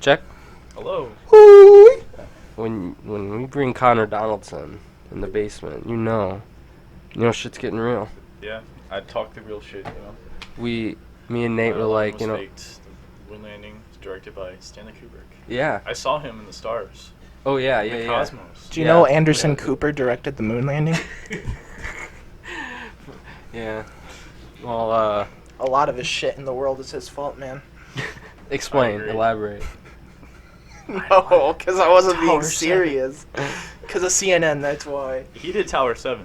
Check. Hello. When we bring Connor Donaldson in the basement, you know shit's getting real. Yeah, I talk the real shit, Me and Nate were like, faked. The moon landing was directed by Stanley Kubrick. Yeah. I saw him in the stars. Oh yeah, in the Cosmos. Do you know Anderson Cooper directed the moon landing? Yeah. Well, a lot of his shit in the world is his fault, man. Explain, elaborate. No, because I wasn't being serious. Because of CNN, that's why. He did Tower 7.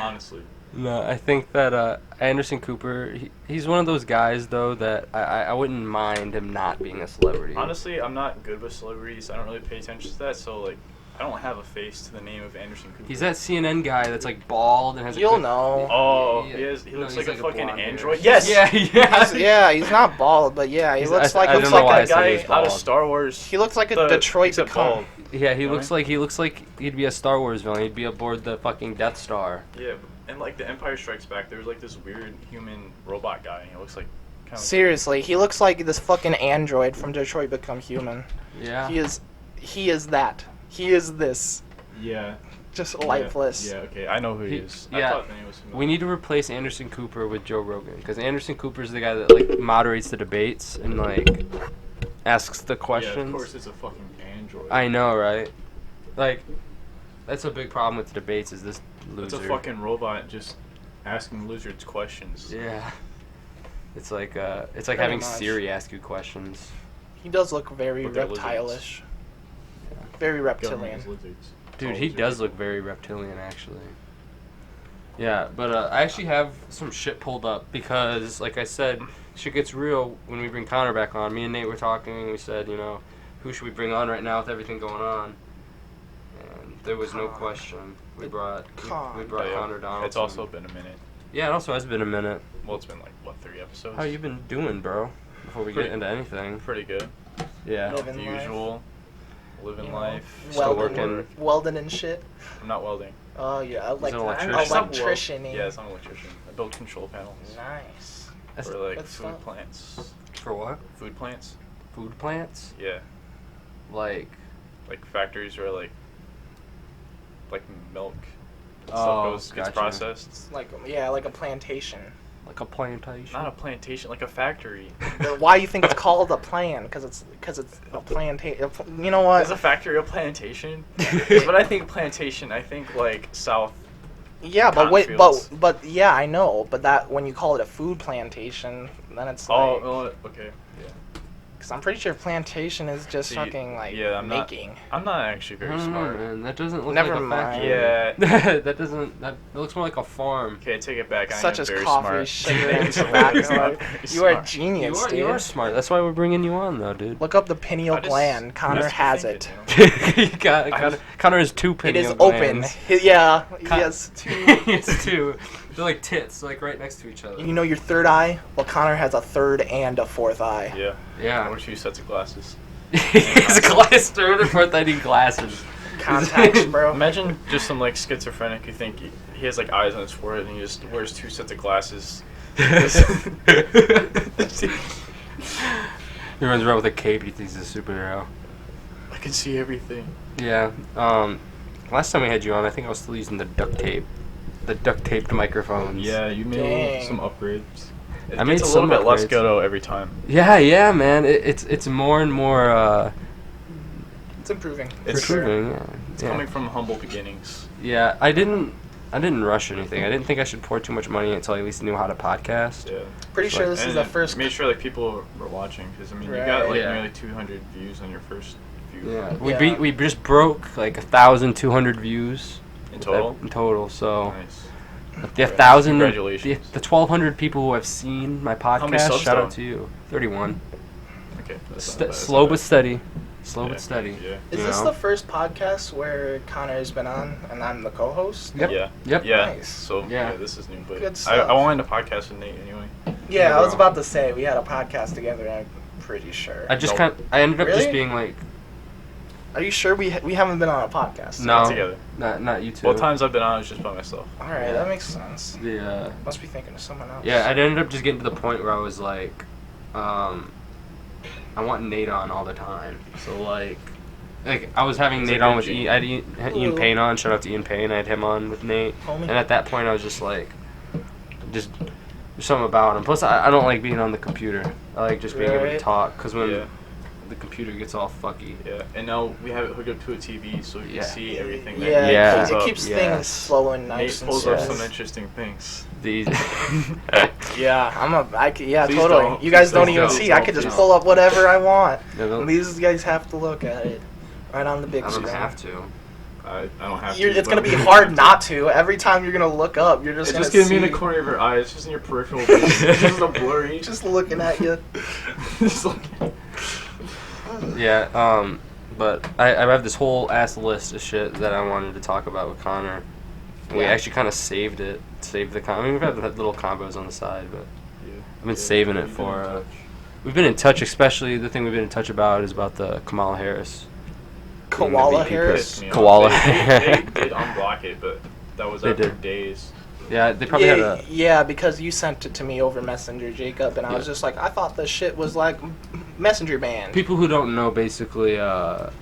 Honestly. No, I think that Anderson Cooper, he's one of those guys, though, that I wouldn't mind him not being a celebrity. Honestly, I'm not good with celebrities. I don't really pay attention to that, so, like, I don't have a face to the name of Anderson Cooper. He's that CNN guy that's, like, bald and has You'll know. Oh, he looks like a fucking android. Yes! Yeah, he's not bald, but yeah, he looks like that guy out of Star Wars. He looks like a Detroit Become. Yeah, he looks like he'd be a Star Wars villain. He'd be aboard the fucking Death Star. Yeah, and like the Empire Strikes Back, there was like this weird human robot guy. He looks like seriously, he looks like this fucking android from Detroit Become Human. Yeah. He is that. He is this. Yeah. Just lifeless. Yeah, okay, I know who he is. Yeah. I thought the name was familiar. We need to replace Anderson Cooper with Joe Rogan, because Anderson Cooper's the guy that like moderates the debates and like asks the questions. Yeah, of course it's a fucking android. I know, right? Like, that's a big problem with the debates is this loser. It's a fucking robot just asking lizards questions. Yeah. It's like having Siri ask you questions. He does look very reptile-ish. Yeah. Very reptilian. Dude, he does look very reptilian, actually. Yeah, but I actually have some shit pulled up because, like I said, shit gets real when we bring Connor back on. Me and Nate were talking, and we said, who should we bring on right now with everything going on? And there was no question. We brought Connor Donaldson. It's also been a minute. Yeah, it also has been a minute. Well, it's been like, 3 episodes? How you been doing, bro? Before we get into anything. Pretty good. Yeah. The usual. Living life. Still working. Welding and shit. I'm not welding. Oh, yeah. I'm Electrician. Yes, I'm an electrician. I build control panels. Nice. For like food plants. For what? Food plants. Food plants? Yeah. Like factories where like milk gets processed. It's like a plantation. Like a plantation? Not a plantation, like a factory. Why you think it's called a plan? Because it's a plantation. You know what? Is a factory a plantation? But I think plantation. I think like South. Yeah, but wait, but yeah, I know. But that when you call it a food plantation, then it's like. Oh, okay. Yeah. Because I'm pretty sure plantation is just fucking like making. I'm not actually very smart. Man, that doesn't look Never like a factory. Yeah. That looks more like a farm. Okay, take it back. Such as very coffee, smart. sugar, and tobacco. You are a genius, dude. You are smart. That's why we're bringing you on, though, dude. Look up the pineal gland. Connor has it. Connor has 2 pineal glands. It is open. Yeah, he has 2. It's 2. They're like tits, like right next to each other. You know your third eye? Well, Connor has a third and a fourth eye. Yeah. Yeah. Or 2 sets of glasses. He's a glass third and fourth. I need glasses. Contacts, bro. Imagine just some like schizophrenic who think he has like eyes on his forehead and he just wears 2 sets of glasses. He runs around with a cape. He thinks he's a superhero. I can see everything. Yeah. Last time we had you on, I think I was still using the duct tape. The duct taped microphones. Yeah, you made some upgrades. I made a some little bit less upgrades. ghetto every time. Yeah, man. It's more and more. It's improving. It's improving. Yeah. It's coming from humble beginnings. Yeah, I didn't rush anything. I didn't think I should pour too much money until I at least knew how to podcast. Yeah. Pretty sure this is the first. Made sure like people were watching because you got like nearly 200 views on your first few. Yeah. We just broke like 1,200 views. In total? In total, so. Nice. The 1,000, Congratulations. the 1,200 people who have seen my podcast, how many subs shout out to you. 31. Okay. Slow but steady. Slow but steady. Yeah. Is this the first podcast where Connor's been on and I'm the co-host? Yep. Yeah. Yep. Yeah. Nice. So this is new, but Good stuff. I wanted to podcast with Nate anyway. Yeah, I was about to say we had a podcast together. I'm pretty sure. I ended up just being like. Are you sure we haven't been on a podcast? No. Together. Not you two. Both times I've been on, it's just by myself. All right, that makes sense. The must be thinking of someone else. Yeah, I ended up just getting to the point where I was like, I want Nate on all the time. So like I was having Nate on with I had Ian Payne on. Shout out to Ian Payne. I had him on with Nate, and at that point I was just like, there's something about him. Plus I don't like being on the computer. I like just being able to talk, because when the computer gets all fucky. Yeah, and now we have it hooked up to a TV so we can see everything. It keeps things slow and nice. Nate pulls up some interesting things. These. Totally. You guys don't even see. I could just pull up whatever I want. These guys have to look at it right on the big screen. I don't have to. I don't have to. It's gonna be hard not to. Every time you're gonna look up, you're just gonna see. It's just gonna be in the corner of your eye. It's just in your peripheral vision. It's just a blurry. Just looking at you. Just looking. Yeah, but I have this whole ass list of shit that I wanted to talk about with Connor. We actually kind of saved the I mean, we've had little combos on the side, but I've been saving it for. We've been in touch, especially the thing we've been in touch about is about the Kamala Harris. Koala Harris? Koala. They did unblock it, but that was after days. Yeah, they probably had a... Yeah, because you sent it to me over Messenger, Jacob, and I was just like, I thought this shit was like Messenger banned. People who don't know, basically, the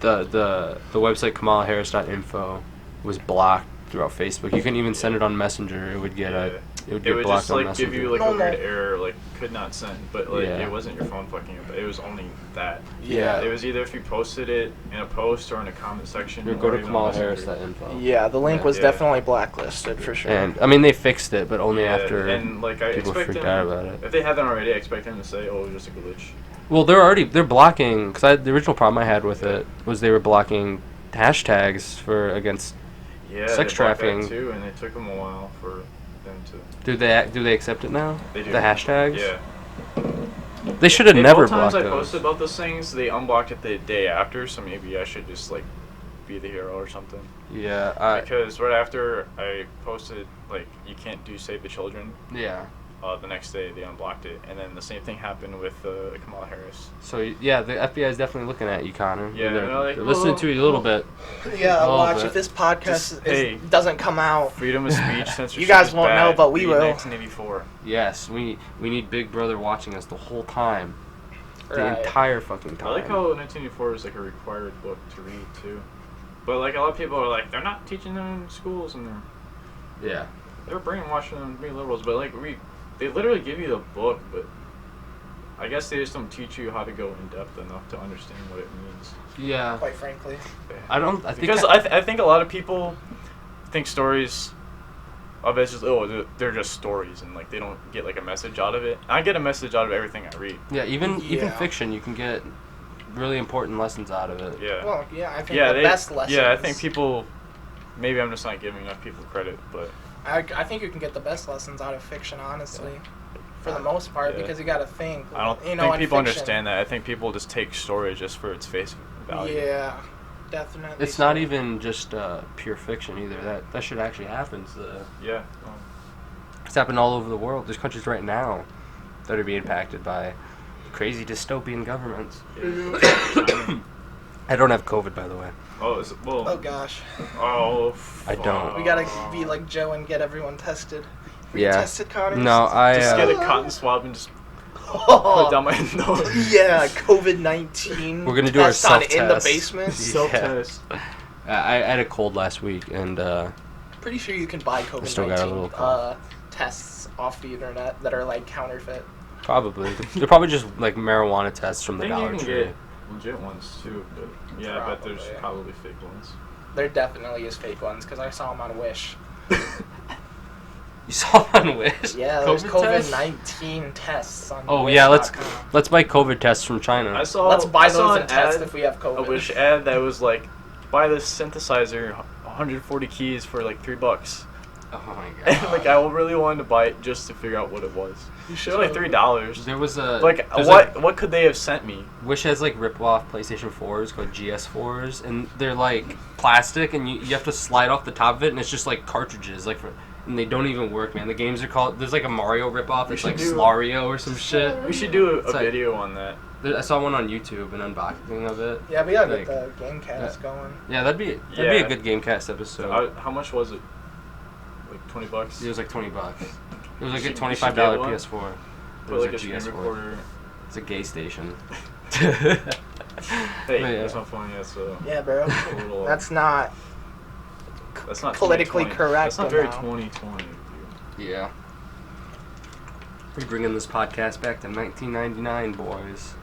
website kamalaharris.info was blocked throughout Facebook. You couldn't even send it on Messenger. It would get blocked on Messenger. It would just give you like a weird error, like could not send, but like it wasn't your phone fucking up. It was only that. Yeah. It was either if you posted it in a post or in a comment section. Or go to kamalaharris.info. Yeah, the link was definitely blacklisted for sure. And I mean, they fixed it, but only after and like I people expect freaked out about it. If they haven't already, I expect them to say, "Oh, it was just a glitch." Well, they're blocking, because the original problem I had with it was they were blocking hashtags against sex trafficking. That too, and it took them a while for them to. Do they accept it now? They do. The hashtags? Yeah. They should have never blocked those. Both times I posted about those things, they unblocked it the day after, so maybe I should just like be the hero or something. Yeah. Because right after I posted like you can't do Save the Children. Yeah. The next day they unblocked it, and then the same thing happened with Kamala Harris. So yeah, the FBI is definitely looking at you, Connor. Yeah, they're listening to you a little bit. Yeah, watch if this podcast doesn't come out. Freedom of speech, censorship. You guys won't know, but we will. 1984. Yes, we need Big Brother watching us the whole time, the entire fucking time. I like how 1984 is like a required book to read too, but like a lot of people are like they're not teaching them in schools, and they're brainwashing them to be liberals, but like they literally give you the book, but I guess they just don't teach you how to go in depth enough to understand what it means. Yeah. Quite frankly. I think a lot of people think stories of it as just they're just stories, and like they don't get like a message out of it. I get a message out of everything I read. Yeah, even fiction, you can get really important lessons out of it. Yeah. Well, I think the best lessons. Yeah, I think people. Maybe I'm just not giving enough people credit, but. I think you can get the best lessons out of fiction, honestly, for the most part, because you got to think. I don't think people understand that. I think people just take story just for its face value. Yeah, definitely. It's not even just pure fiction either. That shit actually happens. Yeah. It's happening all over the world. There's countries right now that are being impacted by crazy dystopian governments. Yeah. I don't have COVID, by the way. Oh gosh. Oh. I don't. We gotta be like Joe and get everyone tested. Were you tested, Connor? No, just get a cotton swab and just put it down my nose. Yeah, COVID-19. We're gonna do our self-test in the basement. Self-test. I had a cold last week, and pretty sure you can buy COVID-19 tests off the internet that are like counterfeit. Probably. They're probably just like marijuana tests from the Dollar Tree. Legit ones too, but I bet there's probably fake ones. There definitely is fake ones because I saw them on Wish. You saw them on Wish? Yeah, there's COVID-19 tests on Wish. Oh yeah, let's buy COVID tests from China. Let's buy those and test if we have COVID. A Wish ad that was like, buy this synthesizer, 140 keys for like $3. Oh my god! And like I really wanted to buy it just to figure out what it was. You should like $3. There was a what could they have sent me? Wish has like rip-off PlayStation 4s called GS4s, and they're like plastic, and you have to slide off the top of it, and it's just like cartridges, and they don't even work, man. The games are called. There's like a Mario rip-off. It's like Slario or some shit. We should do a video on that. I saw one on YouTube, an unboxing of it. Yeah, we gotta get the Gamecast going. Yeah, that'd be a good Gamecast episode. How much was it? Like $20? It was like $20. It was like a $25 PS4. Put like a screen recorder. It's a gay station. Hey, that's not funny. Yeah, bro. That's not politically correct. That's not very 2020. Dude. Yeah. We're bringing this podcast back to 1999, boys.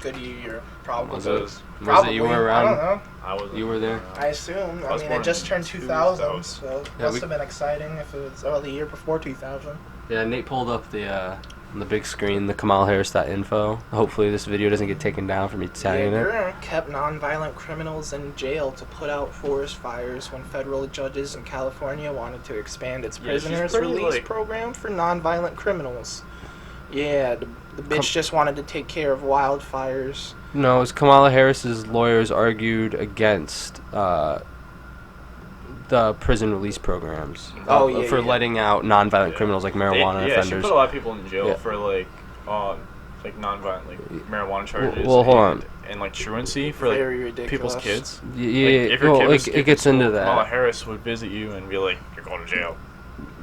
Good year, probably. Was it you were around? I don't know. I wasn't. You were there? I assume. I mean, it just turned 2000, so it must have been exciting if it was the year before 2000. Yeah, Nate pulled up on the big screen, the KamalHarris.info. Hopefully this video doesn't get taken down for me tagging it. Kept nonviolent criminals in jail to put out forest fires when federal judges in California wanted to expand its prisoners release program for nonviolent criminals. Yeah, the bitch just wanted to take care of wildfires. No, it was Kamala Harris's lawyers argued against the prison release programs. For letting out nonviolent criminals like marijuana offenders. She put a lot of people in jail for like nonviolent marijuana charges. Well, hold on. And like truancy for like people's kids. Yeah, it gets into that. Kamala Harris would visit you and be like, "You're going to jail."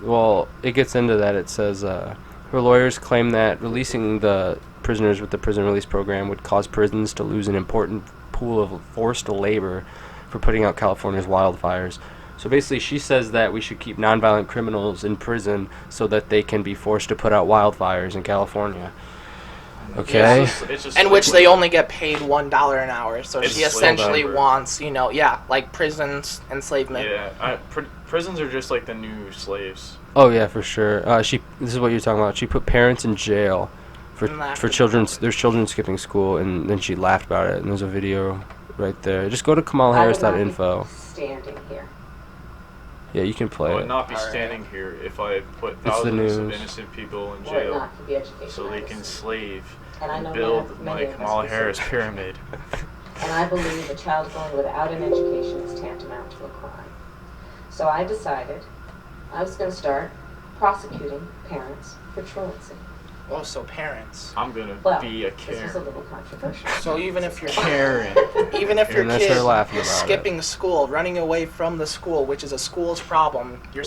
Well, it gets into that. It says her lawyers claim that releasing the prisoners with the prison release program would cause prisons to lose an important pool of forced labor for putting out California's wildfires. So basically, she says that we should keep nonviolent criminals in prison so that they can be forced to put out wildfires in California. Okay. It's just and which they only get paid $1 an hour. So it's she essentially wants, like prisons, enslavement. Yeah, prisons are just like the new slaves. Oh yeah, for sure. This is what you're talking about. She put parents in jail for children. There's children skipping school, and then she laughed about it. And there's a video right there. Just go to KamalHarris.info. Standing here. Yeah, you can play I it. would not be standing here if I put thousands of innocent people in jail so they can slave and build my Kamala Harris pyramid. And I believe a child going without an education is tantamount to a crime. So I decided I was going to start prosecuting parents for truancy. Oh, so parents. I'm going to be a Karen. This is a little controversial. So even if you're Karen. Even if your kid is skipping school, running away from the school, which is a school's problem, the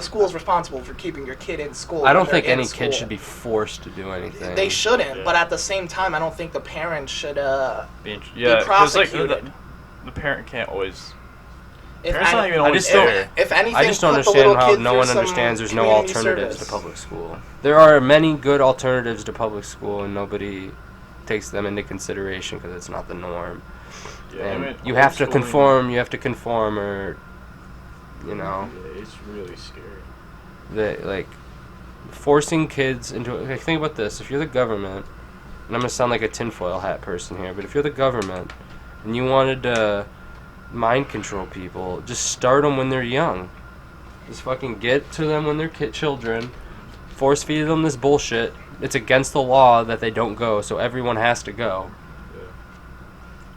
school is responsible for keeping your kid in school. I don't think any kid should be forced to do anything. They shouldn't, but at the same time, I don't think the parents should be prosecuted. The parent can't always. If I just don't understand how no one understands there's no alternatives to public school. There are many good alternatives to public school, and nobody takes them into consideration because it's not the norm. Yeah, and you have to conform. You have to conform, or Yeah, it's really scary. Forcing kids into. Think about this: if you're the government, and I'm gonna sound like a tinfoil hat person here, but if you're the government and you wanted to mind control people, just start them when they're young. Just fucking get to them when they're children, force feed them this bullshit. It's against the law that they don't go, so everyone has to go. Yeah.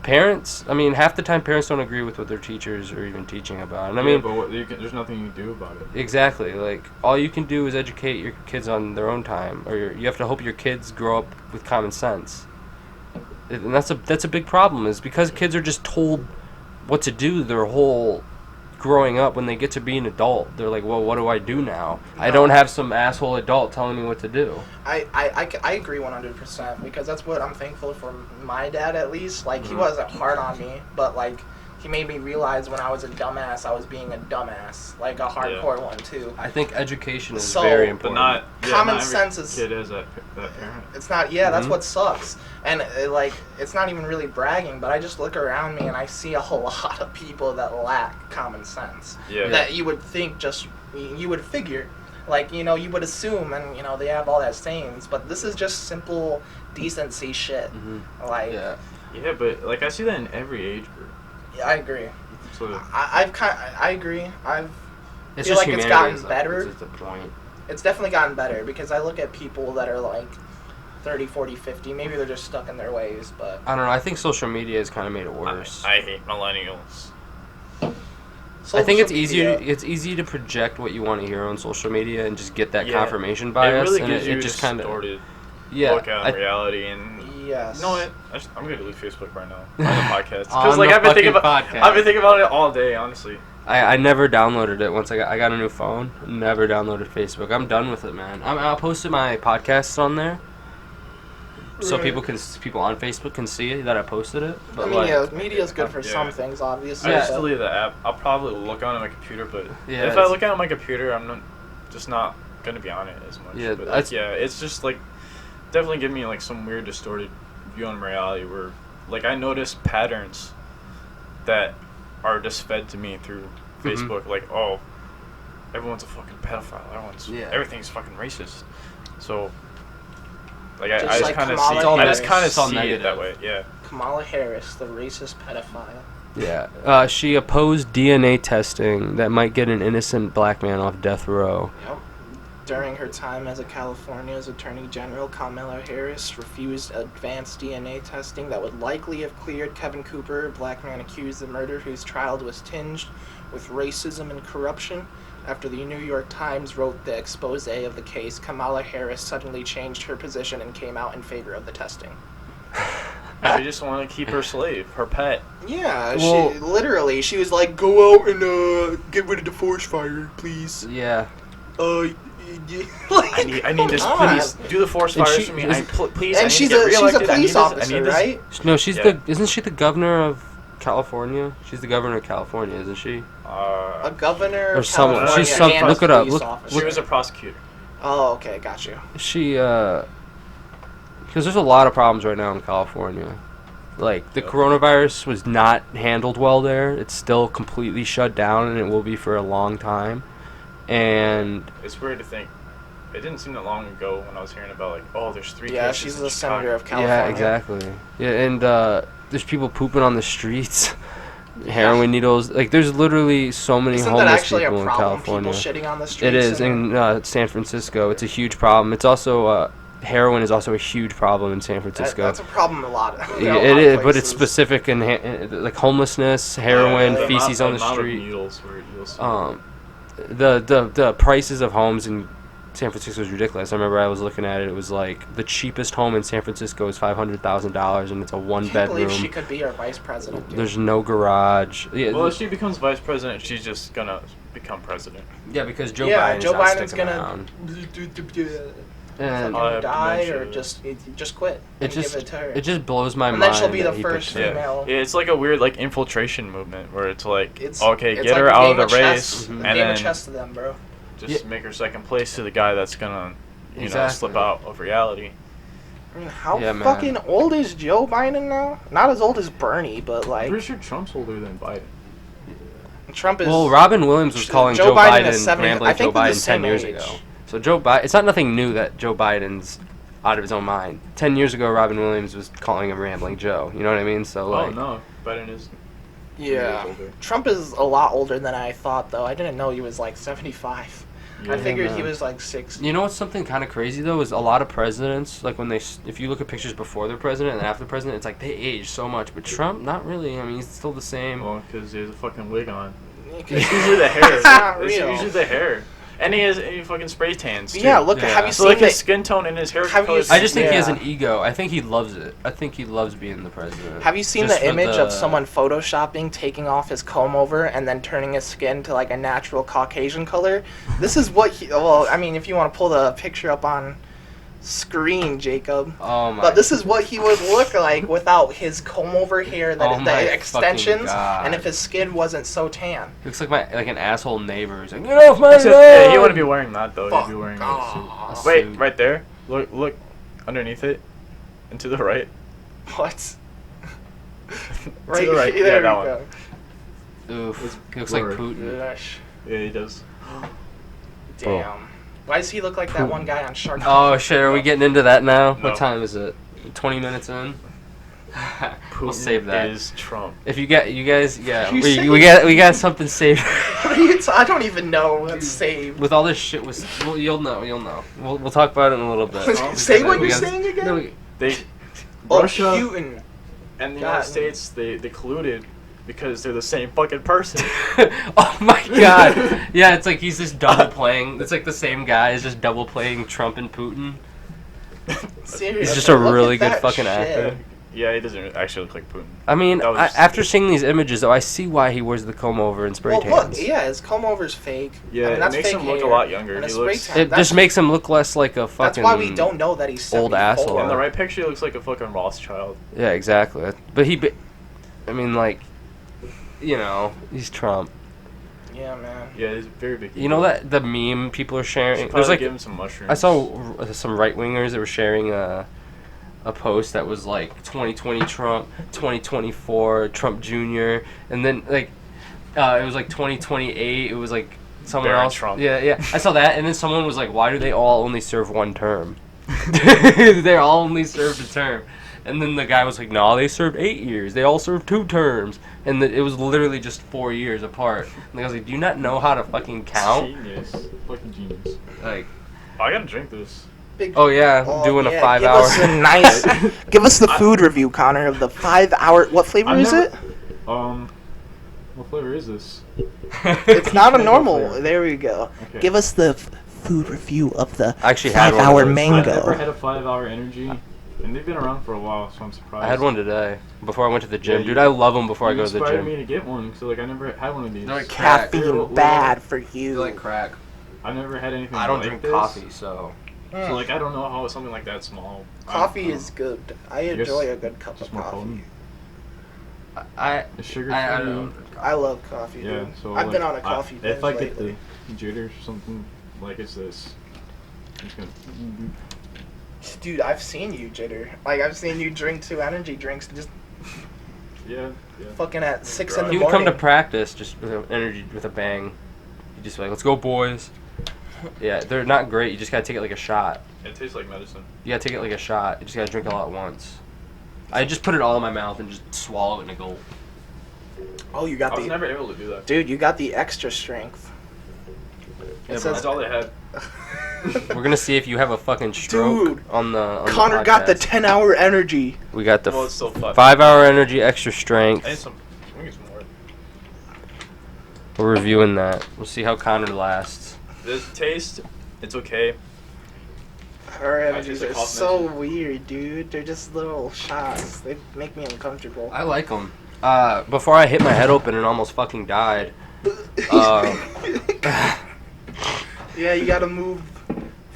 Parents, half the time parents don't agree with what their teachers are even teaching about. And but there's nothing you can do about it. Exactly. All you can do is educate your kids on their own time, or you have to hope your kids grow up with common sense. And that's a big problem, is because kids are just told what to do their whole growing up. When they get to be an adult, they're like, well, what do I do now? No. I don't have some asshole adult telling me what to do. I agree 100%, because that's what I'm thankful for my dad, at least. He wasn't hard on me, but he made me realize when I was a dumbass, I was being a dumbass, a hardcore one too. I think education is very important. But common sense is. Kid has that parent. It's not. Yeah, that's what sucks. And it's not even really bragging, but I just look around me and I see a whole lot of people that lack common sense. Yeah. That you would think you would figure, you would assume, and they have all that sayings, but this is just simple decency shit. Mm-hmm. Yeah, but I see that in every age group. Yeah, I agree. So I agree. It's feel just it's gotten better. That's the point. It's definitely gotten better, because I look at people that are 30, 40, 50. Maybe they're just stuck in their ways, but I don't know. I think social media has kind of made it worse. I hate millennials. I think it's easier. It's easy to project what you want to hear on social media and just get that confirmation bias. It really and gives you just kind of look at reality. And yes. You know what? I'm gonna delete Facebook right now on the podcast, because I've been thinking about it all day, honestly. I never downloaded it once I got a new phone. Never downloaded Facebook. I'm done with it, man. I'll post my podcasts on there, so people on Facebook can see that I posted it. But media's good for some things, obviously. I just delete the app. I'll probably look on my computer, but if I look at it on my computer, I'm not gonna be on it as much. Yeah, but it's just like definitely give me like some weird distorted view on reality where like I notice patterns that are just fed to me through Facebook. Like, oh, everyone's a fucking pedophile. Everything's fucking racist. So, like, I just kind of see it that way. Yeah. Kamala Harris, the racist pedophile. Yeah. She opposed DNA testing that might get an innocent black man off death row. Yep. During her time as California's Attorney General, Kamala Harris refused advanced DNA testing that would likely have cleared Kevin Cooper, a black man accused of murder whose trial was tinged with racism and corruption. After the New York Times wrote the expose of the case, Kamala Harris suddenly changed her position and came out in favor of the testing. She just wanted to keep her slave, her pet. Yeah, she was like, go out and get rid of the forest fire, please. Yeah. Like, I need this, please. Do the forest fires for me. Please. And she's a police officer, right? No, isn't she the governor of California? She's the governor of California, isn't she? A governor or someone. She's some. Look it up. She was a prosecutor. Oh, okay, got you. She because there's a lot of problems right now in California. Like the coronavirus was not handled well there. It's still completely shut down, and it will be for a long time. And it's weird to think. It didn't seem that long ago when I was hearing about like, oh, there's 3 cases. Yeah, she's the senator of California. Yeah, exactly. Yeah, and there's people pooping on the streets, heroin needles. Like, there's literally so many homeless people in California. People shitting on the streets. It is in San Francisco. It's a huge problem. It's also heroin is also a huge problem in San Francisco. That's a problem a lot. It is, but it's specific in like homelessness, heroin, feces on the street. The prices of homes in San Francisco is ridiculous. I remember I was looking at it. It was like the cheapest home in San Francisco is $500,000, and it's a one-bedroom. I can't believe she could be our vice president. Dude. There's no garage. Yeah, well, if she becomes vice president, she's just gonna become president. Yeah, because Joe Biden's gonna die or just quit. It just blows my mind. And then she'll be the first female. Yeah, it's like a weird like infiltration movement where it's like, get her out of the race, and then game of chess to them, bro. Just make her second place to the guy that's gonna, slip out of reality. I mean, how fucking old is Joe Biden now? Not as old as Bernie, but like. I'm pretty sure Trump's older than Biden. Trump is. Well, Robin Williams was calling Joe Biden rambling Joe Biden 10 years ago. So Joe Biden, it's not nothing new that Joe Biden's out of his own mind. 10 years ago, Robin Williams was calling him rambling Joe. You know what I mean? So like. Oh no, Biden is. Yeah, Trump is a lot older than I thought, though. I didn't know he was like 75. Yeah, I figured he was like 60. You know what's something kind of crazy though is a lot of presidents, like if you look at pictures before they're president and after the president, it's like they age so much. But Trump, not really. I mean, he's still the same. Well, because he has a fucking wig on. It's usually the hair. It's usually the hair. And he fucking spray tans, too. Yeah, look, have you seen his skin tone and his hair color. I just think he has an ego. I think he loves it. I think he loves being the president. Have you seen the image of someone photoshopping, taking off his comb over, and then turning his skin to like a natural Caucasian color? This is what if you want to pull the picture up on screen, Jacob. Oh my. But this is what he would look like without his comb over hair, the extensions, and if his skin wasn't so tan. He looks like an asshole neighbor. He's like, get off my lawn! He wouldn't be wearing that though. He'd be wearing a suit. Wait, right there. Look underneath it, and to the right. What? Right to the right. Yeah, that one. Oof. He looks like Putin. Yeah, he does. Damn. Bro. Why does he look like that one guy on Shark Tank? Oh shit, are we getting into that now? No. What time is it? 20 minutes in? We'll save that. Is Trump. If you guys, we got something saved. I don't even know what's saved. With all this shit, you'll know. We'll talk about it in a little bit. Say what you're saying again. Russia Putin and the United States, they colluded. Because they're the same fucking person. Oh my god. Yeah, it's like he's just double playing. It's like the same guy is just double playing Trump and Putin. Seriously, he's just a really good fucking actor. Yeah, he doesn't actually look like Putin. I mean, That was- after seeing these images, though, I see why he wears the comb over and spray Well, tans. look, yeah, his comb over's fake. Yeah, I mean, that's it makes fake him look a hair, lot younger. and a He spray looks. tan, It that's- just makes him look less like a fucking. That's why we don't know that he's old 74. asshole. In the right picture, he looks like a fucking Rothschild. Yeah, exactly. But I mean, like, you know, he's Trump. Yeah, man. Yeah, he's very big. You know that the meme people are sharing? There's There's like give him some mushrooms. I saw some right wingers that were sharing a post that was like 2020 Trump, 2024 Trump Jr. and then like it was like 2028. It was like someone Barron else. Trump. Yeah. I saw that, and then someone was like, "Why do they all only serve one term? They all only served a term." And then the guy was like, "No, they served 8 years. They all served 2 terms." And it was literally just 4 years apart. And I was like, "Do you not know how to fucking count?" Genius. Fucking genius. Like, Oh, I gotta drink this. oh yeah, doing a 5 hour. Give us a nice. Give us the food review, Connor, of the 5 hour. What flavor is it? What flavor is this? It's not a Mango normal. flavor. There we go. Okay. Give us the food review of the I actually had 5 one of hour those. I've mango. never had a 5 hour energy, and they've been around for a while, so I'm surprised. I had one today before I went to the gym. Yeah, Dude, I love them before I You go to the inspired gym. me to get one, so like I never had one of these. They're like crack. Caffeine bad for you. crack. I never had anything. I don't like drink this. coffee, so. So like I don't know how something like that small. Coffee I don't is know. good. I guess enjoy a good cup Just of more coffee. potent. I It's sugar I free. don't. I love coffee. Yeah, dude. so I've like, been on a coffee binge if I get lately. the jitters or something, like it's this. I'm just gonna. Dude, I've seen you jitter. Like I've seen you drink 2 energy drinks just Yeah. fucking at 6 in the He morning. would come to practice just with energy, with a bang. You just be like, let's go, boys. Yeah, they're not great. You just gotta take it like a shot. It tastes like medicine. You gotta take it like a shot. You just gotta drink it all at once. I just put it all in my mouth and just swallow it in a gulp. Oh, you I got was the never able to do that. dude. You got the extra strength. Yeah, It bro. That's all they had. We're gonna see if you have a fucking stroke Dude, on the Connor got the podcast. 10-hour energy. We got the Well, it's still 5. 5 hour energy extra I need strength. some. I need some more. We're reviewing that. We'll see how Connor lasts. This taste, it's okay. Our I energies think are the cost so mentioned. weird, dude. They're just little shots. They make me uncomfortable. I like them. Before I hit my head open and almost fucking died. Yeah, you gotta move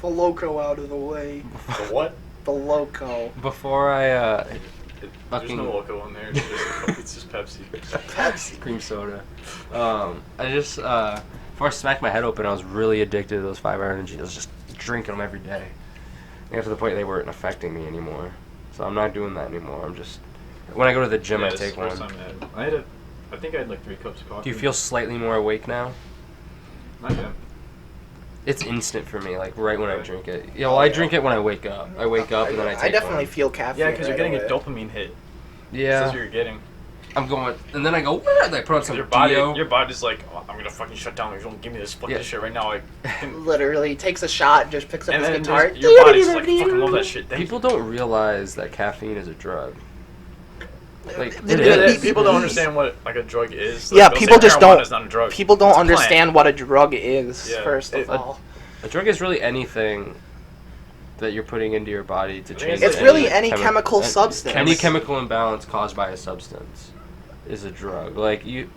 the loco out of the way. The what? The loco. Before I There's fucking no loco in there. It's just Pepsi. Pepsi. cream soda. I just before I smacked my head open, I was really addicted to those 5 hour energy. I was just drinking them every day. And got to the point they weren't affecting me anymore. So I'm not doing that anymore. I'm just when I go to the gym, Yeah, I this is take the first one. time I had I think I had like 3 cups of coffee. Do you feel slightly more awake now? Not yet. It's instant for me, like right when I drink it. Yeah, well, I drink it when I wake up. I wake up and then I take I definitely one. feel caffeine. Yeah, because you're right getting away. a dopamine hit. Yeah. That's what you're getting. I'm going, and then I go, where are they? Put on some Your Dio. body's like, oh, I'm gonna fucking shut down. You don't give me this fucking Yeah. shit right now. Like, Literally takes a shot, just picks up and his then guitar. your body's like, fucking love that shit. Thank People don't realize that caffeine is a drug. Like, Yeah, it you. is. People don't understand what like a drug is. Yeah, they'll people say just marijuana don't- is not a drug. People don't It's a plant. understand what a drug is, Yeah, first of it- all. A drug is really anything that you're putting into your body to think change. it's really any chemical substance. Any chemical imbalance caused by a substance is a drug. Like you,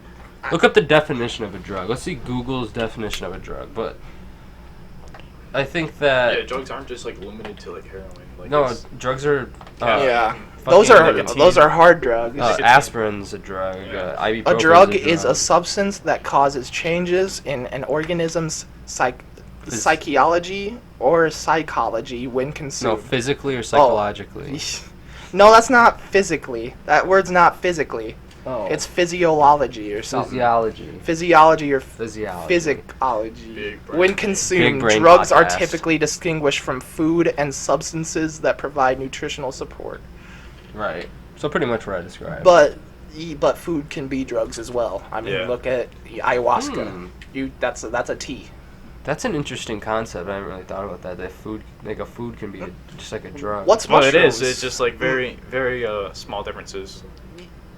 look up the definition of a drug. Let's see Google's definition of a drug. But I think that Yeah, drugs aren't just like limited to like heroin. Like, no, it's- drugs are. Yeah. fucking Those are nicotine. those are hard drugs. Nicotine. aspirin's a drug. Yeah. Ibuprofen A drug is is drug. a substance that causes changes in an organism's Is- psychology or psychology when No, consumed. physically or psychologically. No, that's not physically. That word's not physically. Oh, It's physiology or something. physiology. Physiology or Physiology. physicology. Big brain. When Big consumed, brain drugs are podcast. typically distinguished from food and substances that provide nutritional support. Right. So pretty much what I described. But food can be drugs as well. I mean, Yeah. look at ayahuasca. Hmm. That's a tea. That's an interesting concept. I haven't really thought about that. That food, like a food, can be just like a drug. What's Well, it mushrooms? is. It's just like very, very small differences.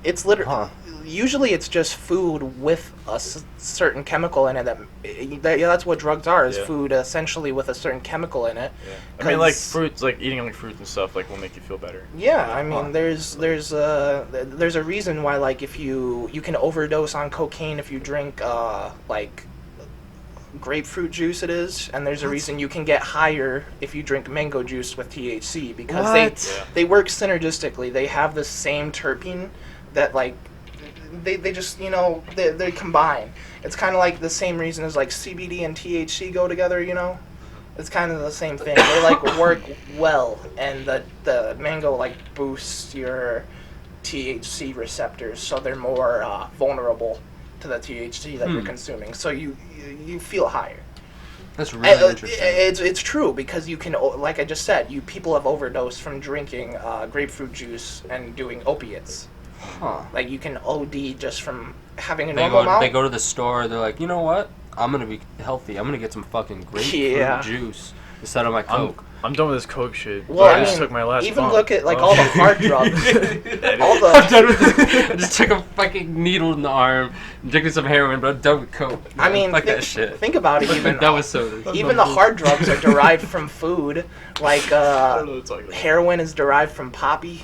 It's literally usually it's just food with a certain chemical in it. That's what drugs are. Is food essentially with a certain chemical in it. Yeah. I mean, like fruits, like eating like fruits and stuff, like will make you feel better. Yeah, I mean, there's a reason why, like, if you can overdose on cocaine if you drink like grapefruit juice, and there's a reason you can get higher if you drink mango juice with THC, because they work synergistically. They have the same terpene that, like, they just, you know, they combine. It's kind of like the same reason as, like, CBD and THC go together, you know? It's kind of the same thing. They, like, work well, and the mango, like, boosts your THC receptors, so they're more vulnerable to the THC that you're consuming. So you feel higher. That's really interesting. It's true, because you can, like I just said, people have overdosed from drinking grapefruit juice and doing opiates. Huh. Like, you can OD just from having a normal amount. They go to the store, they're like, you know what? I'm going to be healthy. I'm going to get some fucking grapefruit juice instead of my Coke. I'm done with this Coke shit. Well, I just took my last even bump. look at, like, all the hard drugs. I'm done with this. I just took a fucking needle in the arm, drinking some heroin, but I'm done with Coke. I mean, fuck that shit. Think about it. Even that was so. Even the hard drugs are derived from food. Like, heroin is derived from poppy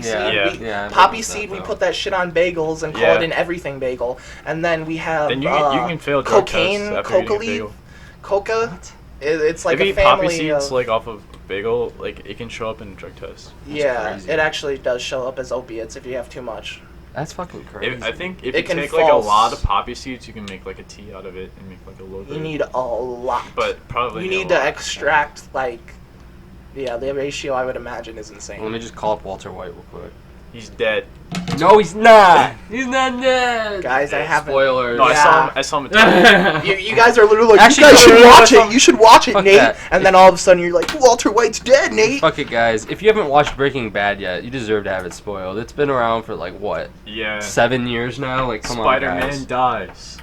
seed. Poppy seed, we put that shit on bagels and call it an everything bagel. And then we have you can fail drug cocaine, tests coca leaf, coca. What? It's like if a you eat family poppy seeds like off of bagel, like it can show up in drug tests. Crazy. It actually does show up as opiates if you have too much. That's fucking crazy. I think if you take like a lot of poppy seeds, you can make like a tea out of it and make like a little bit. You need a lot. But probably you need to extract like. Yeah, the ratio I would imagine is insane. Let me just call up Walter White real quick. He's dead. No, he's not. He's not dead. Guys, I haven't. Spoilers. No, I saw him. You guys are literally like, actually, you guys should watch it. You should watch it, Fuck Nate. that. And then all of a sudden you're like, Walter White's dead, Nate. Fuck it, guys. If you haven't watched Breaking Bad yet, you deserve to have it spoiled. It's been around for like what? Yeah. 7 years now. Like, come on, guys. Spider-Man dies.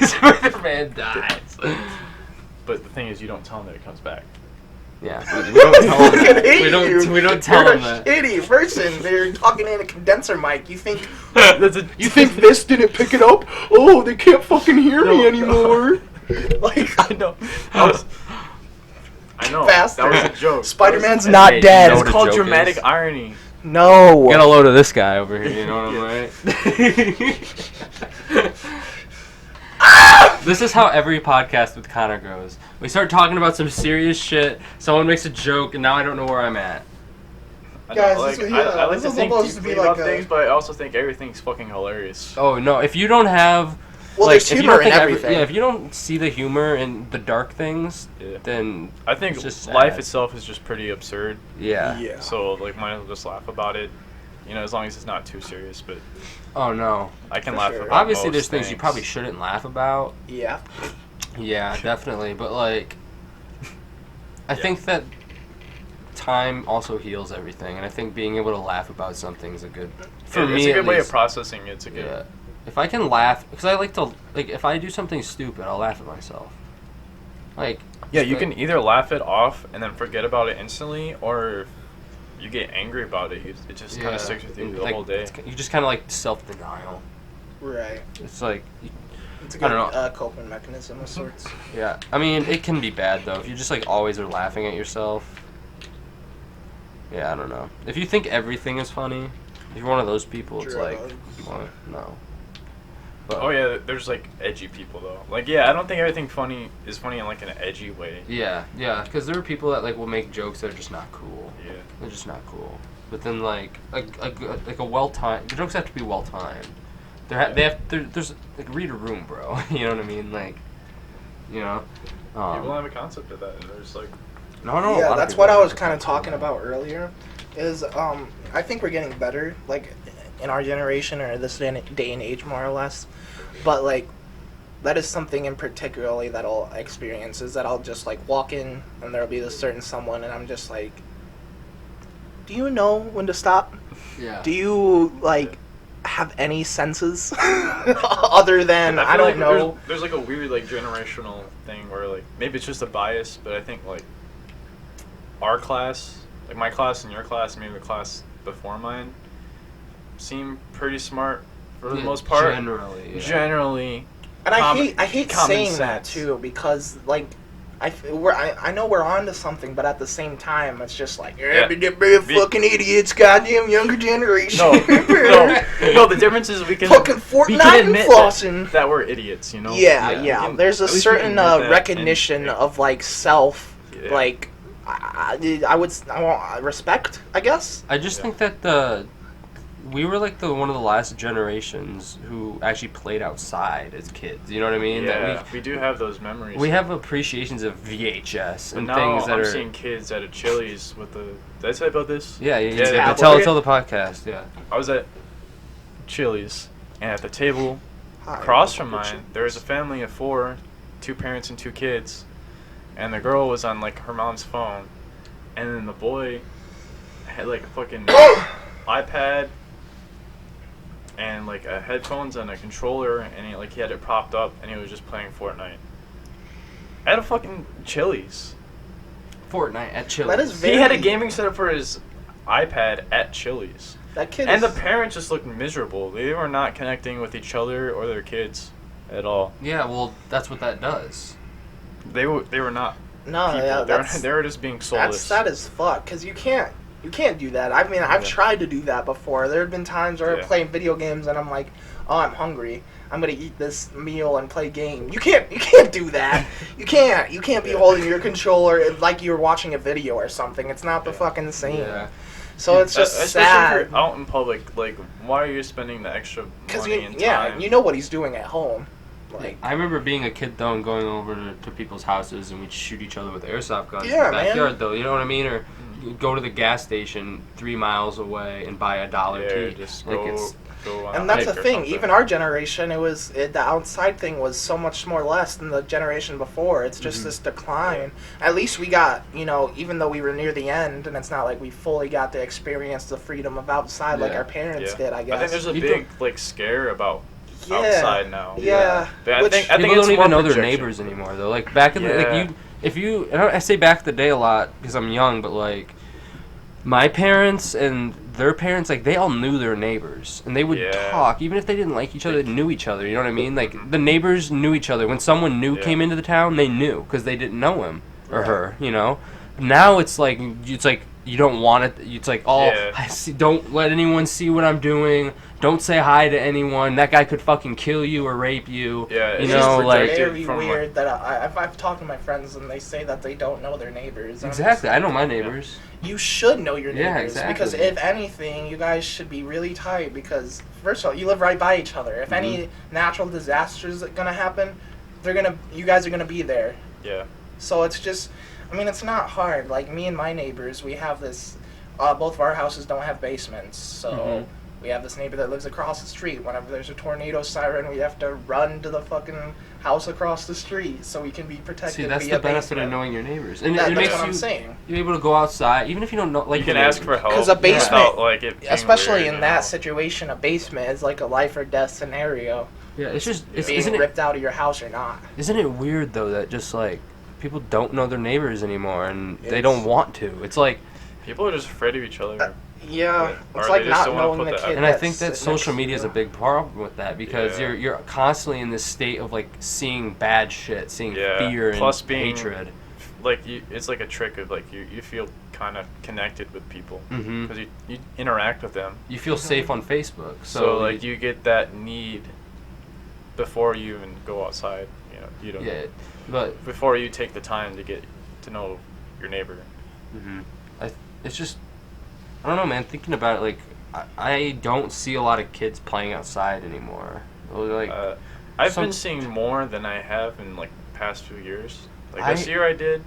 Spider-Man dies. But the thing is, you don't tell him that it comes back. Yeah, we don't tell him that. We don't tell him that. You're a shitty person. They're talking in a condenser mic. You think you think this didn't pick it up? Oh, they can't fucking hear me anymore. Like, I know. I know. Bastard. That was a joke. Spider-Man's not dead. It's called dramatic irony. No. Get a load of this guy over here. You know what I'm right? This is how every podcast with Connor goes. We start talking about some serious shit, someone makes a joke, and now I don't know where I'm at. Guys, I like to think supposed to deeply be about like things, but I also think everything's fucking hilarious. Oh, no, if you don't have... Well, like, there's humor in everything. if you don't see the humor in the dark things, then I think it's just life sad. itself is just pretty absurd. Yeah. So, like, might as well just laugh about it. You know, as long as it's not too serious, but... Oh, no. I can For laugh sure. about Obviously, most there's things you probably shouldn't laugh about. Yeah. Yeah, definitely. But, like, I think that time also heals everything. And I think being able to laugh about something is a good... For me, it's a good at way of least. processing it. It's a good... Yeah. If I can laugh... Because I like to... Like, if I do something stupid, I'll laugh at myself. Like... Yeah, you can either laugh it off and then forget about it instantly, or... you get angry about it, it just kind of sticks with you the whole day. You just kind of like self-denial. Right. It's like... It's a good I don't know. coping mechanism of sorts. Yeah. I mean, it can be bad, though. If you just, like, always are laughing at yourself. Yeah, I don't know. If you think everything is funny, if you're one of those people, it's like... What? No. But, Oh yeah, there's like edgy people though. Like yeah, I don't think everything funny is funny in like an edgy way. Yeah, because there are people that, like, will make jokes that are just not cool. Yeah. They're just not cool. But then, like a well-timed... The jokes have to be well-timed. There's like, read a room, bro. You know what I mean? Like, you know. People have a concept of that, and there's like. No. Yeah, that's what I was kind of talking about earlier. Is I think we're getting better, like in our generation or this day and age, more or less. But like, that is something in particularly that I'll experience is that I'll just like walk in and there'll be this certain someone and I'm just like, do you know when to stop? Yeah. Do you like have any senses other than I feel don't like know? There's like a weird like generational thing where like maybe it's just a bias, but I think like our class, like my class and your class, maybe the class before mine, seem pretty smart for the most part. Generally. And I hate saying sense. That too, because like I know we're on to something, but at the same time, it's just like, fucking idiots, goddamn younger generation. No, the difference is we can fucking Fortnite and flossing. That we're idiots, you know. Yeah. There's a certain recognition of like self, like I want respect, I guess. I just think that we were like one of the last generations who actually played outside as kids. You know what I mean? Yeah, that we do have those memories. We have appreciations of VHS and now things that I'm seeing kids at a Chili's with the. Did I say about this? Yeah. Tell the podcast. Yeah. I was at Chili's, and at the table across from mine, there was a family of 4, 2 parents and 2 kids, and the girl was on like her mom's phone, and then the boy had like a fucking iPad. And like headphones and a controller, and he had it propped up, and he was just playing Fortnite at a fucking Chili's. Fortnite at Chili's. That is very... He had a gaming setup for his iPad at Chili's. That kid. And the parents just looked miserable. They were not connecting with each other or their kids at all. Yeah, well, that's what that does. They were not. No, people. yeah, they were just being soulless. That's sad as fuck, because you can't do that. I mean, I've tried to do that before. There have been times where I'm playing video games and I'm like, oh, I'm hungry. I'm gonna eat this meal and play game. You can't do that. You can't be holding your controller like you're watching a video or something. It's not the fucking same. Yeah. So it's just especially sad. If you're out in public, like, why are you spending the extra money and time? Yeah, you know what he's doing at home. Like, I remember being a kid though and going over to people's houses and we'd shoot each other with airsoft guns in the backyard though. You know what I mean? Or go to the gas station 3 miles away and buy $1 tea. Just like go and that's the thing. Even our generation, the outside thing was so much more less than the generation before. It's just this decline. At least we got, even though we were near the end, and it's not like we fully got to experience the freedom of outside like our parents did. I guess. I think there's a big scare about outside now. Yeah. I think people don't even know their neighbors anymore though. Like back in the and I say back in the day a lot because I'm young, but like my parents and their parents, like they all knew their neighbors and they would talk even if they didn't like each other. They knew each other. You know what I mean? Like the neighbors knew each other. When someone new came into the town, they knew because they didn't know him or her. Now it's like you don't want it. It's like don't let anyone see what I'm doing. Don't say hi to anyone. That guy could fucking kill you or rape you. Yeah, it's very weird that I've talked to my friends and they say that they don't know their neighbors. Exactly, I know my neighbors. You should know your neighbors. Yeah, exactly. Because if anything, you guys should be really tight because, first of all, you live right by each other. If any natural disasters are going to happen, you guys are going to be there. Yeah. So it's just, it's not hard. Like, me and my neighbors, we have this, both of our houses don't have basements, so... We have this neighbor that lives across the street. Whenever there's a tornado siren, we have to run to the fucking house across the street so we can be protected. See, that's the benefit of knowing your neighbors. And that's it makes what I'm saying. You're able to go outside, even if you don't know. Like you can ask for help. Because a basement, especially weird, in that situation, a basement is like a life or death scenario. Yeah, it's just being ripped out of your house or not. Isn't it weird though that just like people don't know their neighbors anymore and they don't want to? It's like people are just afraid of each other. It's like not knowing the kid. And I think that social media is a big problem with that because you're constantly in this state of like seeing bad shit, seeing fear and hatred. Like it's like a trick of like you feel kind of connected with people because you interact with them. You feel safe on Facebook, so like you get that need before you even go outside. You don't. Yeah, but before you take the time to get to know your neighbor. It's just. I don't know, man. Thinking about it, like, I don't see a lot of kids playing outside anymore. Like, I've been seeing more than I have in like past few years. Like this year, I did.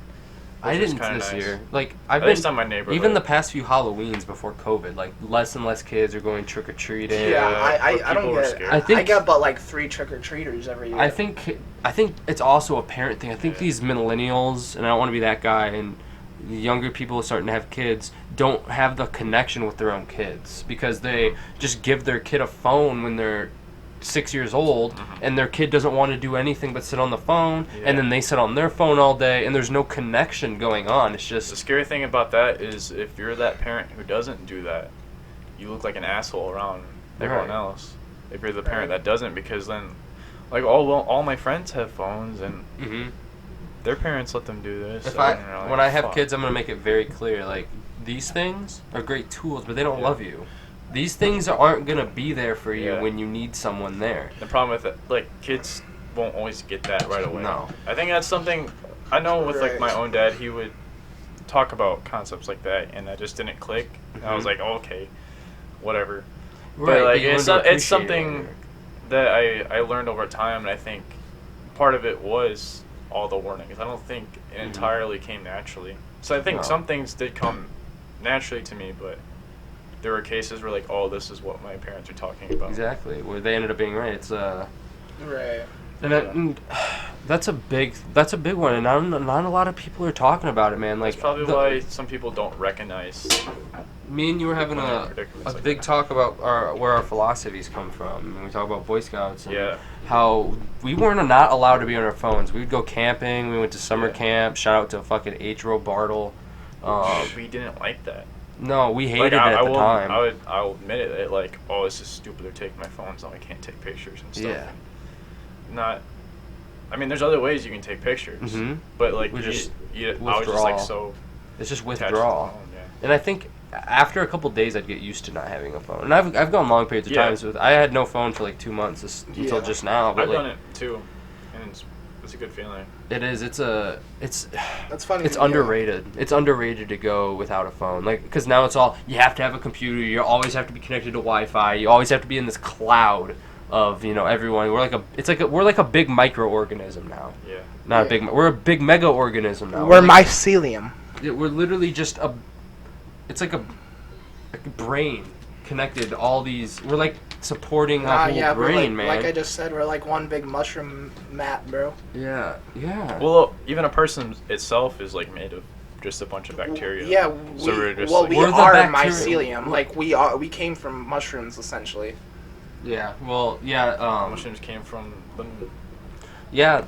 I didn't this year. Like At least on my neighborhood. Even the past few Halloweens before COVID, like less and less kids are going trick or treating. Yeah, I don't get it. I get but like 3 trick or treaters every year. I think it's also a parent thing. I think these millennials, and I don't want to be that guy, and the younger people starting to have kids don't have the connection with their own kids because they just give their kid a phone when they're 6 years old and their kid doesn't want to do anything but sit on the phone and then they sit on their phone all day and there's no connection going on. It's just the scary thing about that is if you're that parent who doesn't do that, you look like an asshole around everyone else. If you're the parent that doesn't, because then, like, all my friends have phones and their parents let them do this. When I have kids, I'm gonna make it very clear. Like, these things are great tools, but they don't love you. These things aren't gonna be there for you when you need someone there. The problem with it, like, kids won't always get that right away. No. I think that's something I know with like my own dad. He would talk about concepts like that, and that just didn't click. And I was like, oh, okay, whatever. Right, but like it's something that I learned over time, and I think part of it was all the warnings. I don't think it entirely came naturally. So I think some things did come naturally to me, but there were cases where like, oh, this is what my parents are talking about. Exactly, where they ended up being right. It's right. And that's a big one, and not a lot of people are talking about it, man. Like, that's probably why some people don't recognize. Me and you were having a big talk about where our philosophies come from, and we talk about Boy Scouts and how we weren't not allowed to be on our phones. We would go camping. We went to summer camp. Shout out to fucking H-Row Bartle. We didn't like that. No, we hated it at the time. I'll admit it. Like, oh, this is stupid. They're taking my phones now. I can't take pictures and stuff. Yeah. I mean, there's other ways you can take pictures, but like, I was just like so. It's just withdrawal. And I think after a couple days, I'd get used to not having a phone. And I've gone long periods of times with. I had no phone for like 2 months until just now. But I've done it too, and it's a good feeling. It is. That's funny. It's underrated. It's underrated to go without a phone, like, because now it's all you have to have a computer. You always have to be connected to Wi-Fi. You always have to be in this cloud of everyone. We're like a big microorganism now. Yeah. Not a big. We're a big mega organism now. We're mycelium. We're literally just a. It's like a brain connected. All these. We're like supporting a whole brain, man. Like I just said, we're like one big mushroom mat, bro. Yeah. Yeah. Well, even a person itself is like made of just a bunch of bacteria. Yeah. We're mycelium. Like we came from mushrooms essentially. Yeah, well, yeah. Mushrooms came from them. Yeah.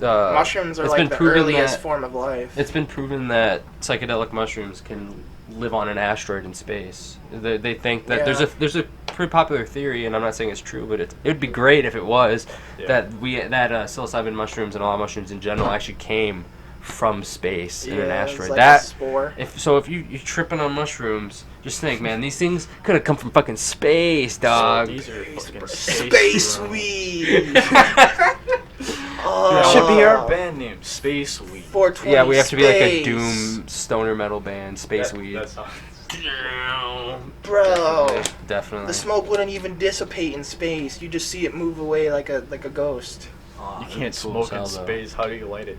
Mushrooms are like the earliest form of life. It's been proven that psychedelic mushrooms can live on an asteroid in space. They think that there's a pretty popular theory, and I'm not saying it's true, but it would be great if it was, that psilocybin mushrooms and all mushrooms in general actually came from space in an asteroid. Like a spore. If you're tripping on mushrooms, just think, man, these things could have come from fucking space, dog. So these are fucking space weed. It should be our band name, Space Weed. 420 yeah, we have to be like a doom stoner metal band, Space Weed. That's bro. Definitely. The smoke wouldn't even dissipate in space. You just see it move away like a ghost. You can't smoke in space. How do you light it?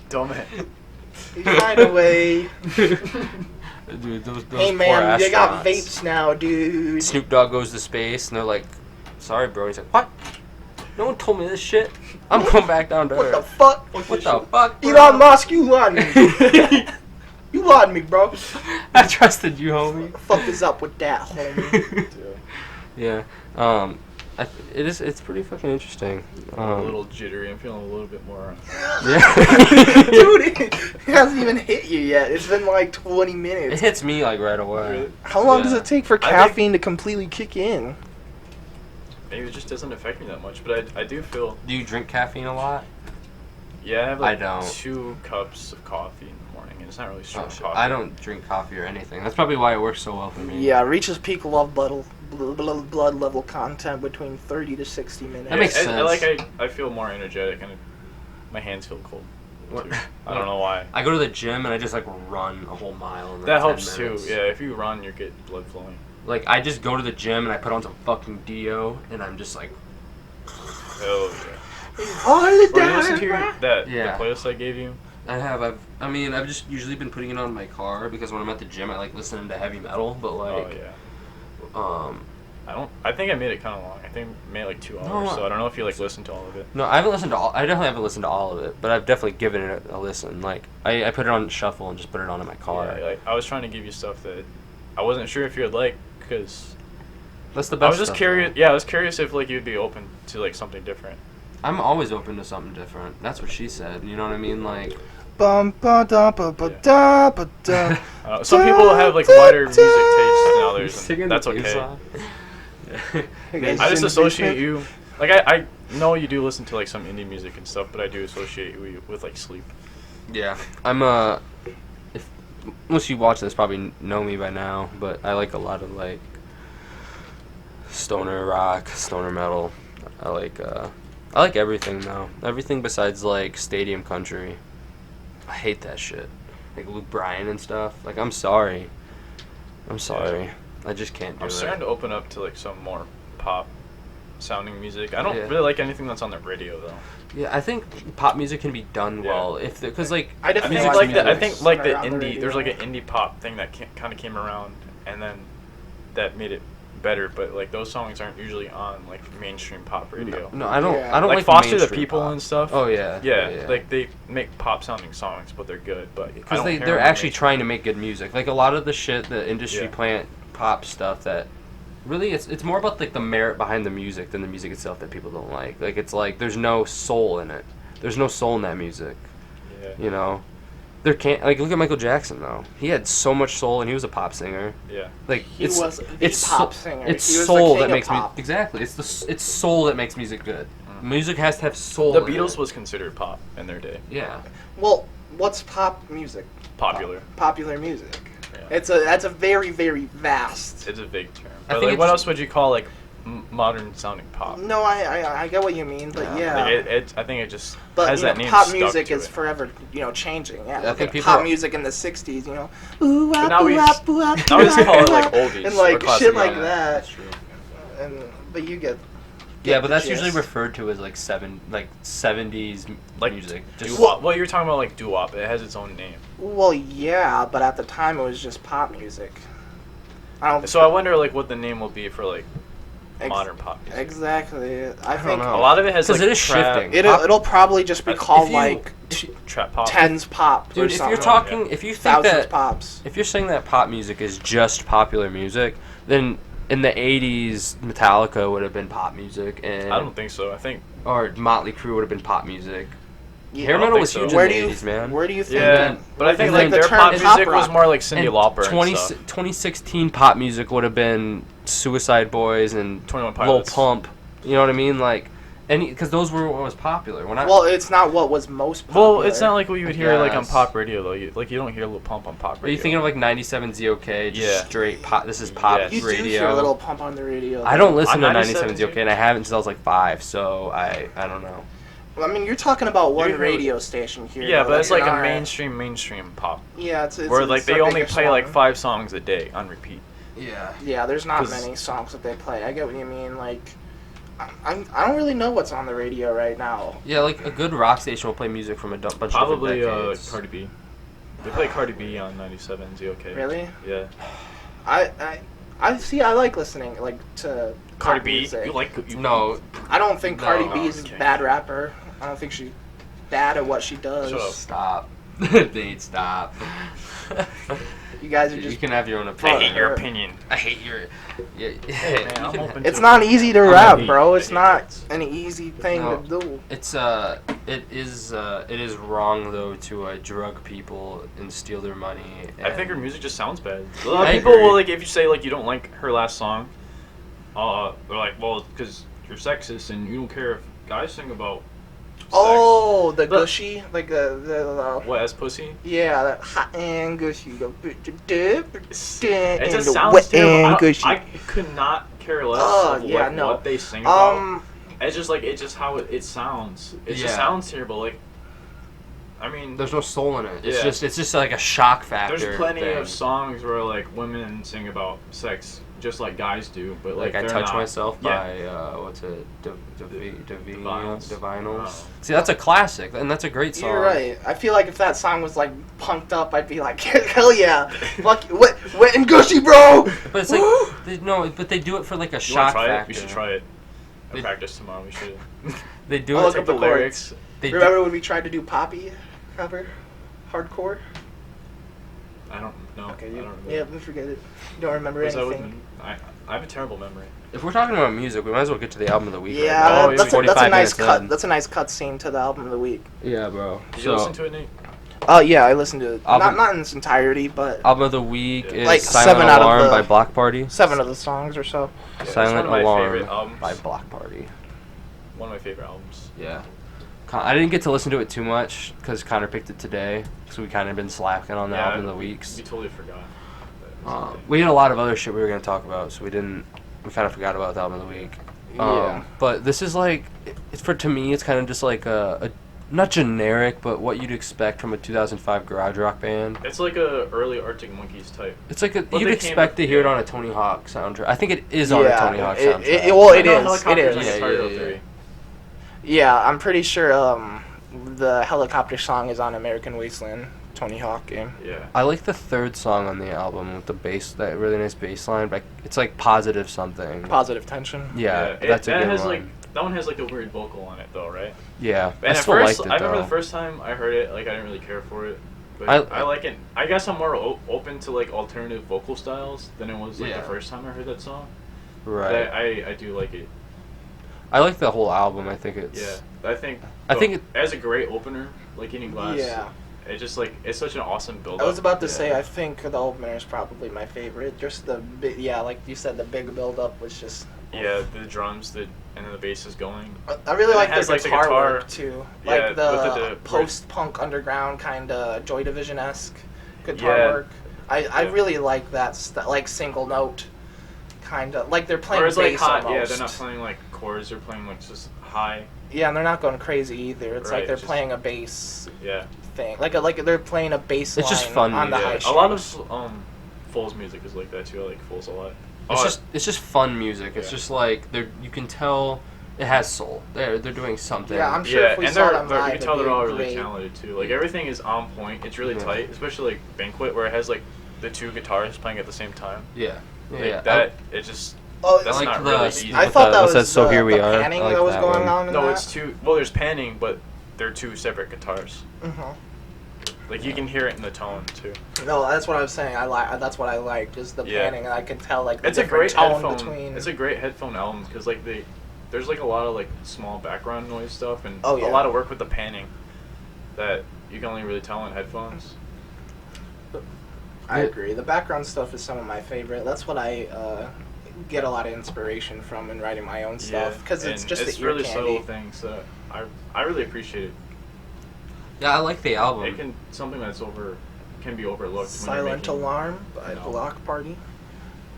Dumb it. You find a way. Dude, those hey man, they got vapes now, dude. Snoop Dogg goes to space, and they're like, "Sorry, bro." He's like, "What? No one told me this shit. I'm going back down to What Earth." the fuck? What the fuck, bro? Elon Musk, you lied me. You lied me, bro. I trusted you, homie. What the fuck is up with that, homie? Yeah. It's pretty fucking interesting. I'm a little jittery. I'm feeling a little bit more. Yeah. Dude, it hasn't even hit you yet. It's been like 20 minutes. It hits me like right away. Really? How long does it take for caffeine to completely kick in? Maybe it just doesn't affect me that much, but I do feel. Do you drink caffeine a lot? Yeah, I have like I don't. 2 cups of coffee in the morning, and it's not really strong coffee. I don't drink coffee or anything. That's probably why it works so well for me. Yeah, reaches peak blood level content between 30 to 60 minutes. That makes sense. I feel more energetic, and my hands feel cold. I don't know why. I go to the gym and I just like run a whole mile. In like that 10 helps minutes. too. Yeah, if you run, you get blood flowing. Like I just go to the gym and I put on some fucking Dio and I'm just like. Oh yeah. All the Or you listen to the Yeah. playlist I gave you. I have. I've just usually been putting it on in my car because when I'm at the gym, I like listening to heavy metal. But like, I think I made it kind of long. I think I made it like 2 hours. No, so I don't know if you like listened to all of it. No, I haven't listened to all. I definitely haven't listened to all of it, but I've definitely given it a listen. Like I put it on shuffle and just put it on in my car. Yeah, like I was trying to give you stuff that I wasn't sure if you would like because. That's the best. I was just stuff, curious. though. Yeah, I was curious if like you'd be open to like something different. I'm always open to something different. That's what she said. You know what I mean? Like. Bum ba da ba ba da ba da. Some people have like wider music tastes than others, and that's okay. I just associate you, like I know you do listen to like some indie music and stuff, but I do associate you with like sleep. Yeah, I'm if most of you watch this probably know me by now, but I like a lot of like stoner rock, stoner metal. I like everything though. Everything besides like stadium country. I hate that shit. Like Luke Bryan and stuff. Like I'm sorry. Yeah. I just can't do it. I'm starting to open up to like some more pop sounding music. I don't really like anything that's on the radio though. Yeah, I think pop music can be done well if because like I definitely music like like that. I the think like the around the indie. radio. There's like an indie pop thing that kind of came around, and then that made it better. But like those songs aren't usually on like mainstream pop radio. No, I don't. Yeah. I don't like like Foster the mainstream People pop. and stuff. Oh yeah. Yeah, like they make pop sounding songs, but they're good. But because they're actually trying to make good music. Like a lot of the shit, the industry plant pop stuff that really it's more about like the merit behind the music than the music itself that people don't like. Like it's like there's no soul in it. There's no soul in that music. Yeah. You know, there can't like look at Michael Jackson though. He had so much soul and he was a pop singer. Yeah. Like He was the pop singer. It's He was soul the that king makes of pop. music exactly. It's soul that makes music good. Music has to have soul. The in Beatles it. was considered pop in their day. Yeah. Well, what's pop music? Popular. Popular music. Yeah. That's a very, very vast. It's a vague term. I But think like, what it's- else would you call like modern sounding pop? No, I get what you mean, but yeah. Like, I think it just But has you know, that name pop stuck music to is it. forever, changing. Yeah, I look think at people pop are- music in the '60s. Ooh, But now we now just call it like oldies and or like classic shit like rock. that. That's true. But you get. Yeah, but the that's gist. usually referred to as like 70s Like music. doo-wop. Well, you're talking about like doo-wop. It has its own name. Well, yeah, but at the time it was just pop music. I don't. So I wonder like what the name will be for like Ex- modern pop music. Exactly. I don't think know. A lot of it has like Because it is trap, shifting. it'll probably just be If called you- like trap pop. tens pop or Dude, if something. you're talking, if you think Thousands that, pops. if you're saying that pop music is just popular music, then in the 80s, Metallica would have been pop music, and I don't think so. I think or Motley Crue would have been pop music. Yeah, Hair I don't metal think was so. huge Where in do the you 80s, man. Where do you think? yeah, but I think like like the their term pop pop music was rock. more like Cyndi And Lauper 20, and stuff. 2016 pop music would have been Suicide Boys and 21 Lil Pilots. Pump. You know what I mean? Like, because those were what was popular. When I Well, it's not what was most popular. Well, it's not like what you would hear like on Yes. pop radio though. You don't hear Lil Pump on pop radio. are you thinking of like 97 ZOK? Just Yeah. straight pop. This is pop Yes. You do radio. hear a little pump on the radio. I don't listen to On 97 97 ZOK, and I haven't since I was like 5, so I don't know. I mean, you're talking about one You're- radio station here. Yeah, though, but it's like a not- mainstream pop. Yeah, it's Where like the they only biggest play like one. 5 songs a day on repeat. Yeah. Yeah, there's not 'Cause- many songs that they play. I get what you mean. Like, I don't really know what's on the radio right now. Yeah, like a good rock station will play music from a bunch Probably of different decades. Cardi B. They play Cardi B on 97 ZOK. Really? Yeah. I see. I like listening like to Cardi pop B. music. You like you No, I don't think Cardi No. B is Okay. a bad rapper. I don't think she's bad at what she does. Shut up. stop. Nate, stop. You guys are You just. can have your own I opinion. hate your opinion. I hate your. Yeah, Hey, man, I'm open It's to not it. easy to I'm rap, a- bro. I It's hate not it. an easy thing No. to do. It's it is wrong though to drug people and steal their money. I think her and- music just sounds bad. A lot of I people agree. will like if you say like you don't like her last song, they're like, well, because you're sexist and you don't care if guys sing about sex. Oh, the But- gushy, like the What, as pussy? yeah, that hot and gushy. It It just sounds terrible. I could not care less Oh, of yeah, like, no. what they sing about. Um, It's just how it sounds. It Yeah. just sounds terrible. Like, I mean, There's no soul in it. Yeah. It's just like a shock factor. there's plenty thing. of songs where like women sing about sex just like guys do, but Like I they're Touch not. Myself Yeah. by what's it? Divinals. Divinals. See, that's a classic, and that's a great song. you're right. I feel like if that song was like punked up, I'd be like, hell yeah, fuck, wet and gushy, bro. But it's like but they do it for like a You wanna shock try factor. it? We should try it. I They- practice tomorrow. We should. They do I'll it. look Take up the the chords. lyrics. They Remember when we tried to do poppy cover, hardcore? I don't know. Okay, I don't remember. yeah, we forget it. You don't remember Was that with anything. I have a terrible memory. If we're talking about music, we might as well get to the album of the week. Yeah, right now. Oh, that's, yeah, a, that's a nice 45 minutes cut. in. That's a nice cut scene to the album of the week. Yeah, bro. Did you listen to it, Nate? Oh yeah, I listened to it. Album- Not in its entirety, but Album of the week Yeah. is Like Silent 7 out of Alarm the- by Bloc Party. 7 of the songs or so. Yeah, it's Silent one of my Alarm favorite albums. by Bloc Party. One of my favorite albums. Yeah. I didn't get to listen to it too much because Connor picked it today, so we kind of been slacking on the album of the weeks. We totally forgot. We had a lot of other shit we were gonna talk about, so we kind of forgot about the album of the week. Yeah. But this is like, to me, it's kind of just like a not generic, but what you'd expect from a 2005 garage rock band. It's like a early Arctic Monkeys type. It's like But you'd they expect to came- hear it yeah. on a Tony Hawk soundtrack. I think it is on a Tony Hawk soundtrack. It I is. know It Helicopters is. on Yeah, Guitar Hero yeah. 3. Yeah, I'm pretty sure the helicopter song is on American Wasteland, Tony Hawk game. Yeah. I like the third song on the album with the bass, that really nice bass line, but it's like positive something. Positive tension. Yeah, It- that's a that good has one. like that one has like a weird vocal on it though, right? Yeah, And I at still first, liked it I remember though. the first time I heard it, like I didn't really care for it. But I- I like it. I guess I'm more open to like alternative vocal styles than it was like Yeah. the first time I heard that song. Right. But I do like it. I like the whole album. I think it's. Yeah, I think. I think it- as a great opener, like Eating Glass. Yeah. It just like it's such an awesome build. I was about to Yeah. say, I think the opener is probably my favorite. Just the like you said, the big build up was just. Yeah, the drums, and then the bass is going. I really And like it their has, like, the guitar guitar- work too, Yeah, like with the the post-punk underground kind of Joy Division esque guitar Yeah. work. I Yeah. really like that like single note kind of like they're playing Or it's bass like high. almost. Yeah, they're not playing like chords. They're playing like just high. Yeah, and they're not going crazy either. It's Right, like they're just- playing a bass Yeah. thing, like they're playing a bass It's line just fun on the music. high A lot strings. of Fool's music is like that too. I like Fool's a lot. It's just fun music. It's Yeah. just like you can tell it has soul. They're doing something. Yeah, I'm sure Yeah, if we and saw they're, them they're, live, you can tell it'd they're be all really great. talented too. Like everything is on point. It's really Yeah. tight, especially like Banquet where it has like the two guitars playing at the same time. Yeah. Like, Yeah. that it just Oh, that's I like not the- really easy. I with thought the- that what's was that, So the, Here We the Are? panning I like that was that going one. on in No, that. it's two. Well, there's panning, but they're two separate guitars. Mhm. Like you can hear it in the tone too. No, that's what I was saying. That's what I liked is the Yeah. panning, and I can tell like the It's a different great tone headphone. between. It's a great headphone album because like there's like a lot of like small background noise stuff and Oh, yeah. a lot of work with the panning that you can only really tell in headphones. I agree. The background stuff is some of my favorite. That's what I get a lot of inspiration from in writing my own stuff because it's and just it's the ear really candy. subtle things that I really appreciate it. Yeah, I like the album. It can something that's can be overlooked. when you're Silent making- Alarm by No. Block Party.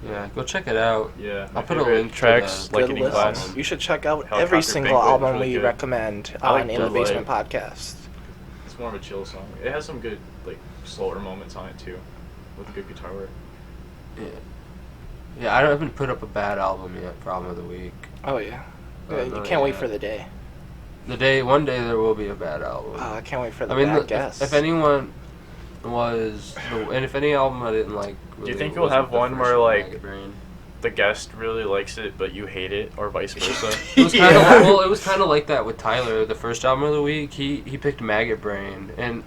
Yeah, go check it out. Yeah, I'll my put a favorite link to tracks the- like Good Eating listen. Glass. You should check out Helicopter every single Banquet is album really we good. recommend I like on In the the, Basement podcast. It's more of a chill song. It has some good like slower moments on it too, with good guitar work. Yeah. Yeah, I haven't put up a bad album yet for album of the week. Oh yeah. Oh, Yeah, you no, can't wait yeah. for the day. One day there will be a bad album. I can't wait for the I mean, bad if guess. anyone and if any album I didn't like, really think you'll wasn't have the one first where, like, Maggot Brain. The guest really likes it, but you hate it, or vice versa. It was kind Yeah. of well. It was kind of like that with Tyler. The first album of the week, he picked Maggot Brain, and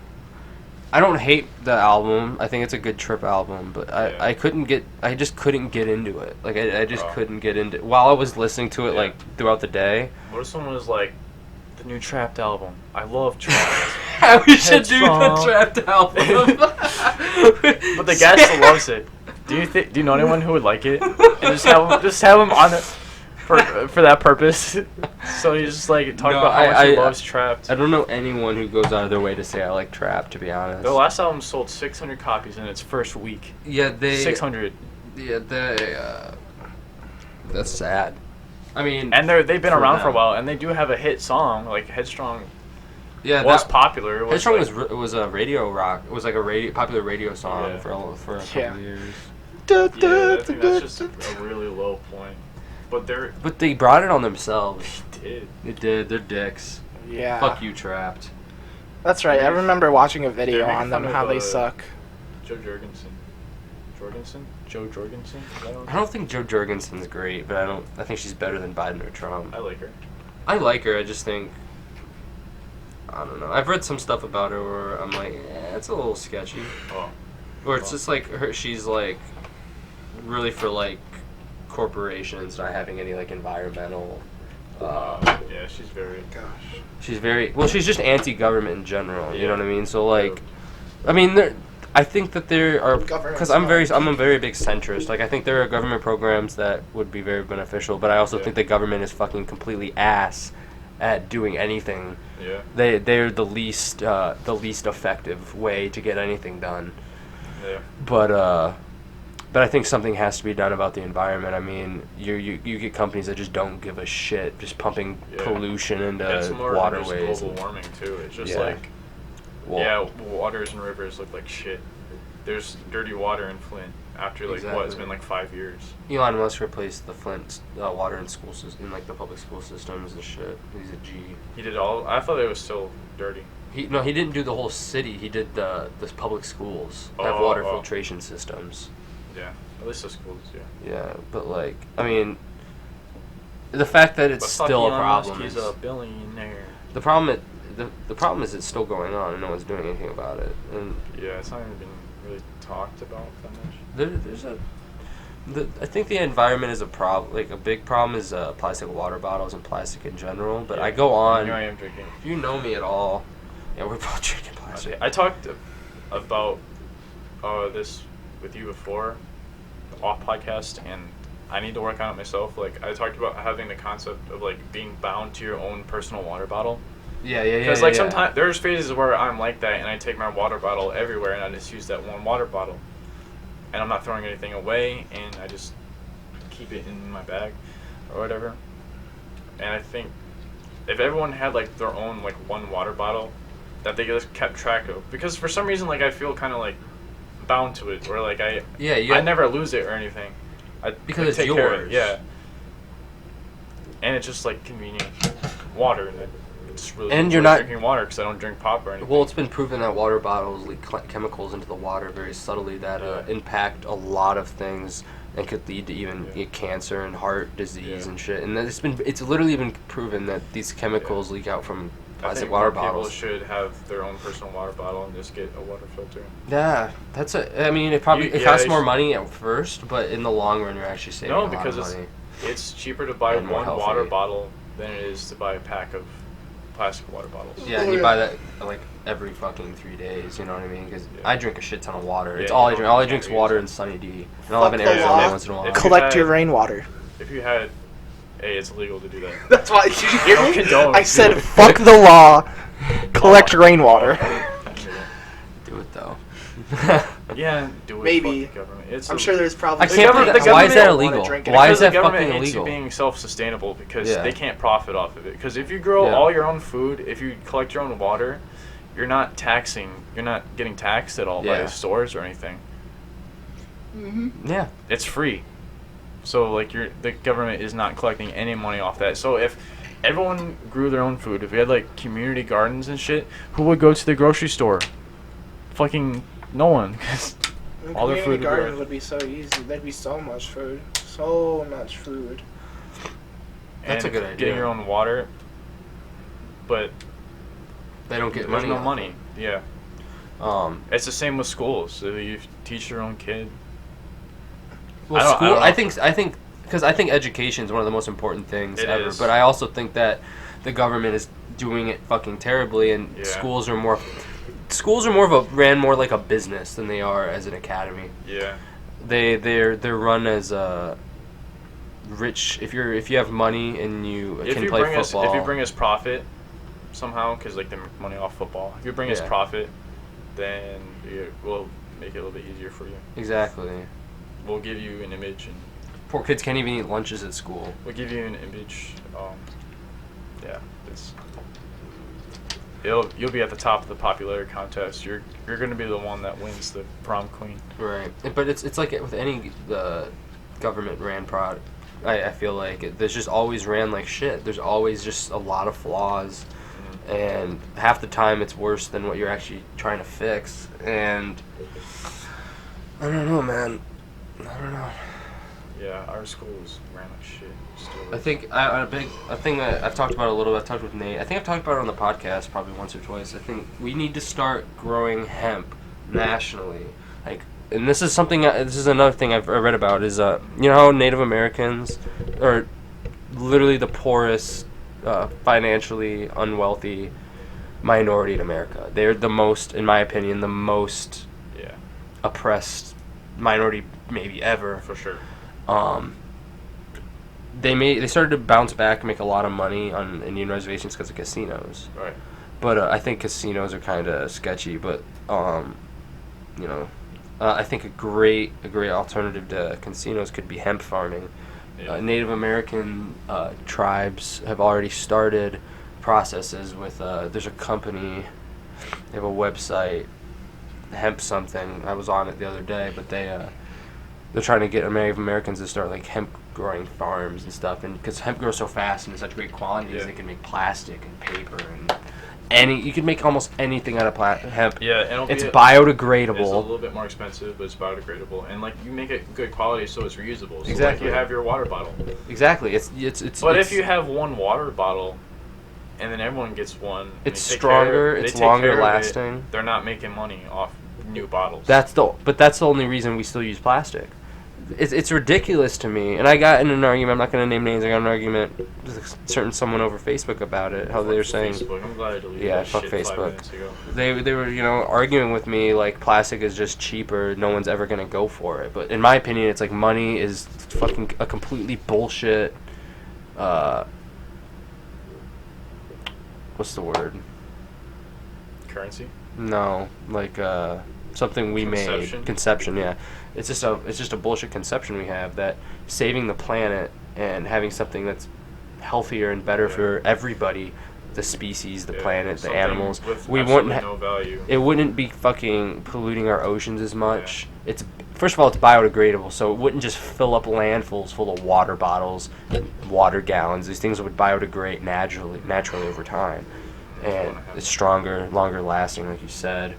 I don't hate the album. I think it's a good trip album, but Yeah. I just couldn't get into it. Like I just Oh. couldn't get into it. While I was listening to it Yeah. like throughout the day. What if someone was like, the new Trapped album? I love Trapped. We should do the Headstrong. Trapped album. But the guest loves it. Do you know anyone who would like it? And just have him on it for that purpose. So you just like talk No, about how much he I- loves Trapped. I don't know anyone who goes out of their way to say I like Trap. To be honest. Their last album sold 600 copies in its first week. Yeah, they 600. Yeah, that's sad. I mean, And they've been For around for a them. while, and they do have a hit song like Headstrong. yeah, Was that popular. It was Headstrong like, was a radio rock. It was like a popular radio song Yeah. for a couple Yeah. years. yeah, I think that's just a really low point. But But they brought it on themselves. did. They did. They're dicks. Yeah. Fuck you, Trapped. That's right. I remember watching a video They're making on them fun how of, they suck. Joe Jorgensen. Joe Jorgensen? Is that I don't think Joe Jorgensen's great, but I think she's better than Biden or Trump. I like her. I like her. I just think. I don't know. I've read some stuff about her where I'm like, it's a little sketchy. Oh. Or it's just like she's like really for like corporations not having any like environmental. Yeah, she's very. Gosh. She's very well. She's just anti-government in general. You know what I mean? So like, I mean, I think that there are, Government's because I'm not- a very big centrist. Like, I think there are government programs that would be very beneficial, but I also think the government is fucking completely ass at doing anything. Yeah. They're the least effective way to get anything done. Yeah. But I think something has to be done about the environment. I mean, you get companies that just don't give a shit, just pumping pollution into it's more waterways. Just global warming too. It's just like, waters and rivers look like shit. There's dirty water in Flint after like what? It's been like 5 years. Elon Musk replaced the Flint water in school system, in like the public school systems and shit. He's a G. He did all. I thought it was still dirty. He didn't do the whole city. He did the public schools have water filtration systems. Yeah, at least the schools. Yeah. Yeah, but like, I mean, the fact that it's still a problem. He's a billionaire. The problem is it's still going on and no one's doing anything about it. And yeah, it's not even been really talked about that much. I think the environment is a problem. Like a big problem is plastic water bottles and plastic in general. But I go on. Here I am drinking. If you know me at all, yeah, we're both drinking plastic. I talked about this with you before, off podcast, and I need to work on it myself. Like I talked about having the concept of like being bound to your own personal water bottle. Yeah. Because like sometimes there's phases where I'm like that, and I take my water bottle everywhere, and I just use that one water bottle, and I'm not throwing anything away, and I just keep it in my bag, or whatever. And I think if everyone had like their own like one water bottle that they just kept track of, because for some reason like I feel kind of like bound to it, or like I never lose it or anything. Because it's take yours. care of it. Yeah. And it's just like convenient water, and it's really and good you're for not drinking water because I don't drink pop or anything. Well, it's been proven that water bottles leak chemicals into the water very subtly that impact a lot of things and could lead to even cancer and heart disease and shit. And it's literally been proven that these chemicals leak out from plastic water bottles. People should have their own personal water bottle and just get a water filter. Yeah, I mean, it costs more money at first, but in the long run, you're actually saving a lot of money. It's cheaper to buy And more one healthy. water bottle than it is to buy a pack of plastic water bottles. Yeah, and you buy that like every fucking 3 days. You know what I mean? Because I drink a shit ton of water. Yeah, it's all I drink. All I yeah, drink is yeah. water and Sunny D. And I'll have an Fuck the Arizona law. once in a while. Collect your rainwater. If you had, it's illegal to do that. That's why. Did you hear don't me? condone I said, it. fuck the law. Collect rainwater. Do it though. Yeah, do it. Maybe. Fuck the government. I'm sure there's probably. I can't believe the that. Why is that government illegal? drink it. Why is the that government fucking hates you illegal? being self-sustainable because Yeah. they can't profit off of it. Because if you grow all your own food, if you collect your own water, you're not getting taxed at all by the stores or anything. Yeah. It's free. So like the government is not collecting any money off that. So if everyone grew their own food, if we had like community gardens and shit, who would go to the grocery store? Fucking no one. 'Cause all their food garden would be so easy. There'd be so much food. So much food. That's a good idea. Getting your own water, but They don't get there's money. no off money. it. Yeah. It's the same with schools. So you teach your own kid. Well, I don't know. I think because I think education is one of the most important things It ever. is. But I also think that the government is doing it fucking terribly, and schools are more ran more like a business than they are as an academy. Yeah. They're run as rich. If you have money and you can play football. If you bring us profit somehow, because like they make money off football. If you bring us profit, then we'll make it a little bit easier for you. Exactly. We'll give you an image, and Poor kids can't even eat lunches at school. we'll give you an image. You'll be at the top of the popularity contest. You're gonna be the one that wins the prom queen. Right. But it's like with any government ran product. I feel like there's just always ran like shit. There's always just a lot of flaws, and half the time it's worse than what you're actually trying to fix. And I don't know, man. I don't know. Yeah, our schools ran like shit. Still I think a thing that I've talked about a little bit. I've talked with Nate. I think I've talked about it on the podcast probably once or twice. I think we need to start growing hemp nationally. Like, and this is something. This is another thing I've read about. Is you know how Native Americans are literally the poorest, financially unwealthy minority in America. They're the most, in my opinion, the most oppressed minority maybe ever. For sure. They started to bounce back and make a lot of money on Indian reservations because of casinos. Right. But I think casinos are kind of sketchy. But I think a great alternative to casinos could be hemp farming. Yeah. Native American tribes have already started processes with. There's a company. They have a website, hemp something. I was on it the other day, but they're trying to get Native Americans to start like hemp growing farms and stuff, and because hemp grows so fast and in such great quantities, they can make plastic and paper and you can make almost anything out of hemp. Yeah, and it's biodegradable. It's a little bit more expensive, but it's biodegradable, and like you make it good quality, so it's reusable. So exactly. Like you have your water bottle. Exactly. But if you have one water bottle, and then everyone gets one, it's stronger. It's longer lasting. They're not making money off new bottles. That's the only reason we still use plastic. It's ridiculous to me, and I got in an argument. I'm not going to name names. I got in an argument with someone over Facebook about it. How they were saying, Facebook. I'm glad I deleted that fuck shit Facebook. 5 minutes ago. They were arguing with me like plastic is just cheaper. No one's ever going to go for it. But in my opinion, it's like money is fucking a completely bullshit. What's the word? Currency? No, like something we made. Conception, yeah. It's just a bullshit conception we have that saving the planet and having something that's healthier and better for everybody, the species, the planet, the animals, we wouldn't no value. It wouldn't be fucking polluting our oceans as much. Yeah. First of all, it's biodegradable, so it wouldn't just fill up landfills full of water bottles and water gallons. These things would biodegrade naturally over time, and it's stronger, longer lasting, like you said.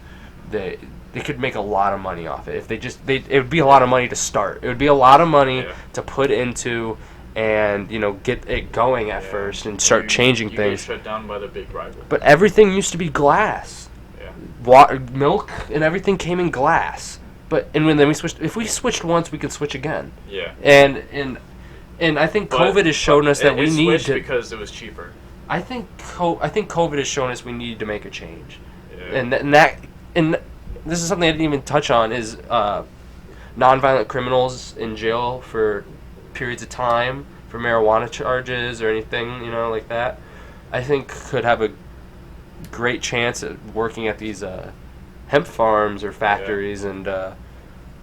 They could make a lot of money off it. If it would be a lot of money to start. It would be a lot of money to put into and, get it going at first and start changing things. Get shut down by the big rival. But everything used to be glass. Yeah. Water, milk, and everything came in glass. Then we switched. If we switched once, we could switch again. Yeah. And I think COVID has shown us that we need to. Because it was cheaper. I think COVID has shown us we need to make a change. Yeah. And this is something I didn't even touch on, is nonviolent criminals in jail for periods of time for marijuana charges or anything, like that. I think could have a great chance at working at these hemp farms or factories, and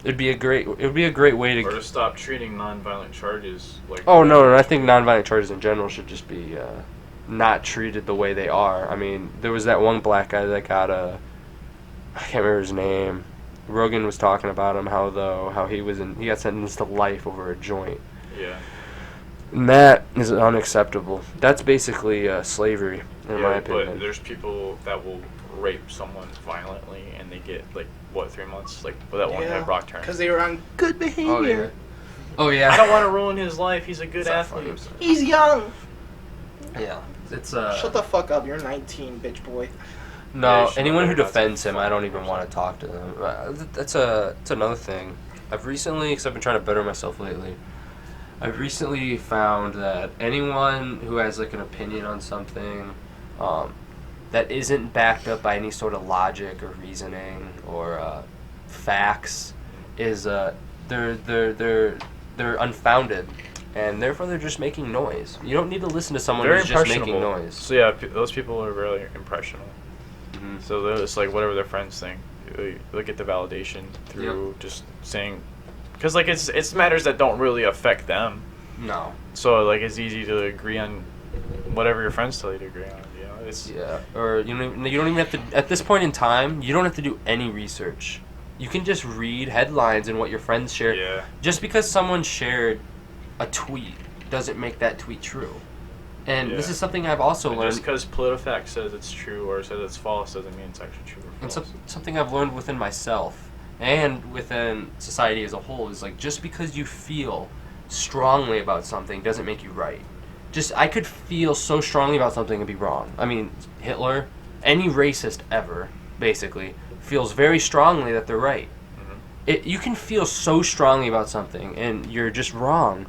it'd be a great way to stop treating nonviolent charges like. Oh no! I think nonviolent charges in general should just be not treated the way they are. I mean, there was that one black guy that got I can't remember his name. Rogan was talking about him, how he got sentenced to life over a joint. Yeah. And that is unacceptable. That's basically slavery, in my opinion. But there's people that will rape someone violently, and they get 3 months, that one guy Brock Turner. Because they were on good behavior. Oh yeah. I don't want to ruin his life. He's a good athlete. He's young. Yeah. It's Shut the fuck up. You're 19, bitch boy. No, anyone who defends him, I don't even want to talk to them. That's another thing. I've recently, because I've been trying to better myself lately, I've recently found that anyone who has an opinion on something that isn't backed up by any sort of logic or reasoning or facts is they're unfounded. And therefore, they're just making noise. You don't need to listen to someone who's just making noise. So yeah, those people are really impressionable. Mm-hmm. So it's whatever their friends think. They'll get the validation through just saying, because it's matters that don't really affect them. No. So it's easy to agree on whatever your friends tell you to agree on. Or you don't even have to. At this point in time, you don't have to do any research. You can just read headlines and what your friends share. Yeah. Just because someone shared a tweet doesn't make that tweet true. And this is something I've also learned. Just because PolitiFact says it's true or says it's false doesn't mean it's actually true or false. And something I've learned within myself and within society as a whole is just because you feel strongly about something doesn't make you right. I could feel so strongly about something and be wrong. I mean, Hitler, any racist ever, basically, feels very strongly that they're right. Mm-hmm. You can feel so strongly about something and you're just wrong.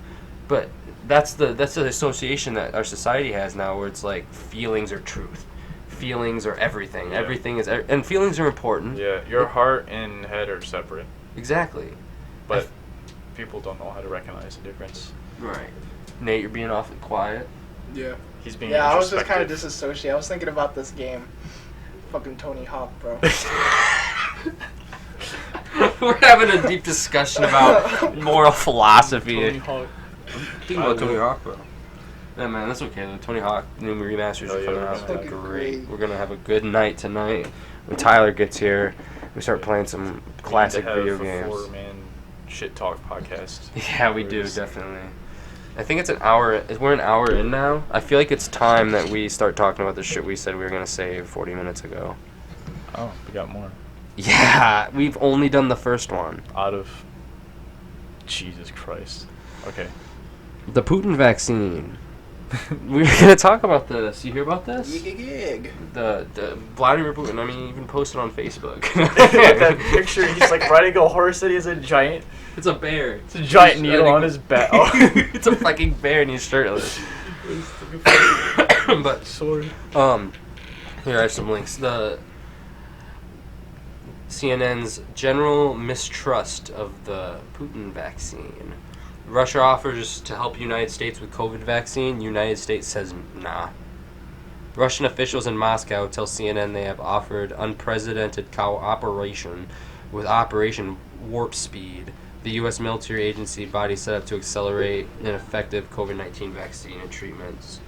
But that's the association that our society has now, where it's feelings are truth. feelings are everything. Yeah. Everything is, and feelings are important. Yeah, your heart and head are separate. Exactly. But people don't know how to recognize the difference. Right. Nate, you're being awfully quiet. Yeah. He's being I was just kind of introspective. disassociated. I was thinking about this game. Fucking Tony Hawk, bro. We're having a deep discussion about moral philosophy. Tony Hawk. Think about Tony Hawk, bro. Yeah, man, that's okay. The Tony Hawk new remasters Oh, are yeah, coming we're out. gonna They're have- great. We're gonna have a good night tonight. When Tyler gets here, we start playing some classic video games. 4-man shit talk podcast. Yeah, we do, Just- definitely. I think it's an hour. We're an hour in now. I feel like it's time that we start talking about the shit we said we were gonna say 40 minutes ago. Oh, we got more. Yeah, we've only done the first one. Out of Jesus Christ. Okay. The Putin vaccine. We were gonna talk about this. You hear about this? Gig. The Vladimir Putin. I mean, he even posted on Facebook. That picture, he's like riding a horse and he has a giant. It's a bear. It's a giant needle on his back. Oh. It's a fucking bear and he's shirtless. But Sorry. here I have some links. The CNN's general mistrust of the Putin vaccine. Russia offers to help United States with COVID vaccine. United States says nah. Russian officials in Moscow tell CNN they have offered unprecedented cooperation with Operation Warp Speed, the U.S. military agency body set up to accelerate an effective COVID-19 vaccine and treatments.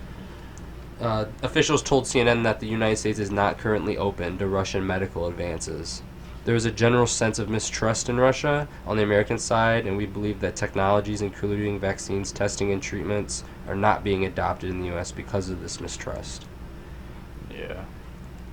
Officials told CNN that the United States is not currently open to Russian medical advances. There is a general sense of mistrust in Russia on the American side, and we believe that technologies, including vaccines, testing, and treatments, are not being adopted in the U.S. because of this mistrust. Yeah.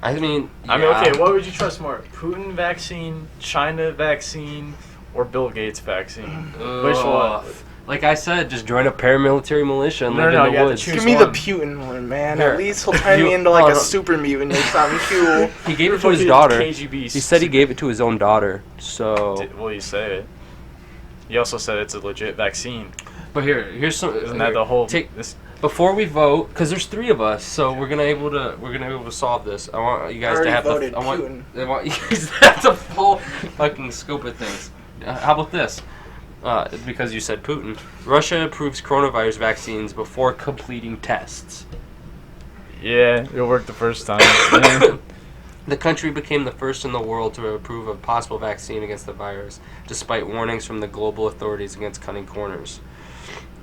I mean, okay, what would you trust more? Putin vaccine, China vaccine, or Bill Gates vaccine? Which one? Like I said, just join a paramilitary militia and live No, in you the have to woods. choose Give me the one. Putin one, man. Here. At least he'll turn me You- into like hold a on. super mutant or something cool. He gave it to Fucking his daughter. KGB. He said he gave it to his own daughter. So, Well, you say it. He also said it's a legit vaccine. but here's some. Isn't that the whole? Take This, before we vote, because there's 3 of us, so we're gonna be able to solve this. I want you guys to already have voted I want Putin. you guys to have the full fucking scope of things. How about this? Because you said Putin, Russia approves coronavirus vaccines before completing tests. yeah, it worked the first time. The country became the first in the world to approve a possible vaccine against the virus, despite warnings from the global authorities against cutting corners.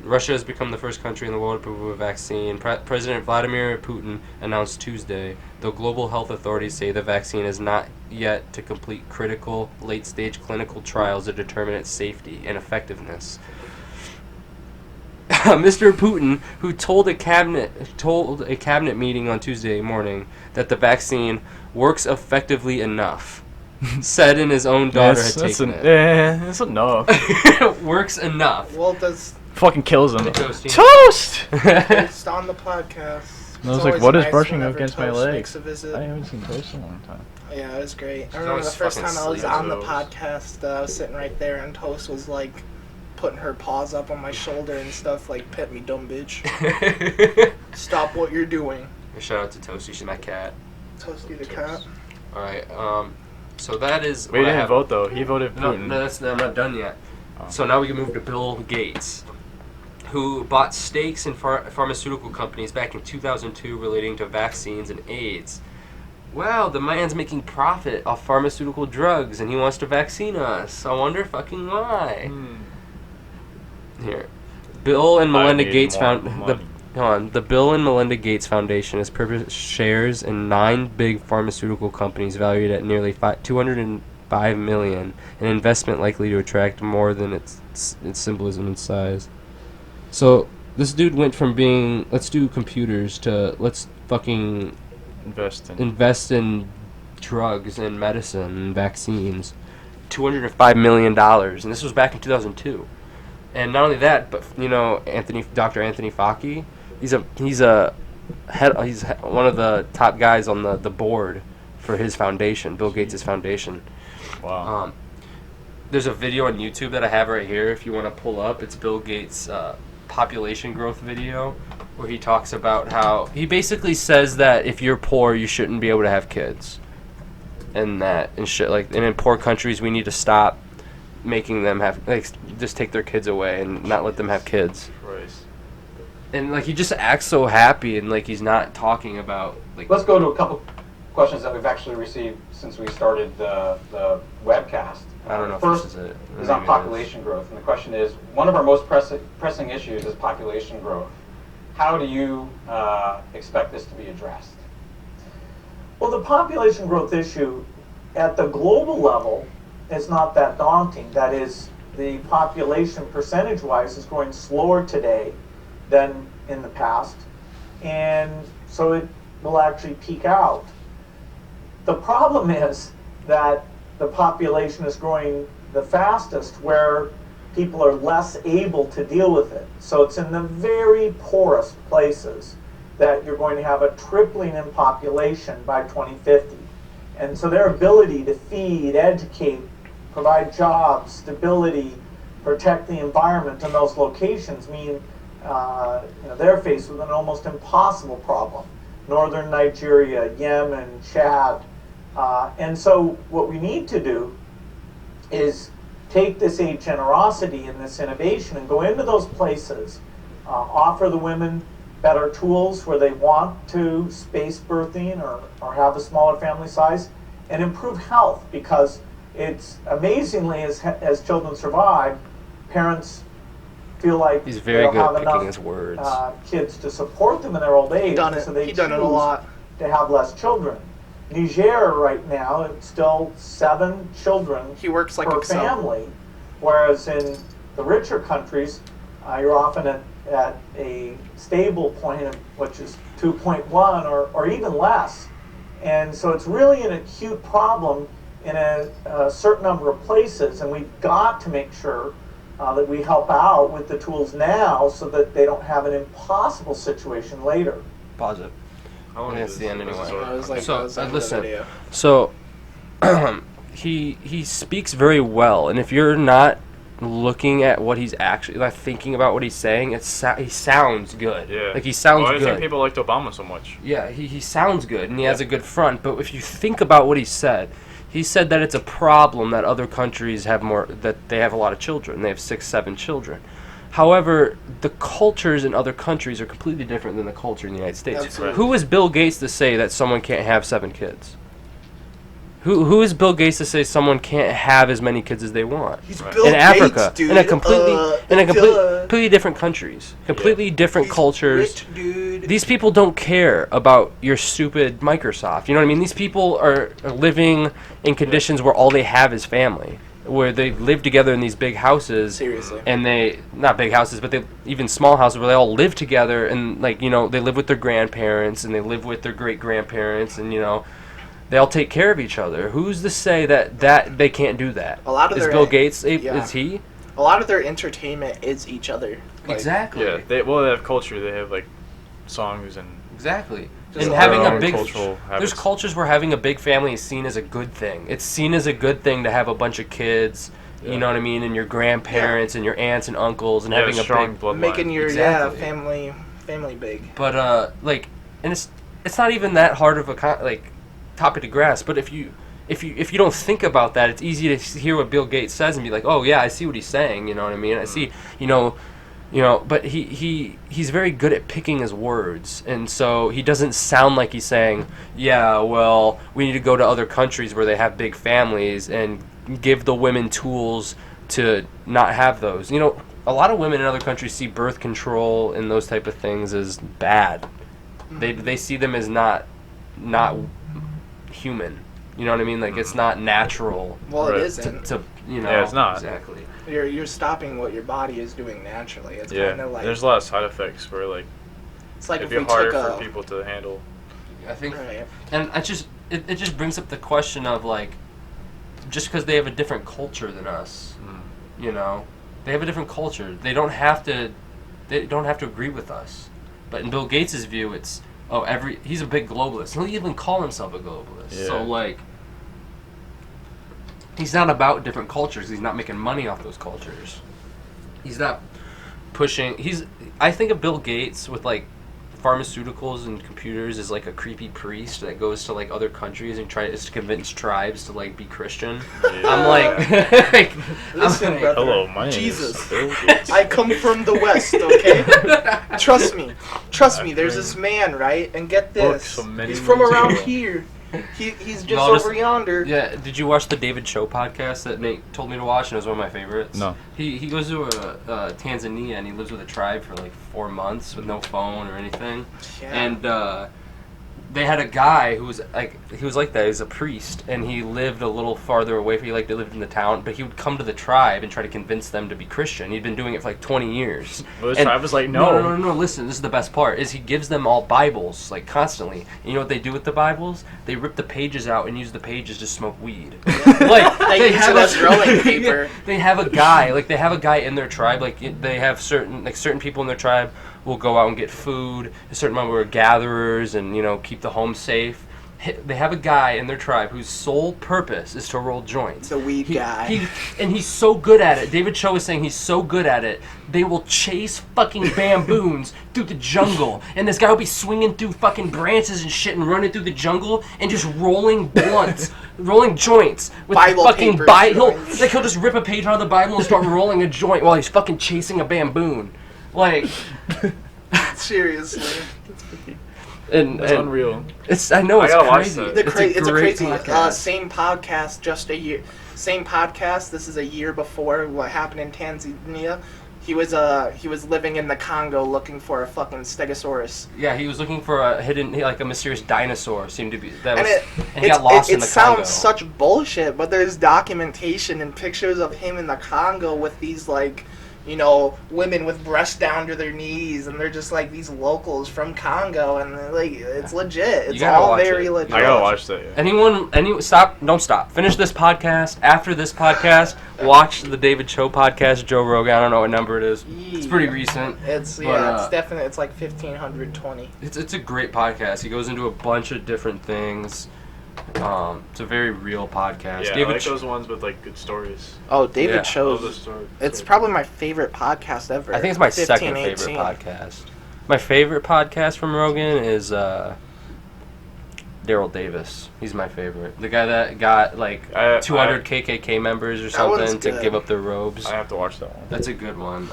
Russia has become the first country in the world to approve a vaccine. President Vladimir Putin announced Tuesday, though global health authorities say the vaccine is not yet to complete critical late-stage clinical trials to determine its safety and effectiveness. Mr. Putin, who told a cabinet meeting on Tuesday morning that the vaccine works effectively enough, said in his own daughter had taken it. That's enough. Works enough. Well, does Fucking kills him. Toasty. Toast! it's on the podcast. I was It's like, always what is nice brushing whenever against my Toast leg? makes a visit. I haven't seen Toast in a long time. Yeah, it was great. I She's remember the always first fucking time I was sleeping. on the podcast, I was sitting right there, and Toast was like putting her paws up on my shoulder and stuff, like, pet me, dumb bitch. Stop what you're doing. Shout out to Toasty, she's my cat. Toasty the cat. Alright, so that is We what I didn't have. vote though. He voted No, Putin. I'm not done yet. Oh. So now we can move to Bill Gates, who bought stakes in pharmaceutical companies back in 2002 relating to vaccines and AIDS. Wow, the man's making profit off pharmaceutical drugs and he wants to vaccine us. I wonder fucking why. Here. Bill and Melinda need Gates more the Bill and Melinda Gates Foundation has purchased shares in 9 big pharmaceutical companies valued at nearly $205 million, an investment likely to attract more than its symbolism and size. So this dude went from being let's do computers to let's fucking invest in drugs and medicine and vaccines. $205 million, and this was back in 2002. And not only that, but you know, Dr. Anthony Fauci, he's one of the top guys on the board for his foundation, Bill Gates' foundation. Wow. There's a video on YouTube that I have right here if you want to pull up. It's Bill Gates' population growth video. where he talks about how he basically says that if you're poor, you shouldn't be able to have kids, and shit like. And in poor countries, we need to stop making them have just take their kids away and not let them have kids. Christ. And he just acts so happy and he's not talking about Let's go to a couple questions that we've actually received since we started the webcast. I don't know First if this is it. is on population growth, and the question is, one of our most pressing issues is population growth. How do you expect this to be addressed? Well, the population growth issue at the global level is not that daunting. That is, the population percentage-wise is growing slower today than in the past, and so it will actually peak out. The problem is that the population is growing the fastest where people are less able to deal with it. So it's in the very poorest places that you're going to have a tripling in population by 2050. And so their ability to feed, educate, provide jobs, stability, protect the environment in those locations mean they're faced with an almost impossible problem. Northern Nigeria, Yemen, Chad. And so what we need to do is take this aid generosity and this innovation and go into those places, offer the women better tools where they want to space birthing or have a smaller family size, and improve health, because it's amazingly, as children survive, parents feel like he's they very don't good have at picking enough his words. kids to support them in their old age, so they choose it a lot. to have less children. Niger right now, it's still 7 children He works like per Excel. family, whereas in the richer countries, you're often at a stable point, which is 2.1 or even less. And so it's really an acute problem in a certain number of places, and we've got to make sure that we help out with the tools now so that they don't have an impossible situation later. Pause it. I want to That's the end anyway. I was like, So, I was like listen. the video. So he speaks very well, and if you're not looking at what he's actually thinking about what he's saying, he sounds good. Yeah. He sounds Why do you good. think people liked Obama so much? Yeah, he sounds good, and he has a good front. But if you think about what he said that it's a problem that other countries have that they have a lot of children. They have 6, 7 children. However, the cultures in other countries are completely different than the culture in the United States. Absolutely. Who is Bill Gates to say that someone can't have 7 kids? Who is Bill Gates to say someone can't have as many kids as they want? He's Right. Bill In Gates, Africa, dude. in a completely different countries, completely different He's cultures. rich, dude. These people don't care about your stupid Microsoft. You know what I mean? These people are living in conditions where all they have is family, where they live together in these big houses. Seriously. And they, not big houses, but they even small houses where they all live together, and they live with their grandparents and they live with their great grandparents, and they all take care of each other. Who's to say that they can't do that? A lot of is their Bill Gates? yeah. Is he? A lot of their entertainment is each other. Exactly. Yeah, they have culture. They have songs and Exactly. Just And their having a own big cultural there's habits. cultures where having a big family is seen as a good thing. It's seen as a good thing to have a bunch of kids, Yeah. you know what I mean, and your grandparents and your aunts and uncles, and Yeah, having a strong big bloodline. Making your Exactly. family big. But and it's not even that hard of a topic to grasp. But if you don't think about that, it's easy to hear what Bill Gates says and be like, oh yeah, I see what he's saying. You know what I mean? I see, But he's very good at picking his words, and so he doesn't sound like he's saying, yeah, well, we need to go to other countries where they have big families and give the women tools to not have those. A lot of women in other countries see birth control and those type of things as bad. They see them as not human. You know what I mean? It's not natural. Well, Right. it isn't. Yeah, it's not. Exactly. You're stopping what your body is doing naturally. It's Yeah, kind of like there's a lot of side effects where it's like it'd if be we harder took for people to handle. I think, Right. and it just brings up the question of just because they have a different culture than us, they have a different culture. They don't have to agree with us. But in Bill Gates' view, it's he's a big globalist. He'll even call himself a globalist. Yeah. So he's not about different cultures. He's not making money off those cultures. He's not pushing. I think of Bill Gates with pharmaceuticals and computers is like a creepy priest that goes to like other countries and tries to convince tribes to like be Christian. Yeah. I'm like, Listen, brother. Hello, my name Jesus. is Bill Gates. I come from the West, okay? Trust me. There's this man, right? And get Books this, from many he's from moons around ago. here. He's just No, over yonder. Yeah, did you watch the David Cho podcast that Nate told me to watch? And it was one of my favorites. No. He goes to Tanzania and he lives with a tribe for like 4 months with no phone or anything. Yeah. And they had a guy who was like that. He was a priest, and he lived a little farther away. He lived in the town, but he would come to the tribe and try to convince them to be Christian. He'd been doing it for like 20 years. Well, the tribe was like, no. No. Listen, this is the best part. Is he gives them all Bibles like constantly. And you know what they do with the Bibles? They rip the pages out and use the pages to smoke weed. Like They use it as rolling paper. They have a guy in their tribe. Like they have certain people in their tribe will go out and get food. A certain amount were gatherers and keep the home safe. They have a guy in their tribe whose sole purpose is to roll joints. The weed guy. And he's so good at it. David Cho is saying he's so good at it. They will chase fucking bamboos through the jungle. And this guy will be swinging through fucking branches and shit and running through the jungle and just rolling blunts, rolling joints with Bible fucking papers, Bible. joints. He'll just rip a page out of the Bible and start rolling a joint while he's fucking chasing a bamboon. Like, Seriously. and That's unreal. I know it's I gotta watch crazy. that. It's a great crazy podcast. same podcast, just a year. Same podcast. This is a year before what happened in Tanzania. He was living in the Congo looking for a fucking stegosaurus. Yeah, he was looking for a mysterious dinosaur. Seemed to be and he It got lost in the Congo. sounds such bullshit, but there's documentation and pictures of him in the Congo with these women with breasts down to their knees, and they're just like these locals from Congo, and it's legit. It's gotta all watch very it. legit. I gotta watch that. Yeah. Don't stop. Finish this podcast. After this podcast, watch the David Cho podcast, Joe Rogan. I don't know what number it is. It's pretty recent. It's but, definitely it's like 1520. It's a great podcast. He goes into a bunch of different things. It's a very real podcast. Yeah, David I like those ones with like good stories. Oh, David Yeah. Cho's. Love the story. It's probably my favorite podcast ever. I think it's my second 1518. favorite podcast. My favorite podcast from Rogan is Daryl Davis. He's my favorite. The guy that got like 200 KKK members or something to give up their robes. I have to watch that one. That's a good one.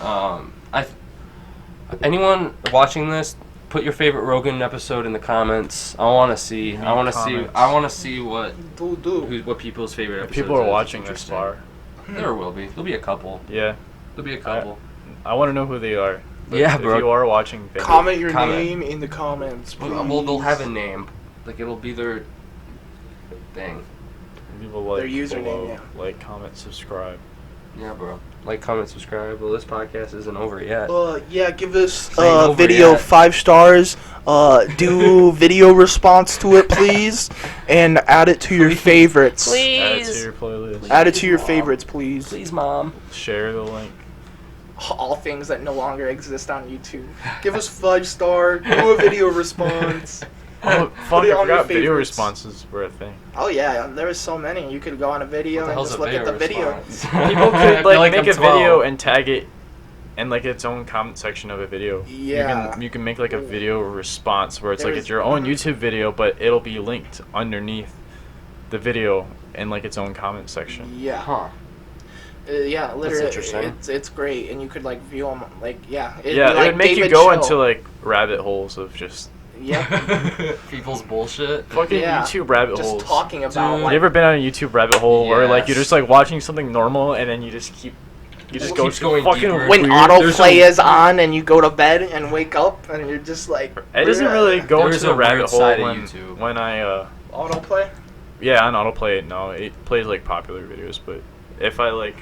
Anyone watching this, put your favorite Rogan episode in the comments. I want to see what people's favorite If episodes. people are is. watching It's this interesting. far, There will be. There'll be a couple. yeah, There'll be a couple. I want to know who they are. But Yeah, if bro. you are watching, thank you. Comment your Comment. name in the comments, please. Well, they'll have a name. Like it'll be their thing. People like Their username, follow, yeah. like, comment, subscribe. Yeah, bro. Like, comment, subscribe. Well, this podcast isn't over yet. Yeah, give this Ain't over video yet. 5 stars. Do video response to it, please, and add it to your favorites. Add it to your playlist. Add it to your favorites, please. Please, Mom. Share the link. All things that no longer exist on YouTube. Give us 5 star. Do a video response. Oh, fuck, Put it I on your forgot video favorites. responses were a thing. Oh yeah, there was so many. You could go on a video What the and hell's just a look at the video. response? People I could feel like, I'm make a 12. video and tag it in like its own comment section of a video. Yeah. You can make like a video response where it's like There's- it's your own YouTube video, but it'll be linked underneath the video in like its own comment section. Yeah. Huh. Yeah, literally, interesting. it's great, and you could like view them, like it'd Yeah, be like it would make you David go Cho. into like rabbit holes of just Yep. People's bullshit. fucking Yeah. YouTube rabbit Just holes. talking about Dude. like You ever been on a YouTube rabbit hole where like you're Yes. just like watching something normal and then you just It go keeps to going fucking deeper. when weird. autoplay is on and you go to bed and wake up and you're just like It doesn't really go There's into the a rabbit weird hole side of when YouTube. when I autoplay. yeah, on autoplay no, it plays like popular videos, but if I like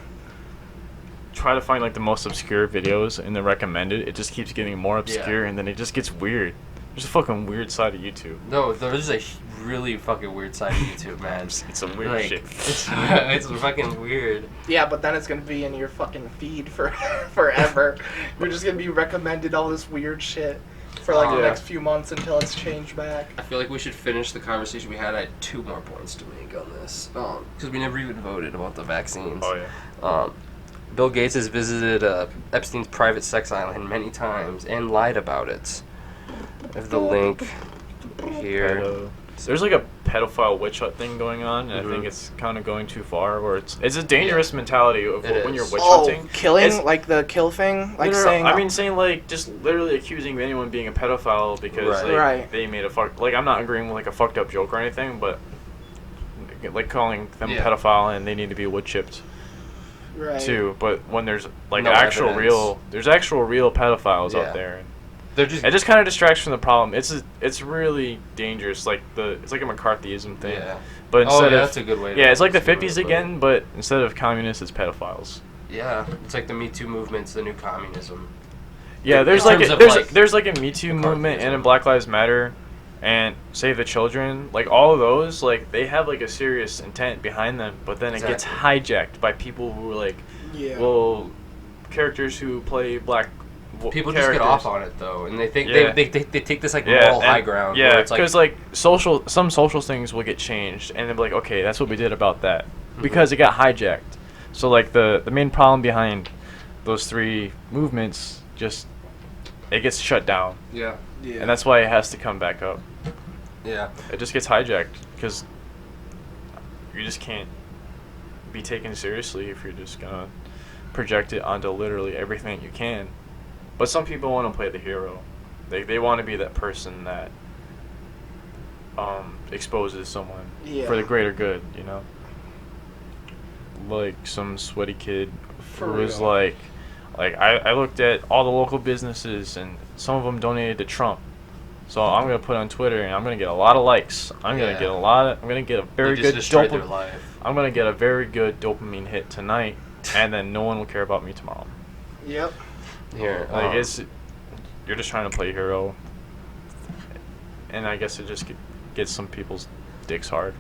try to find like the most obscure videos in the recommended, it just keeps getting more obscure and then it just gets weird. There's a fucking weird side of YouTube. No, there's a really fucking weird side of YouTube, man. It's some weird Like, shit. it's fucking weird. Yeah, but then it's gonna be in your fucking feed for forever. You're just gonna be recommended all this weird shit for like the Yeah. next few months until it's changed back. I feel like we should finish the conversation we had. I had 2 more points to make on this. Because we never even voted about the vaccines. Oh yeah. Bill Gates has visited Epstein's private sex island many times and lied about it. have the link here. There's like a pedophile witch hunt thing going on, and I think it's kind of going too far. Where it's a dangerous mentality of when you're witch hunting. Killing, like the kill thing, like saying. I mean, saying like just literally accusing anyone being a pedophile because they made a like I'm not agreeing with like a fucked up joke or anything, but like calling them pedophile and they need to be wood chipped. Right. Too, but when there's like actual real pedophiles out there. They're just, it just kind of distracts from the problem. It's really dangerous. Like it's like a McCarthyism thing. Yeah. But instead of that's a good way. It's like the 50s again, but instead of communists, it's pedophiles. Yeah, it's like the Me Too movement's the new communism. Yeah, there's like a Me Too movement and a Black Lives Matter, and Save the Children. Like all of those, like they have like a serious intent behind them, but then it gets hijacked by people who are like, characters who play black. People just get off on it though, and they think they take this like moral high ground. Yeah, because like some social things will get changed, and they'll be like, okay, that's what we did about that, because it got hijacked. So like the main problem behind those three movements it gets shut down. Yeah. And that's why it has to come back up. Yeah. It just gets hijacked because you just can't be taken seriously if you're just gonna project it onto literally everything you can. But some people want to play the hero. They want to be that person that exposes someone for the greater good, you know? Like some sweaty kid who was like I looked at all the local businesses and some of them donated to Trump. So I'm going to put on Twitter and I'm going to get a lot of likes. I'm going to get a very good dopamine hit tonight, and then no one will care about me tomorrow. Yep. Here, you're just trying to play hero, and I guess it just gets some people's dicks hard.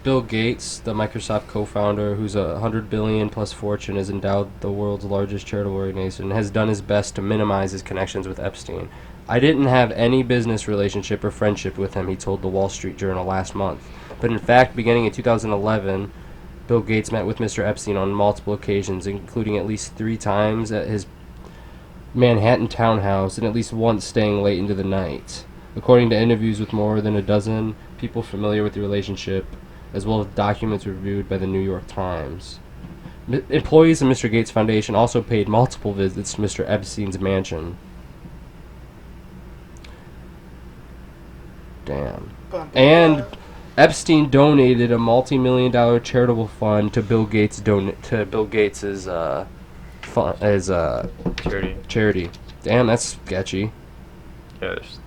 Bill Gates, the Microsoft co-founder, who's a $100 billion plus fortune, has endowed the world's largest charitable organization, and has done his best to minimize his connections with Epstein. I didn't have any business relationship or friendship with him, he told the Wall Street Journal last month. But in fact, beginning in 2011, Bill Gates met with Mr. Epstein on multiple occasions, including at least 3 times at his Manhattan townhouse and at least once staying late into the night. According to interviews with more than a dozen people familiar with the relationship, as well as documents reviewed by the New York Times. Employees of Mr. Gates' foundation also paid multiple visits to Mr. Epstein's mansion. Damn. And Epstein donated a multi-million-dollar charitable fund to Bill Gates' charity. Damn, that's sketchy. Yes.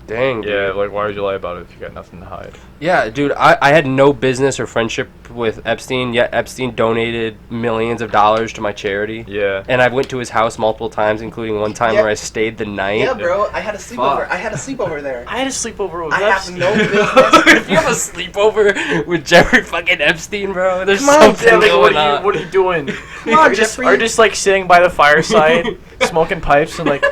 Dang, dude. Yeah, like, why would you lie about it if you got nothing to hide? Yeah, dude, I had no business or friendship with Epstein, yet Epstein donated millions of dollars to my charity. Yeah. And I went to his house multiple times, including one time where I stayed the night. Yeah, bro, I had a sleepover. I had a sleepover there. I had a sleepover with Epstein. I have no business. If you have a sleepover with Jeffrey fucking Epstein, bro, there's Come on, something going on. What are you doing? Come on, Jeffrey. Are you just like sitting by the fireside, smoking pipes, and like...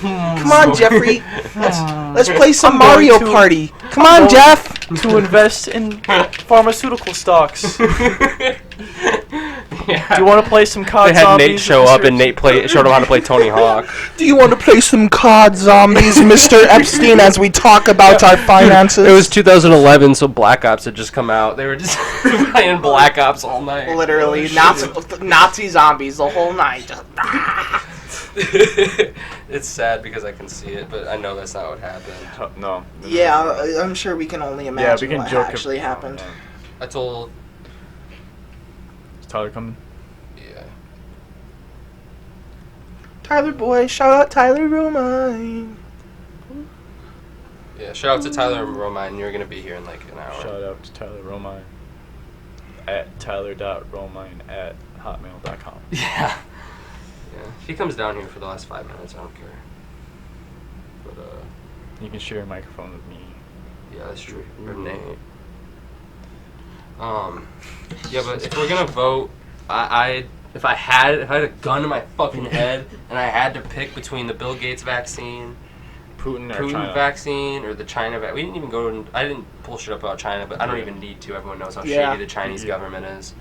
Come on, Jeffrey. Let's play some Mario Party. Come on, Jeff. To invest in pharmaceutical stocks. Yeah. Do you want to play some COD They had Zombies? Nate show up and Nate showed him how to play Tony Hawk. Do you want to play some COD Zombies, Mr. Epstein, as we talk about our finances? It was 2011, so Black Ops had just come out. They were just playing Black Ops all night. Literally, Nazi zombies the whole night. Just It's sad because I can see it, but I know that's not what happened. No. Yeah, I'm sure we can only imagine what actually happened. I told... Is Tyler coming? Yeah. Tyler boy, shout out Tyler Romine. Yeah, shout out to Tyler Romine. You're going to be here in like an hour. Shout out to Tyler Romine at tyler.romine@hotmail.com. Yeah. Yeah. He comes down here for the last 5 minutes. I don't care. But you can share a microphone with me. Yeah, that's true. Or Nate. Yeah, but if we're gonna vote, if I had a gun in my fucking head and I had to pick between the Bill Gates vaccine, Putin vaccine, or the China vaccine. We didn't even go. I didn't pull shit up about China, but I don't even need to. Everyone knows how shady the Chinese government is.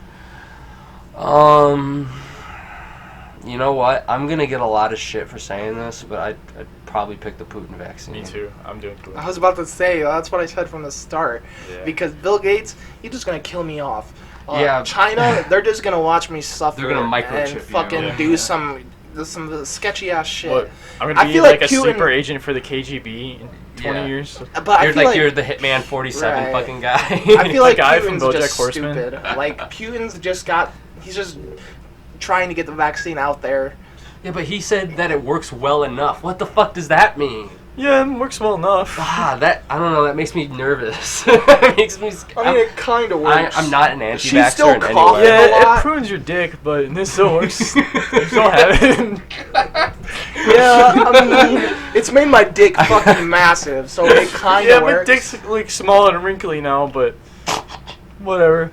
You know what? I'm gonna get a lot of shit for saying this, but I'd probably pick the Putin vaccine. Me too. I'm doing Putin. I was about to say, that's what I said from the start. Yeah. Because Bill Gates, he's just going to kill me off. Yeah. China, they're just going to watch me suffer. They're gonna microchip and you. fucking Yeah. do some sketchy ass shit. What? I'm I gonna be feel like a Putin- sleeper agent for the KGB in 20 years. But I You're feel like you're the Hitman 47 Right. fucking guy. I feel like guy from Putin's BoJack just Horseman. stupid. Like, Putin's he's just trying to get the vaccine out there. Yeah, but he said that it works well enough. What the fuck does that mean? Yeah, it works well enough. I don't know. That makes me nervous. It makes me. I mean, it kind of works. I'm not an She's anti-vaxxer still in any coughing. way. a Yeah, lot. it prunes your dick, but this still works. I still have it. Yeah, I mean, it's made my dick fucking massive, so it kind Yeah, of my works. dick's like small and wrinkly now, but whatever.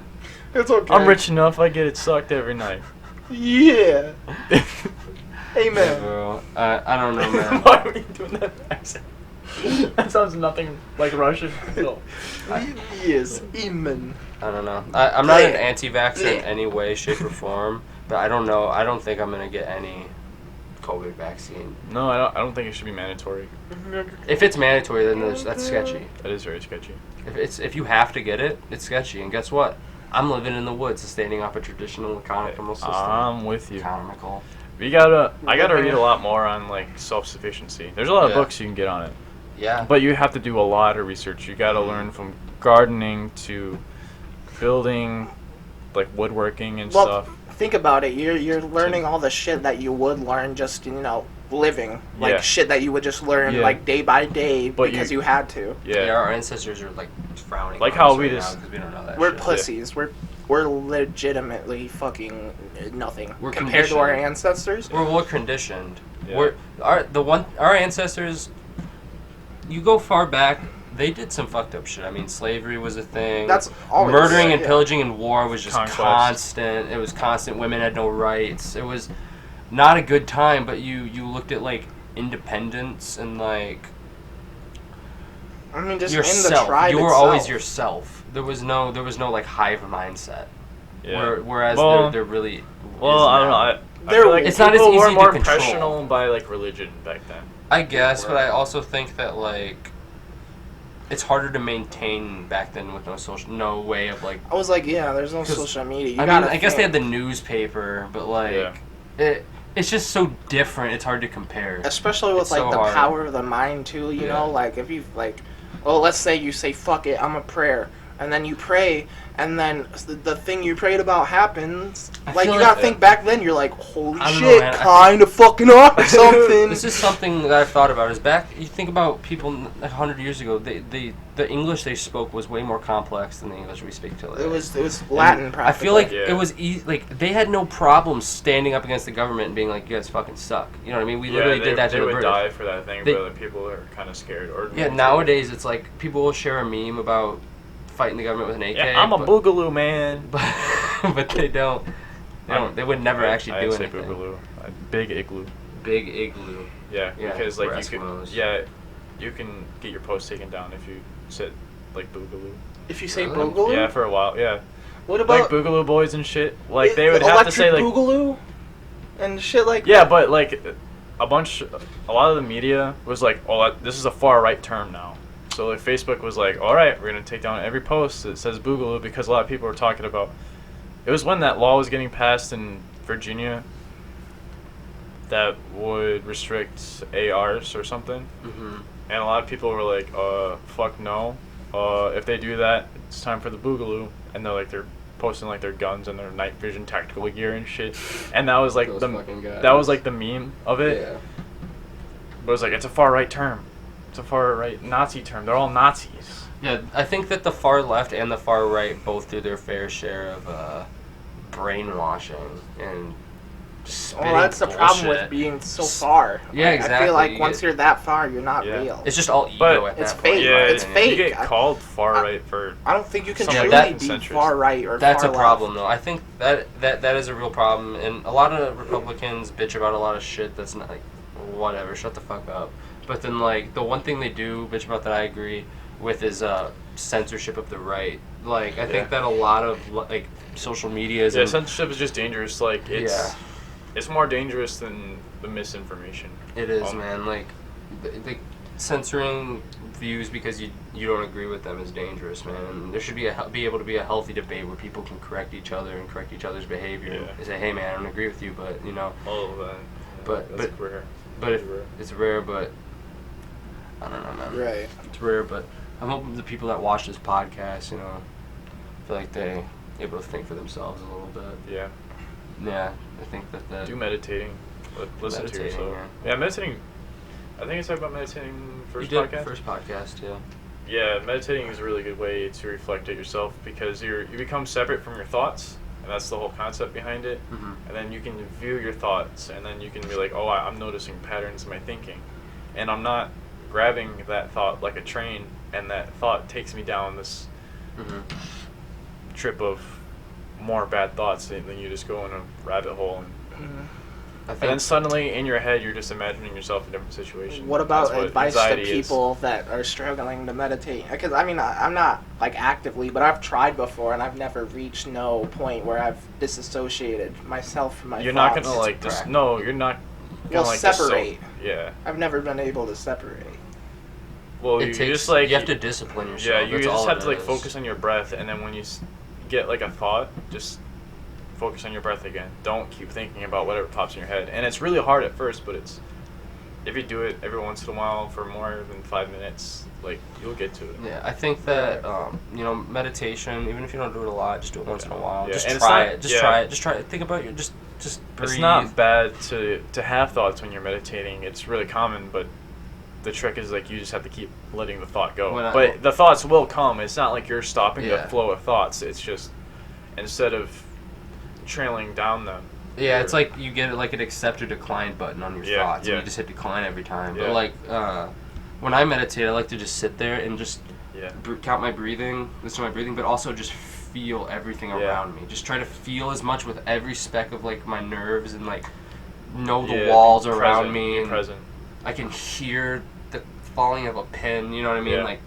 It's okay. I'm rich enough. I get it sucked every night. Yeah. Yeah, Amen. bro. I don't know, man. Why are you doing that accent? That sounds nothing like Russian. No. Yes. Amen. I don't know. I'm not an anti-vaxxer in any way, shape, or form. But I don't know. I don't think I'm gonna get any COVID vaccine. No, I don't think it should be mandatory. If it's mandatory, then that's sketchy. That is very sketchy. If you have to get it, it's sketchy. And guess what? I'm living in the woods, standing off a traditional economical system. I'm with you. Economical. I gotta read a lot more on like self-sufficiency. There's a lot of books you can get on it, Yeah. but you have to do a lot of research. You gotta learn from gardening to building, like woodworking and stuff. Think about it. You're learning all the shit that you would learn just living, like Yeah. shit that you would just learn Yeah. like day by day But because you had to. Yeah. Our ancestors are like frowning. Like on how us we right just- now 'cause we don't know that We're shit. pussies. We're legitimately fucking nothing We're compared to our conditioned. ancestors. We're well conditioned. Yeah. Our ancestors. You go far back, they did some fucked up shit. I mean, slavery was a thing. That's always murdering and yeah. pillaging and war was just Conquest. constant. It was constant. Women had no rights. It was not a good time. But you looked at like independence and like I mean, just in yourself. the tribe You were itself. always yourself. There was no like hive mindset. Yeah. Whereas Well- there really. Well, is I don't know. now. I feel like It's not as people were easy to more control. impressionable by like religion back then. I guess, but I also think that like it's harder to maintain back then with no way of like. I was like, yeah, there's no 'Cause, social media. You I gotta mean, I guess they had think. the newspaper, but like Yeah. it's just so different. It's hard to compare. Especially with It's like so the hard. power of the mind too, you Yeah. know, like if you like, well, let's say you say fuck it, I'm a prayer, and then you pray, and then the thing you prayed about happens. I Like feel you like- gotta think back then, you're like, holy I don't know, shit, man. kind of fucking awesome. something. This is something that I've thought about. Is back you think about people 100 years ago. The English they spoke was way more complex than the English we speak today. It was Latin. And Practically. I feel like Yeah. it was easy. Like they had no problem standing up against the government and being like, "You guys fucking suck." You know what I mean? We literally they, did that to they the would British. die for that thing, They- but people are kind of scared. Or Yeah, nowadays it's like people will share a meme about fighting the government with an AK. Yeah, I'm a but, boogaloo man. but they don't. They would never actually I do say anything. boogaloo. A big igloo. Big igloo. Yeah, Yeah, because like we're you can. Eskimos. Yeah, you can get your post taken down if you sit like boogaloo. if you say Really? boogaloo. Yeah, for a while. Yeah, What like about boogaloo boys and shit. Like they would have to say like. boogaloo and shit like Yeah, that? but like a lot of the media was like, "Oh, this is a far right term now." So like Facebook was like, "All right, we're gonna take down every post that says boogaloo," because a lot of people were talking about. It was when that law was getting passed in Virginia that would restrict ARs or something, Mm-hmm. and a lot of people were like, fuck no. If they do that, it's time for the boogaloo," and they're posting like their guns and their night vision tactical gear and shit, and that was like Those fucking guys. that was like the meme of it. Yeah. But it was like, it's a far right term. It's a far right Nazi term. They're all Nazis. Yeah, I think that the far left and the far right both do their fair share of brainwashing and spitting Well, that's the problem with bullshit. being so far. Yeah, Like, I exactly. feel like You once get- you're that far, you're not Yeah. real. It's just all ego But at that it's point. fake. Yeah, It's you fake. get called far right for. I don't think you can Some truly that- be centrist. far right or That's far a problem, though. I think that is a real problem, and a lot of Republicans bitch about a lot of shit that's not like, whatever, shut the fuck up. But then, like, the one thing they do bitch about that I agree with is censorship of the right. Like, I think that a lot of like social media is Yeah, censorship is just dangerous. Like Yeah. it's more dangerous than the misinformation. it is, man. Like, the censoring views because you don't agree with them is dangerous, man. There should be able to be a healthy debate where people can correct each other and correct each other's behavior and say, hey man, I don't agree with you, but all of that. But that's rare. But it's rare, but I don't know, man. Right. It's rare, but I'm hoping the people that watch this podcast, feel like they able to think for themselves a little bit. Yeah. Yeah, I think that do meditating. Listen to yourself. Yeah, meditating. I think I talked about meditating first podcast. First podcast, yeah. Yeah, meditating is a really good way to reflect at yourself because you become separate from your thoughts, and that's the whole concept behind it. Mm-hmm. And then you can view your thoughts, and then you can be like, oh, I'm noticing patterns in my thinking, and I'm not grabbing that thought like a train, and that thought takes me down this trip of more bad thoughts, and then you just go in a rabbit hole and then suddenly in your head you're just imagining yourself in different situations. What about advice to people that are struggling to meditate? Because I'm not like actively, but I've tried before and I've never reached no point where I've disassociated myself from my thoughts. You're not gonna you're not gonna separate. Yeah. I've never been able to separate. Well, you have to discipline yourself. Yeah, you just have to focus on your breath, and then when you get like a thought, just focus on your breath again. Don't keep thinking about whatever pops in your head. And it's really hard at first, but if you do it every once in a while for more than 5 minutes, like you'll get to it. Yeah, I think that meditation, even if you don't do it a lot, just do it once in a while. Yeah. Just try it. Just try it. Think about just breathe. It's not bad to have thoughts when you're meditating. It's really common, but the trick is like you just have to keep letting the thought go. But the thoughts will come. It's not like you're stopping the flow of thoughts. It's just instead of trailing down them. Yeah, it's like you get like an accept or decline button on your thoughts, and you just hit decline every time. Yeah. But like when I meditate, I like to just sit there and just count my breathing, listen to my breathing, but also just feel everything around me. Just try to feel as much with every speck of like my nerves and like know the walls around me. And present. I can hear the falling of a pin. You know what I mean? Yeah. Like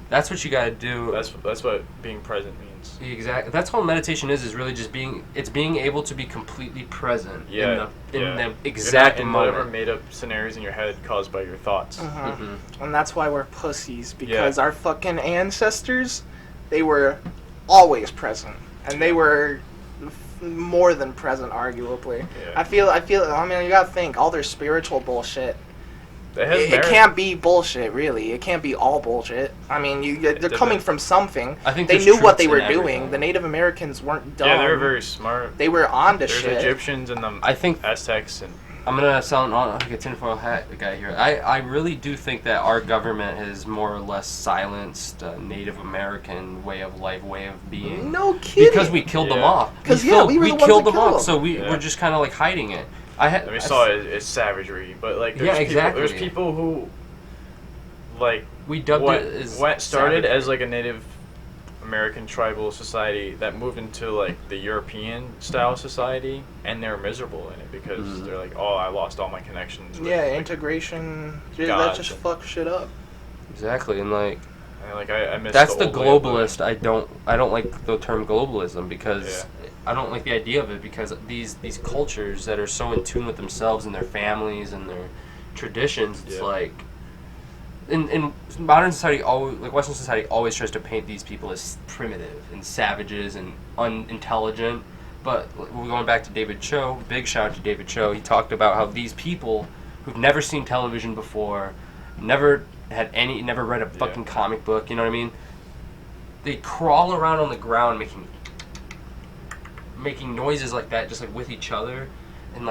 that's what you gotta do. That's what being present means. Exactly. That's all meditation is really just being able to be completely present in the exact moment. Whatever made up scenarios in your head caused by your thoughts. And that's why we're pussies, because our fucking ancestors, they were always present, and they were more than present, arguably. Yeah. I feel. I mean, you gotta think all their spiritual bullshit. It can't be bullshit, really. It can't be all bullshit. I mean, they're coming from something. I think they knew what they were doing. The Native Americans weren't dumb. Yeah, they were very smart. They were onto shit. There's Egyptians and the Aztecs. And I'm gonna sound like a tinfoil hat guy here. I really do think that our government has more or less silenced Native American way of life, way of being. No kidding. Because we killed them off. Because we were the ones killed that them off. So we're just kind of like hiding it. We saw it as savagery, but like there's people who like we dubbed it as started as like a Native American tribal society that moved into like the European style society, and they're miserable in it because they're like, oh, I lost all my connections. With, integration. That just fucks shit up. Exactly, and like. I miss that's the globalist. I don't like the term globalism because I don't like the idea of it because these cultures that are so in tune with themselves and their families and their traditions, it's like in modern society, Western society always tries to paint these people as primitive and savages and unintelligent. But we're going back to David Cho. Big shout out to David Cho. He talked about how these people who've never seen television before, never read a fucking comic book, you know what I mean? They crawl around on the ground making noises like that, just like with each other, and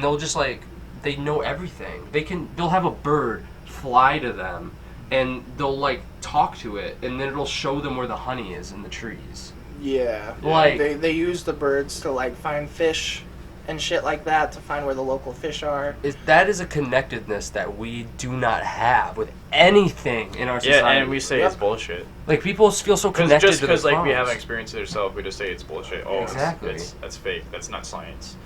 they'll just like, they know everything. They'll have a bird fly to them, and they'll like talk to it, and then it'll show them where the honey is in the trees. Yeah. Like they use the birds to like find fish and shit like that to find where the local fish are. That is a connectedness that we do not have with anything in our society. Yeah, and we say it's bullshit. Like, people feel so connected to just because the we haven't experienced it ourselves, we just say it's bullshit. Oh, exactly. That's fake. That's not science.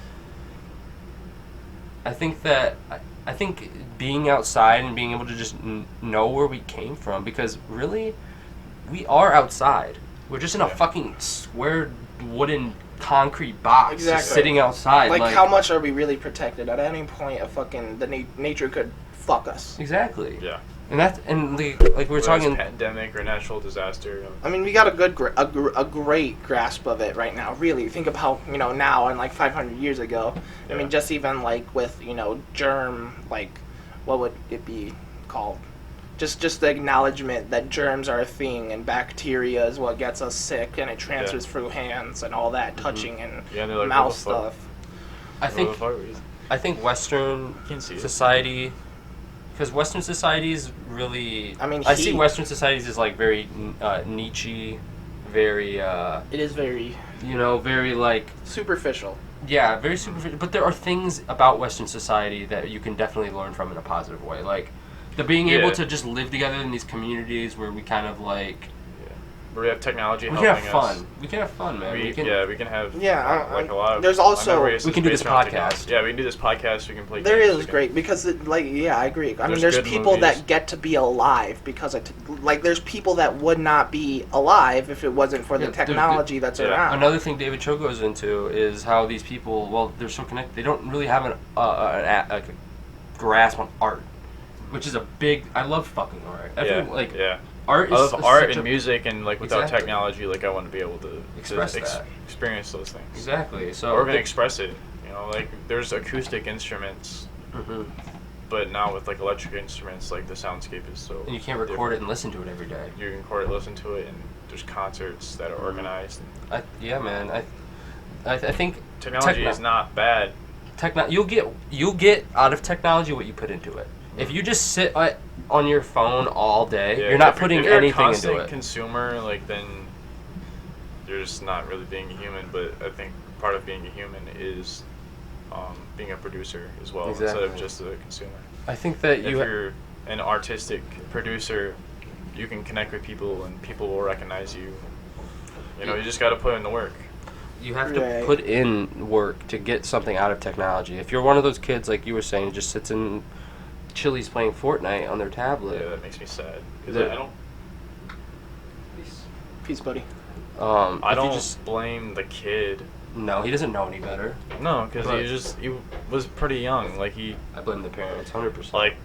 I think being outside and being able to just know where we came from, because really, we are outside. We're just in a fucking square wooden concrete box, just sitting outside. Like, how much are we really protected? At any point, the nature could fuck us. Exactly. Yeah. And that's like we were talking pandemic or natural disaster. I mean, we got a great grasp of it right now. Really, think of how now and like 500 years ago. Yeah. I mean, just even like with germ, like what would it be called? Just the acknowledgement that germs are a thing and bacteria is what gets us sick and it transfers through hands and all that touching and like, mouth stuff. I think Western society. Because Western societies really... I see Western societies as, like, very Nietzsche, very... it is very... very, like... superficial. Yeah, very superficial. But there are things about Western society that you can definitely learn from in a positive way. Like, the being able to just live together in these communities where we kind of, like... Where we have technology helping us. We can have fun, man. We can have like a lot of... There's also... We can do this podcast. Yeah, we can do this podcast. We can play There games. is great because, I agree. I mean, there's people that get to be alive because, there's people that would not be alive if it wasn't for the technology that's around. Another thing David Cho goes into is how these people, well, they're so connected. They don't really have a grasp on art, which is a big... I love fucking art. Art is I love art and music, and like without technology, like I want to be able to experience those things. Exactly. So we're gonna express it. Like there's acoustic instruments, but now with like electric instruments, like the soundscape is so. And you can't record it and listen to it every day. You can record it, listen to it, and there's concerts that are organized. I think technology is not bad. You'll get out of technology what you put into it. If you just sit on your phone all day, you're not putting anything into it. If you're a constant consumer, like then you're just not really being a human. But I think part of being a human is being a producer as well, instead of just a consumer. I think that if you're an artistic producer, you can connect with people and people will recognize you. You just got to put in the work. You have to put in work to get something out of technology. If you're one of those kids, like you were saying, just sits in Chili's playing Fortnite on their tablet. Yeah, that makes me sad. Because I don't... Peace, buddy. I don't blame the kid. No, he doesn't know any better. No, because he was pretty young. Like I blame the parents, 100%. Like,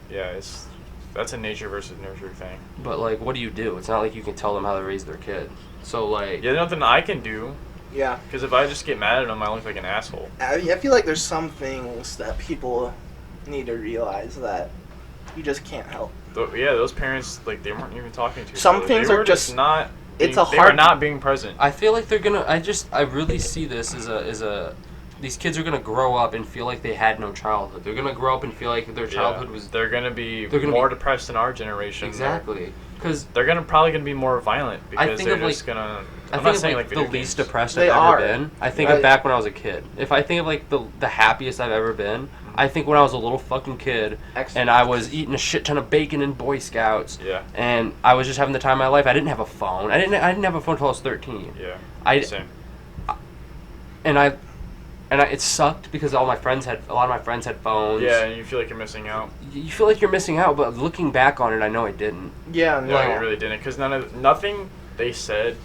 yeah, that's a nature versus nurture thing. But like, what do you do? It's not like you can tell them how to raise their kid. So like... Yeah, nothing I can do. Yeah. Because if I just get mad at them, I look like an asshole. I feel like there's some things that people need to realize that you just can't help. Those parents, like, they weren't even talking to each other. Some things are just not... They were not being present. I feel like they're gonna... I really see this as a... These kids are gonna grow up and feel like they had no childhood. They're gonna grow up and feel like their childhood was... They're gonna be more depressed than our generation. Exactly. Because they're probably gonna be more violent because they're just gonna... I'm not saying like the least depressed I've ever been. I think of back when I was a kid. If I think of like the happiest I've ever been, I think when I was a little fucking kid and I was eating a shit ton of bacon in Boy Scouts. Yeah. And I was just having the time of my life. I didn't have a phone. I didn't have a phone until I was 13. Yeah. Same. And it sucked because a lot of my friends had phones. Yeah, and you feel like you're missing out. You feel like you're missing out, but looking back on it, I know I didn't. Yeah, no. No, you really didn't, because nothing they said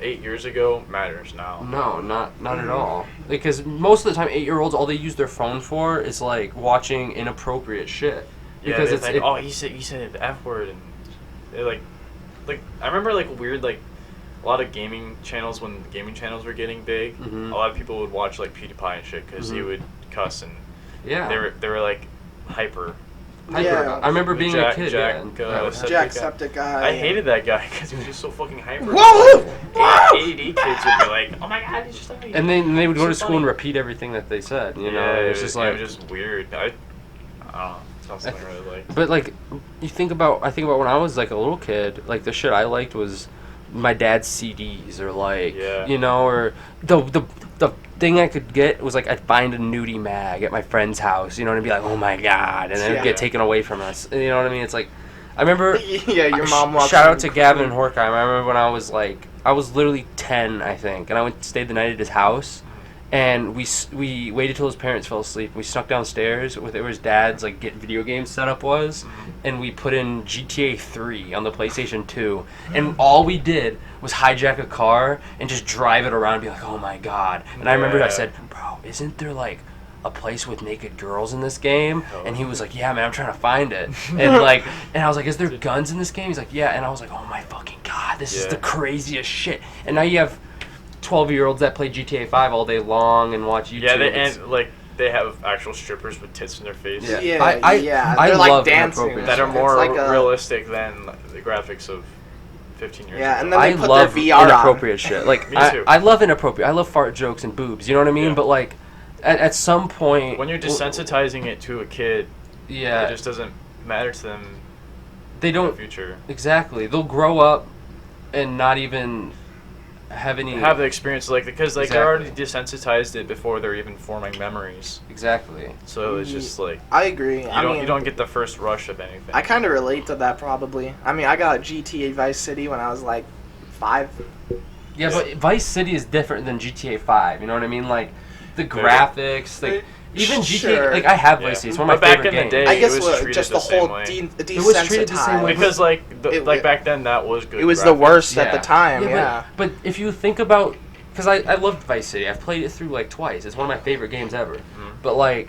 8 years ago matters now. No, not at all. Because most of the time, 8-year-olds, all they use their phone for is like watching inappropriate shit. Because it's like, oh, he said the F word, and they're like I remember like weird like. A lot of gaming channels, when gaming channels were getting big, a lot of people would watch like PewDiePie and shit because he would cuss and they were like hyper. Yeah, I remember being a kid. Jacksepticeye. I hated that guy because he was just so fucking hyper. Whoa! ADD kids would be like, "Oh my god, he's just like." And then they would go to school and repeat everything that they said. You know, it was just like it was just weird. I don't know. It's not something I really like. But like, I think about when I was like a little kid. Like the shit I liked was my dad's CDs, or like or the thing I could get was like I'd find a nudie mag at my friend's house, and I'd be like, oh my god, and then it'd get taken away from us. You know what I mean? It's like I remember your mom shout out to Gavin Horkheim. I remember when I was literally 10, I think, and I stayed the night at his house. And we waited till his parents fell asleep. We snuck downstairs with where his dad's like get video game setup was, and we put in GTA 3 on the PlayStation 2. And all we did was hijack a car and just drive it around and be like, oh my god. And I remember I said, bro, isn't there like a place with naked girls in this game? And he was like, yeah, man, I'm trying to find it. And like, and I was like, is there guns in this game? He's like, yeah. And I was like, oh my fucking God, this is the craziest shit. And now you have 12-year-olds that play GTA 5 all day long and watch YouTube. Yeah, they have actual strippers with tits in their face. I They're love like dancing. That are more like realistic than the graphics of 15 years ago. And then they put love their VR inappropriate shit. Like, Me too. I love inappropriate. I love fart jokes and boobs. You know what I mean? Yeah. But like, at some point, when you're desensitizing it to a kid, yeah, it just doesn't matter to them. They don't. In the future. Exactly. They'll grow up and not even have the experience, because they're already desensitized it before they're even forming memories. Exactly. So it's just like, I agree. you don't get the first rush of anything. I kind of relate to that probably. I mean, I got GTA Vice City when I was like 5. Yeah, but Vice City is different than GTA 5. You know what I mean? Like the graphics, like even GTA. Like I have Vice City. It's one of my favorite games. Back in the day, I guess it was treated just the the same whole way. It was treated the same way because back then that was good. It was graphics. the worst at the time. But if you think about, because I loved Vice City. I've played it through like twice. It's one of my favorite games ever. Mm-hmm. But like,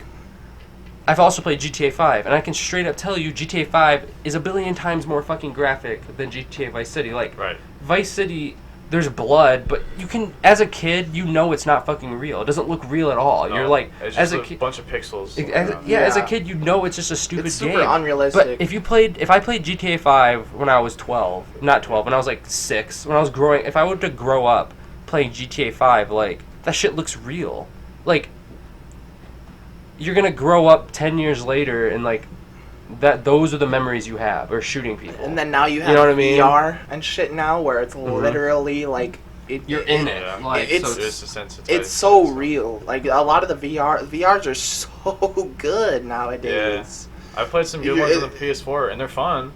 I've also played GTA 5, and I can straight up tell you GTA 5 is a billion times more fucking graphic than GTA Vice City. Like, Vice City, there's blood, but you can, as a kid, you know it's not fucking real. It doesn't look real at all. No, You're like, it's as just a bunch of pixels. As a kid, you know it's just a stupid it's game. super unrealistic. But if I played GTA 5 when I was 12, not 12, when I was like 6, when I was growing, if I were to grow up playing GTA 5, like, that shit looks real. Like, you're gonna grow up 10 years later and like, those are the memories you have, or shooting people. And then now you have know what I mean? VR and shit now, where it's literally like you're in it. Yeah. Like, it's so real. Like a lot of the VRs are so good nowadays. Yeah. I played some good ones on the PS4 and they're fun.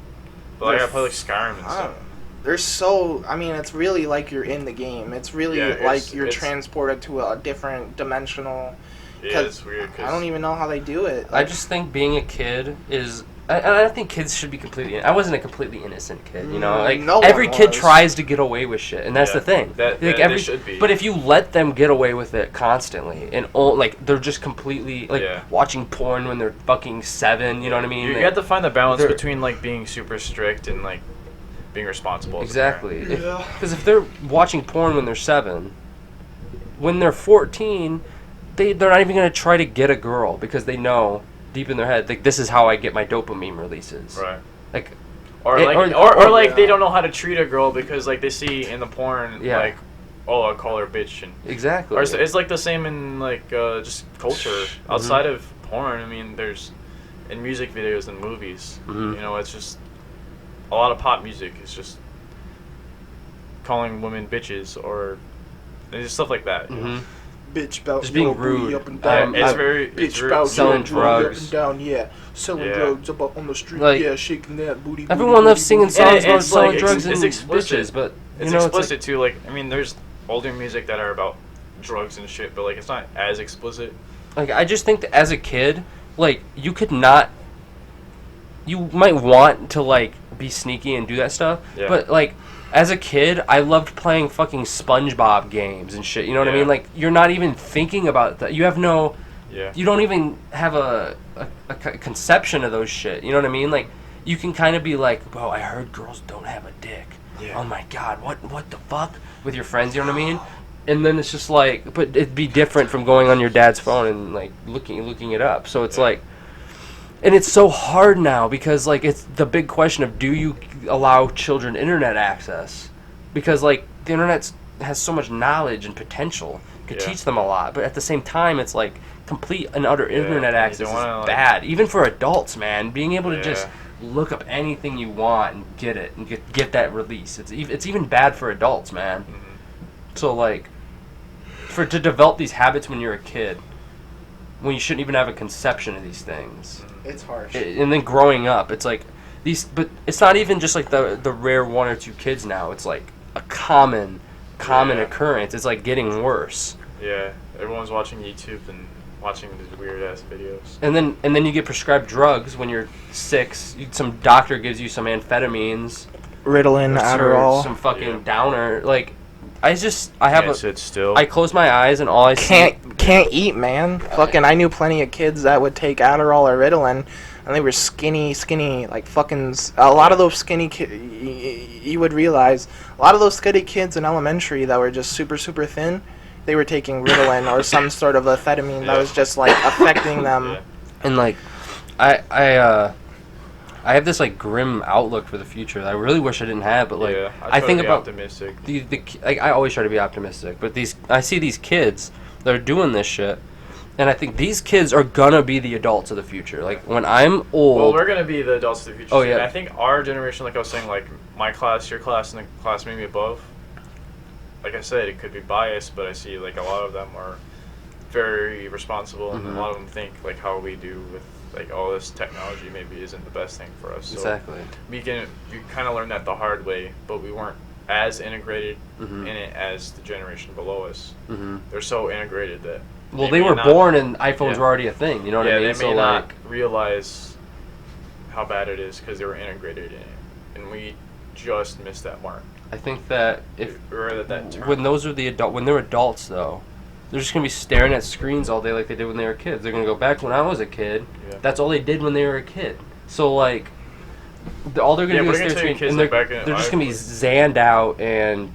But I play like Skyrim and stuff. They're so. I mean, it's really like you're in the game. It's really like you're transported to a different dimensional. Yeah, it's weird. I don't even know how they do it. I just think being a kid is. I think kids should be completely. I wasn't a completely innocent kid, you know. Like every kid tries to get away with shit, and that's the thing. They should be. But if you let them get away with it constantly, and like they're just completely watching porn when they're fucking 7, you know what I mean? You have to find the balance between like being super strict and like being responsible. Exactly. Because if they're watching porn when they're 7, when they're 14, they're not even gonna try to get a girl because they know deep in their head, like, this is how I get my dopamine releases. Right. Like, or they don't know how to treat a girl because like they see in the porn like, oh, I'll call her bitch and exactly. Or it's like the same in like just culture outside of porn. I mean, there's in music videos and movies. You know, it's just a lot of pop music. It's just calling women bitches or just stuff like that. You know? Bitch bout just being rude. Up and down. It's rude. Selling drugs. Up and down, selling drugs up on the street. Like, shaking that booty. Everyone loves singing songs about selling like, drugs and bitches, but it's explicit too. Like, I mean, there's older music that are about drugs and shit, but like it's not as explicit. Like, I just think that as a kid, like, you might want to like be sneaky and do that stuff, but like. As a kid, I loved playing fucking SpongeBob games and shit. You know what I mean? Like, you're not even thinking about that. You have no... You don't even have a conception of those shit. You know what I mean? Like, you can kind of be like, bro, I heard girls don't have a dick. Oh my god, what the fuck? With your friends, you know what I mean? And then it's just like... But it'd be different from going on your dad's phone and, like, looking it up. So it's like... And it's so hard now because, like, it's the big question of, do you allow children internet access? Because, like, the internet has so much knowledge and potential. You could teach them a lot. But at the same time, it's, like, complete and utter internet access is bad. Even for adults, man. Being able to just look up anything you want and get it and get that release. It's even bad for adults, man. So, like, to develop these habits when you're a kid, when you shouldn't even have a conception of these things. It's harsh. And then growing up, it's like but it's not even just like the rare 1 or 2 kids now. It's like a common occurrence. It's like getting worse. Yeah, everyone's watching YouTube and watching these weird ass videos. And then you get prescribed drugs when you're 6. Some doctor gives you some amphetamines, Ritalin, Adderall, some fucking downer. Like, I sit still. I close my eyes and all I see. can't eat, man. Fucking, I knew plenty of kids that would take Adderall or Ritalin, and they were skinny, like fucking. A lot of those skinny kids, you would realize, a lot of those skinny kids in elementary that were just super, super thin, they were taking Ritalin or some sort of amphetamine that was just like affecting them. Yeah. And like, I have this like grim outlook for the future that I really wish I didn't have, but like I think about optimistic. Like I always try to be optimistic, but I see these kids that are doing this shit, and I think these kids are gonna be the adults of the future. Like when I'm old, Well, we're gonna be the adults of the future. Oh, too. yeah. And I think our generation, like I was saying, like my class, your class, and the class maybe above. Like I said, it could be biased, but I see like a lot of them are very responsible, and a lot of them think like how we do with like all this technology maybe isn't the best thing for us. So exactly. we kind of learned that the hard way, but we weren't as integrated in it as the generation below us. They're so integrated that They were born and iPhones were already a thing. You know what I mean? They may not realize how bad it is because they were integrated in it, and we just missed that mark. I think that when they're adults though, they're just gonna be staring at screens all day like they did when they were kids. They're gonna go back when I was a kid. Yeah. That's all they did when they were a kid. So like, all they're gonna do is stare at screens, and they're just gonna be zanned out and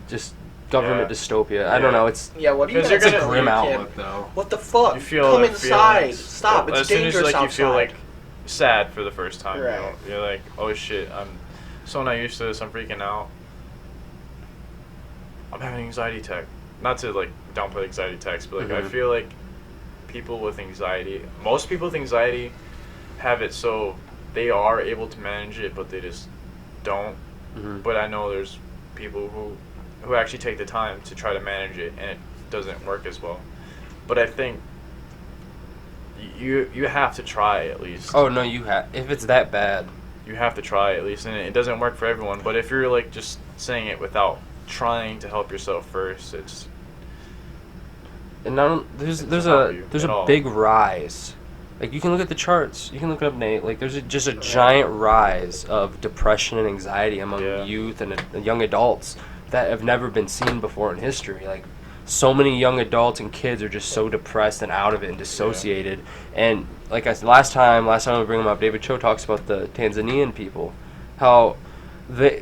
just government dystopia. I don't know. It's what do you? It's a grim outlook though. What the fuck? You feel come inside. Stop. Well, it's dangerous as soon as outside. you feel like sad for the first time. Right. You know? You're like, oh shit, I'm so not used to this. I'm freaking out. I'm having an anxiety attack. Not to like downplay anxiety attacks, but like I feel like people with anxiety, most people with anxiety have it so they are able to manage it, but they just don't. But I know there's people who actually take the time to try to manage it, and it doesn't work as well. But I think you have to try at least. Oh no, you have. If it's that bad, you have to try at least, and it doesn't work for everyone. But if you're like just saying it without trying to help yourself first, it's. And now there's a big rise. Like you can look at the charts, you can look it up, Nate. Like there's just a giant rise of depression and anxiety among youth and young adults that have never been seen before in history. Like so many young adults and kids are just so depressed and out of it and dissociated. And like I said last time we bring them up, David Cho talks about the Tanzanian people, how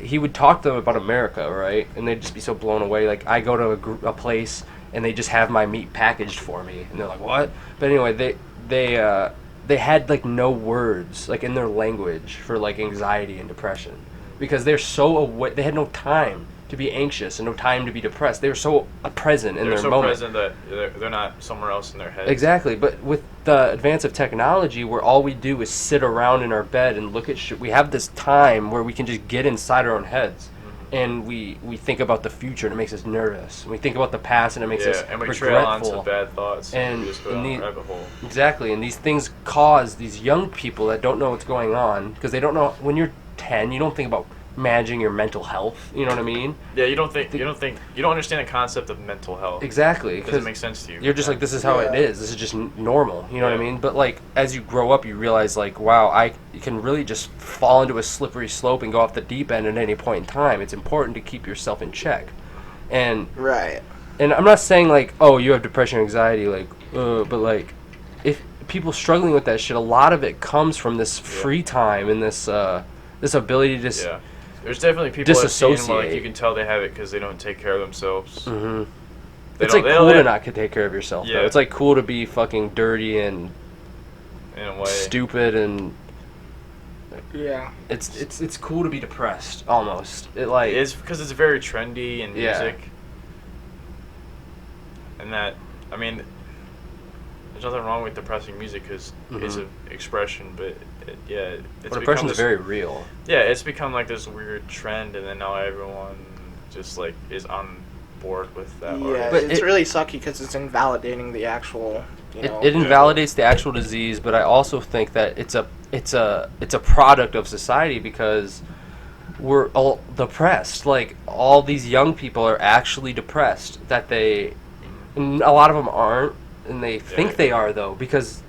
he would talk to them about America, right? And they'd just be so blown away. Like I go to a place and they just have my meat packaged for me, and they're like, what? But anyway, they had like no words like in their language for like anxiety and depression because they're so away. They had no time to be anxious and no time to be depressed. They were so present in their moment. They're so present that they're not somewhere else in their heads. Exactly, but with the advance of technology, where all we do is sit around in our bed and look at shit, we have this time where we can just get inside our own heads. And we think about the future and it makes us nervous. We think about the past and it makes us and we regretful. trail onto bad thoughts and we just go down a rabbit hole. Exactly, and these things cause these young people that don't know what's going on because they don't know. When you're 10, you don't think about managing your mental health. You know what I mean? Yeah, you don't understand the concept of mental health. Exactly. It doesn't make sense to you. You're just like, this is how it is. This is just normal. You know what I mean? But like, as you grow up, you realize like, wow, you can really just fall into a slippery slope and go off the deep end at any point in time. It's important to keep yourself in check. And And I'm not saying like, oh, you have depression, anxiety, like, but like, if people struggling with that shit, a lot of it comes from this free time and this ability to just. Yeah. There's definitely people I've seen where like, you can tell they have it because they don't take care of themselves. It's like cool to not take care of yourself. Yeah. Though. It's like cool to be fucking dirty and in a way stupid and It's cool to be depressed almost. It's because it's very trendy in music. And that there's nothing wrong with depressing music because it's an expression, but depression is very real. Yeah, it's become like this weird trend, and then now everyone just like is on board with that. Yeah, but it's really sucky because it's invalidating the actual. It invalidates the actual disease, but I also think that it's a product of society because we're all depressed. Like all these young people are actually depressed. And a lot of them aren't. And they think they are though, because,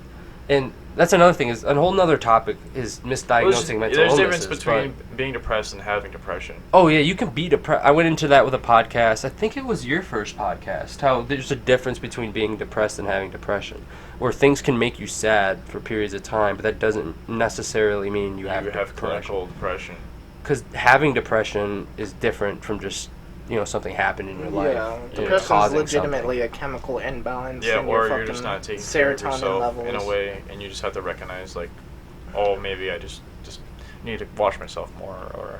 and that's another thing. Is a whole nother topic is misdiagnosing mental illnesses. There's a difference between being depressed and having depression. Oh yeah, you can be depressed. I went into that with a podcast. I think it was your first podcast. How there's a difference between being depressed and having depression, where things can make you sad for periods of time, but that doesn't necessarily mean you have clinical depression. Because having depression is different from just something happened in your life. Yeah, depression is legitimately a chemical imbalance. Yeah, in or your you're just not taking care of yourself levels. in a way, and you just have to recognize, like, oh, maybe I just need to watch myself more,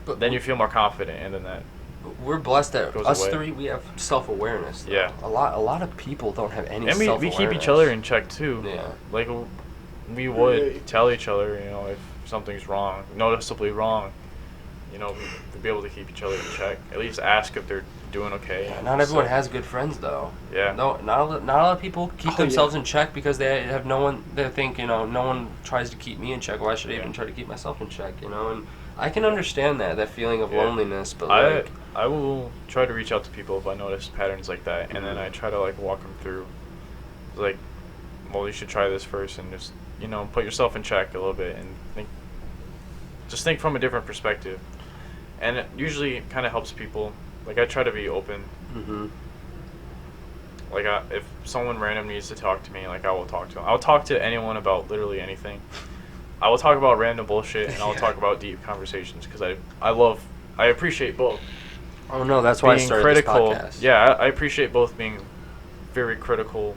but then you feel more confident, and then that. We're blessed that us away. three, we have self-awareness. Though. Yeah. A lot of people don't have any self-awareness. And we keep each other in check too. Yeah. Like, we would tell each other, if something's wrong, noticeably wrong. To be able to keep each other in check. At least ask if they're doing okay. Yeah, not everyone has good friends though. Yeah. No, not a lot of people keep themselves in check because they have no one. They think no one tries to keep me in check. Why should I even try to keep myself in check? And I can understand that feeling of loneliness. But I will try to reach out to people if I notice patterns like that, and then I try to walk them through. Like, well, you should try this first, and just put yourself in check a little bit and think from a different perspective. And it usually kind of helps people. Like, I try to be open. Mm-hmm. Like, if someone random needs to talk to me, I will talk to them. I'll talk to anyone about literally anything. I will talk about random bullshit, and I'll talk about deep conversations, because I appreciate both. Oh no, that's why I started critical. this podcast. Yeah, I appreciate both being very critical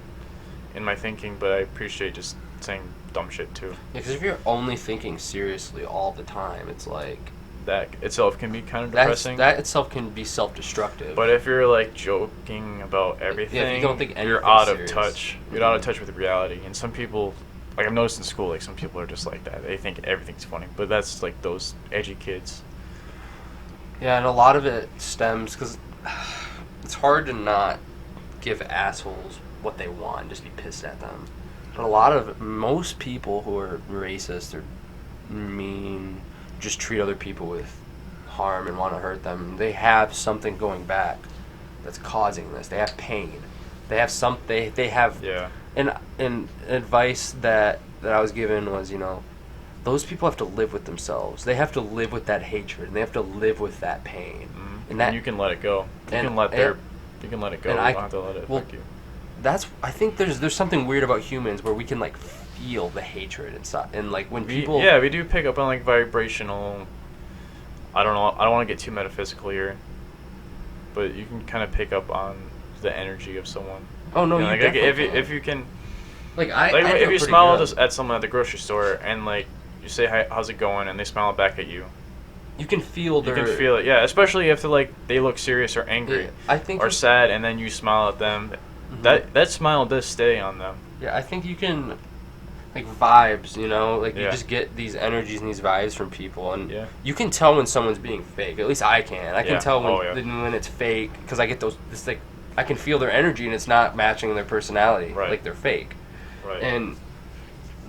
in my thinking, but I appreciate just saying dumb shit too. Yeah, because if you're only thinking seriously all the time, it's like... That itself can be kind of depressing. That itself can be self-destructive. But if you're joking about everything, if you don't think you're out of touch. You're out of touch with reality. And some people, I've noticed in school, some people are just like that. They think everything's funny, but that's those edgy kids. Yeah, and a lot of it stems because it's hard to not give assholes what they want and just be pissed at them. But most people who are racist or mean, just treat other people with harm and want to hurt them, they have something going back that's causing this. They have pain. They have and advice that I was given was, those people have to live with themselves. They have to live with that hatred, and they have to live with that pain. Mm-hmm. And you can let it go. You can let it go. You don't have to let it affect you. I think there's something weird about humans where we can feel the hatred inside, and when people we do pick up on vibrational. I don't know. I don't want to get too metaphysical here, but you can kind of pick up on the energy of someone. Oh no, if you can. If you smile at someone at the grocery store and you say hi, how's it going, and they smile back at you. You can feel You can feel it, yeah. Especially if they look serious or angry, or sad, and then you smile at them. Mm-hmm. That smile does stay on them. Yeah, I think you can, vibes. You just get these energies and these vibes from people, and you can tell when someone's being fake. At least I can. I can tell when it's fake because I get I can feel their energy and it's not matching their personality. Right. They're fake. Right. And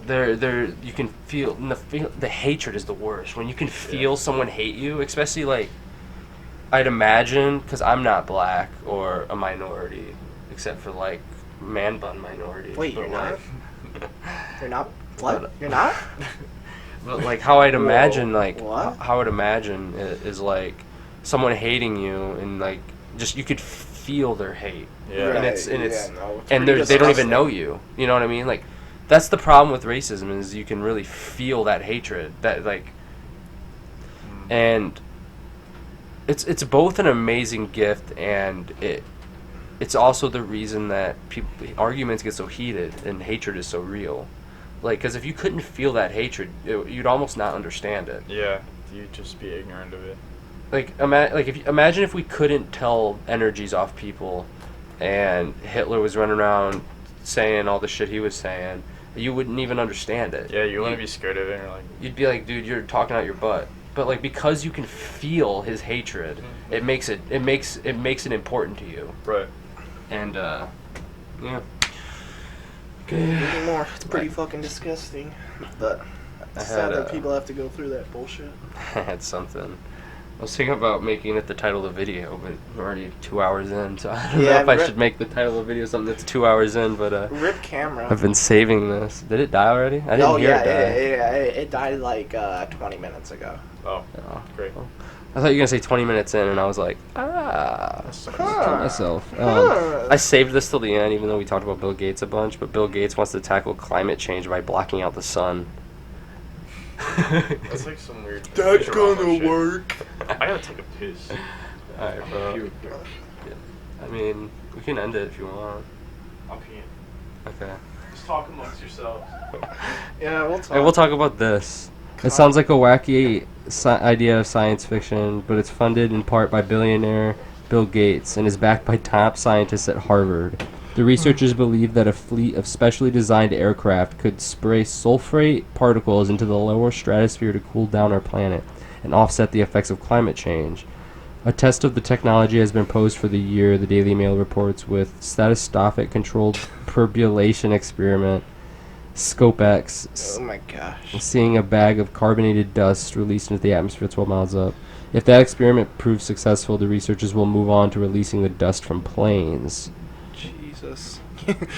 you can feel the hatred is the worst when you can feel someone hate you, especially I'd imagine, because I'm not black or a minority except for man bun minority. Wait, you're not? You're not what? You're not? But how I'd imagine what? how I'd imagine is someone hating you and just you could feel their hate. Yeah. And they don't even know you. You know what I mean? That's the problem with racism is you can really feel that hatred. And it's both an amazing gift and it's also the reason that arguments get so heated and hatred is so real. Because if you couldn't feel that hatred, you'd almost not understand it. Yeah, you'd just be ignorant of it. Imagine if we couldn't tell energies off people, and Hitler was running around saying all the shit he was saying, you wouldn't even understand it. Yeah, you wouldn't be scared of it. You'd be like, dude, you're talking out your butt. But because you can feel his hatred, mm-hmm. it makes it important to you. Right. And yeah. Anymore. It's pretty fucking disgusting. But it's sad that people have to go through that bullshit. I had something. was thinking about making it the title of the video, but we're already 2 hours in, so I don't know Yeah, if I should make the title of the video something that's 2 hours in, but Rip camera. I've been saving this. Did it die already? I didn't hear it die. It died like 20 minutes ago. Oh, great. I thought you were going to say 20 minutes in, and I was like, kill myself. I saved this till the end, even though we talked about Bill Gates a bunch, but Bill Gates wants to tackle climate change by blocking out the sun. That's like some weird. That's Futurama gonna shit. work. I gotta take a piss. Alright, bro. Yeah. I mean, we can end it if you want. I'm peeing. Okay. Just talk amongst yourselves. Yeah, we'll talk. Hey, we'll talk about this. It sounds like a wacky idea of science fiction, but it's funded in part by billionaire Bill Gates and is backed by top scientists at Harvard. The researchers believe that a fleet of specially designed aircraft could spray sulfate particles into the lower stratosphere to cool down our planet and offset the effects of climate change. A test of the technology has been posed for the year, the Daily Mail reports, with stethoscopic controlled perambulation experiment, ScopeX, Oh my gosh. seeing a bag of carbonated dust released into the atmosphere 12 miles up. If that experiment proves successful, the researchers will move on to releasing the dust from planes. Jesus.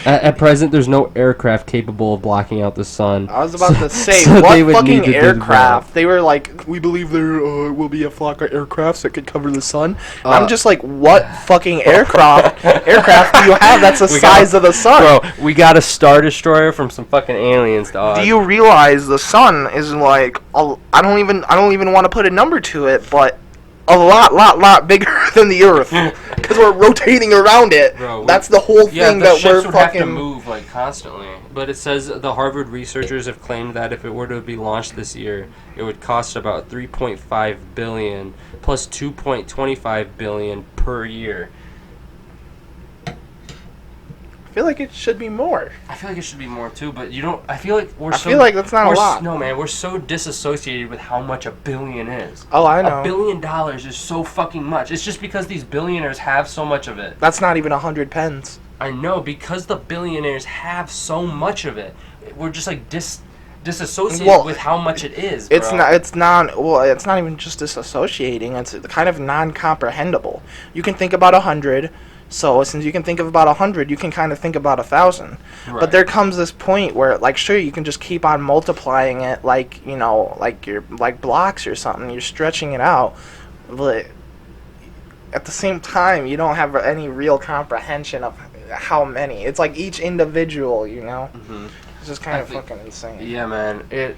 At present, there's no aircraft capable of blocking out the sun. I was about to say, so they what would need fucking to do aircraft? They were like, we believe there will be a flock of aircrafts that could cover the sun. And I'm just like, what fucking aircraft do you have that's the size of the sun? Bro, we got a Star Destroyer from some fucking aliens, dog. Do you realize the sun is like, I don't even want to put a number to it, but a lot bigger than the Earth because we're rotating around it. Bro, that's the whole thing the that ships we're would fucking. have to move like constantly. But it says the Harvard researchers have claimed that if it were to be launched this year, it would cost about $3.5 billion plus $2.25 billion per year. I feel like it should be more. I feel like it should be more too, but you don't. I feel like I feel like that's not a lot. No, man, we're so disassociated with how much a billion is. Oh, I know. $1 billion is so fucking much. It's just because these billionaires have so much of it. That's not even 100 pence. I know, because the billionaires have so much of it. We're just like disassociated with how much it is. Bro. It's not even just disassociating. It's kind of non-comprehensible. You can think about 100. So since you can think of about 100, you can kind of think about 1,000. Right. But there comes this point where, like, sure, you can just keep on multiplying it, like, you know, like you're like blocks or something. You're stretching it out, but at the same time, you don't have any real comprehension of how many. It's like each individual, you know. Mm-hmm. It's just kind of fucking insane. Yeah, man.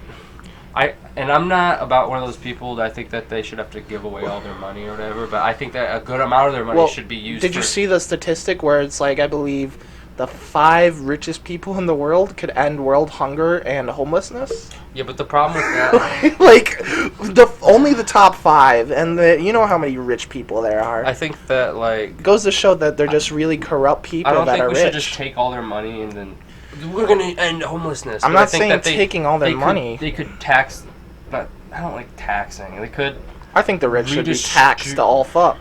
I'm not about one of those people that I think that they should have to give away all their money or whatever, but I think that a good amount of their money should be used Did you see the statistic where it's like, I believe the 5 richest people in the world could end world hunger and homelessness? Yeah, but the problem with that... like, only the top 5, and you know how many rich people there are. I think that, like... Goes to show that they're just really corrupt people that are rich. I don't think we should just take all their money and then... We're going to end homelessness. I'm not saying taking all their money. They could tax... But I don't like taxing. They could... I think the rich should be taxed to all fuck.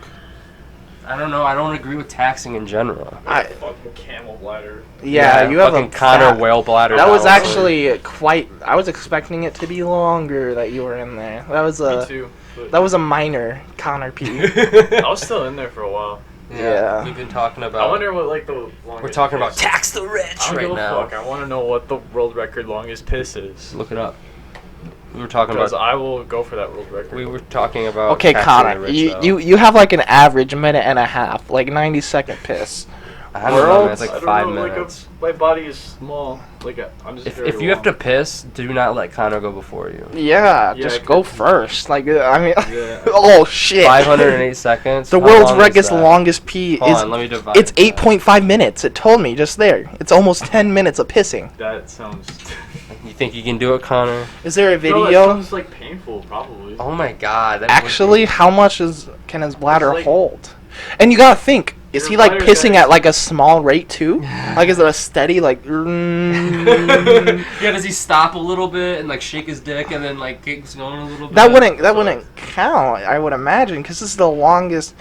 I don't know. I don't agree with taxing in general. Fucking camel bladder. Yeah, you have fucking a Connor whale bladder. That was actually quite... I was expecting it to be longer that you were in there. That was Me too. That was a minor Connor pee. I was still in there for a while. Yeah. We've been talking about... I wonder what, like, the longest... We're talking about piss- tax the rich I don't right give a now. fuck. I want to know what the world record longest piss is. Look it up. We were talking Because about... I will go for that world record. We were talking about... Okay, taxing Connor, the rich, you have like an average minute and a half, like 90-second piss. I don't know, man. It's like I don't 5 know, minutes. my body is small. I'm just very If you have to long. piss, do not let Connor go before you. Yeah, Yeah, just I go could- first. Like, I mean, Yeah. oh shit. 508 seconds. The How world's long is biggest that? longest pee Hold is on, let me divide it's that. 8.5 minutes. It told me just there. It's almost 10 minutes of pissing. That sounds... You think you can do it, Connor? Is there a No, video? that sounds, like, painful, probably. Oh my god. That Actually, would how much can his bladder like- hold? And you gotta think, is Your he like bladder's pissing gotta- at like a small rate too? Like, is it a steady like? be... Yeah, does he stop a little bit and like shake his dick and then like keeps going a little bit? That wouldn't count, I would imagine, because this is the longest.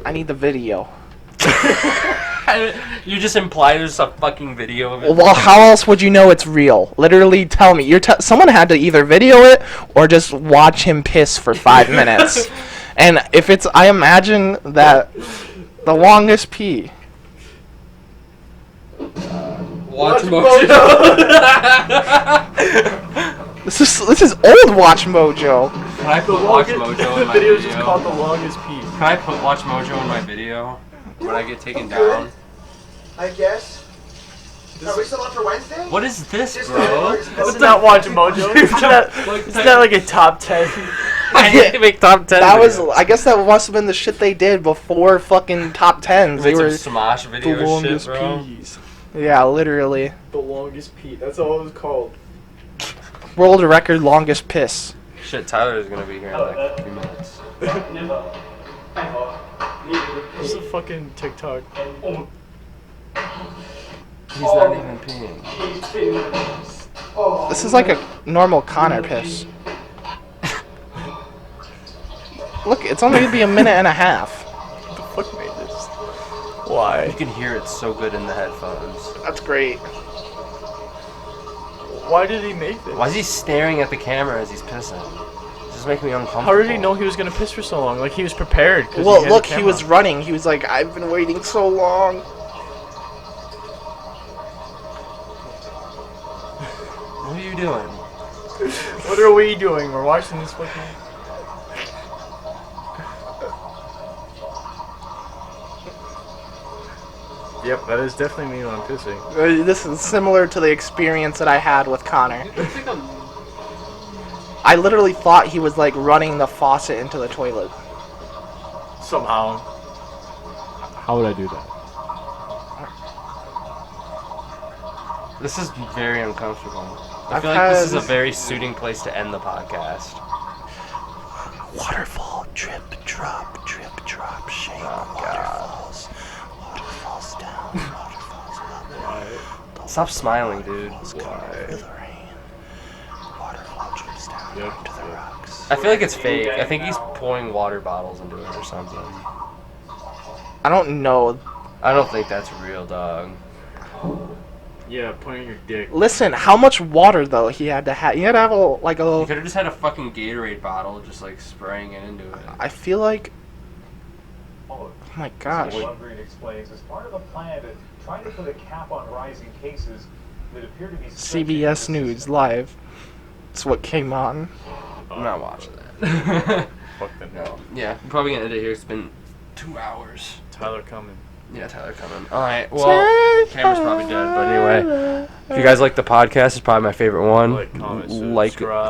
I need the video. You just imply there's a fucking video of it. Well, how else would you know it's real? Literally, tell me. Someone had to either video it or just watch him piss for 5 minutes. And if it's, I imagine that the longest pee. Watch Mojo. This is old Watch Mojo. Can I put Watch Mojo in my video? video? The just called the longest pee. Can I put Watch Mojo in my video when I get taken down? I guess. Are we still on for Wednesday? What is this, bro? It's not Watch Mojo. Isn't that like a top 10? I need to make top 10. That was, I guess that must have been the shit they did before fucking top 10s. They were some Smosh the video shit, longest bro. peas. Yeah, literally. The longest pee. That's all it was called. World record longest piss. Shit, Tyler's gonna be here in like a few minutes. This is a fucking TikTok. He's not even peeing. This is like a normal Connor piss. Look, it's only gonna be a minute and a half. What the fuck made this? Why? You can hear it so good in the headphones. That's great. Why did he make this? Why is he staring at the camera as he's pissing? This is making me uncomfortable. How did he know he was gonna piss for so long? Like he was prepared. Well, look, he was running. He was like, I've been waiting so long. What are you doing? What are we doing? We're watching this fucking. Yep, that is definitely me when I'm pissing. This is similar to the experience that I had with Connor. I literally thought he was like running the faucet into the toilet. Somehow. How would I do that? This is very uncomfortable. I I've feel like this is a had- very suiting place to end the podcast. Waterfall, drip, drop, shake. Waterfalls. Waterfalls down, waterfalls up. Stop smiling, dude. Into the rain. Waterfall drips down onto the rocks. I feel like it's fake. I think he's pouring water bottles into it or something. I don't know. I don't think that's real, dog. Yeah, pointing your dick. Listen, how much water though he had to have? He had to have You a. could have just had a fucking Gatorade bottle, just like spraying it into it. I feel like. Oh, Oh my gosh. Lundgren explains, as part of a plan to try to put a cap on rising cases that appear to be CBS News live. That's what came on. I'm not watching that. Fuck them. No. Yeah, I'm probably gonna end it here. It's been 2 hours. Tyler coming. Yeah, Tyler coming. Alright, well, camera's probably dead, but anyway. If you guys like the podcast, it's probably my favorite one.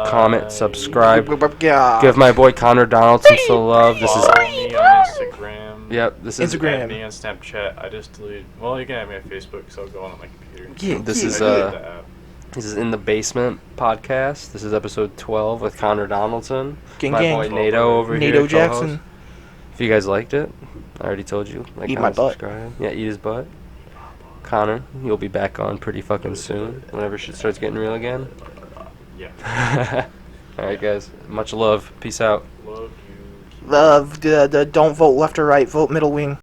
Comment, subscribe. Yeah. Give my boy Connor Donaldson some love. This is. Follow me on Instagram. Yep, this is. Instagram. Add me on Snapchat. I just deleted. Well, you can add me on Facebook, so I'll go on my computer. Yeah, This yeah. is I deleted the app. This is In the Basement podcast. This is episode 12 with Connor Donaldson. Gang, My gang. boy Nato over here. Nato co-host. Jackson. If you guys liked it, I already told you. Like, Eat my comment, butt. subscribe. Yeah, eat his butt. Connor, you'll be back on pretty fucking soon. Whenever shit starts getting real again. Yeah. Alright, guys. Much love. Peace out. Love you. Don't vote left or right. Vote middle wing.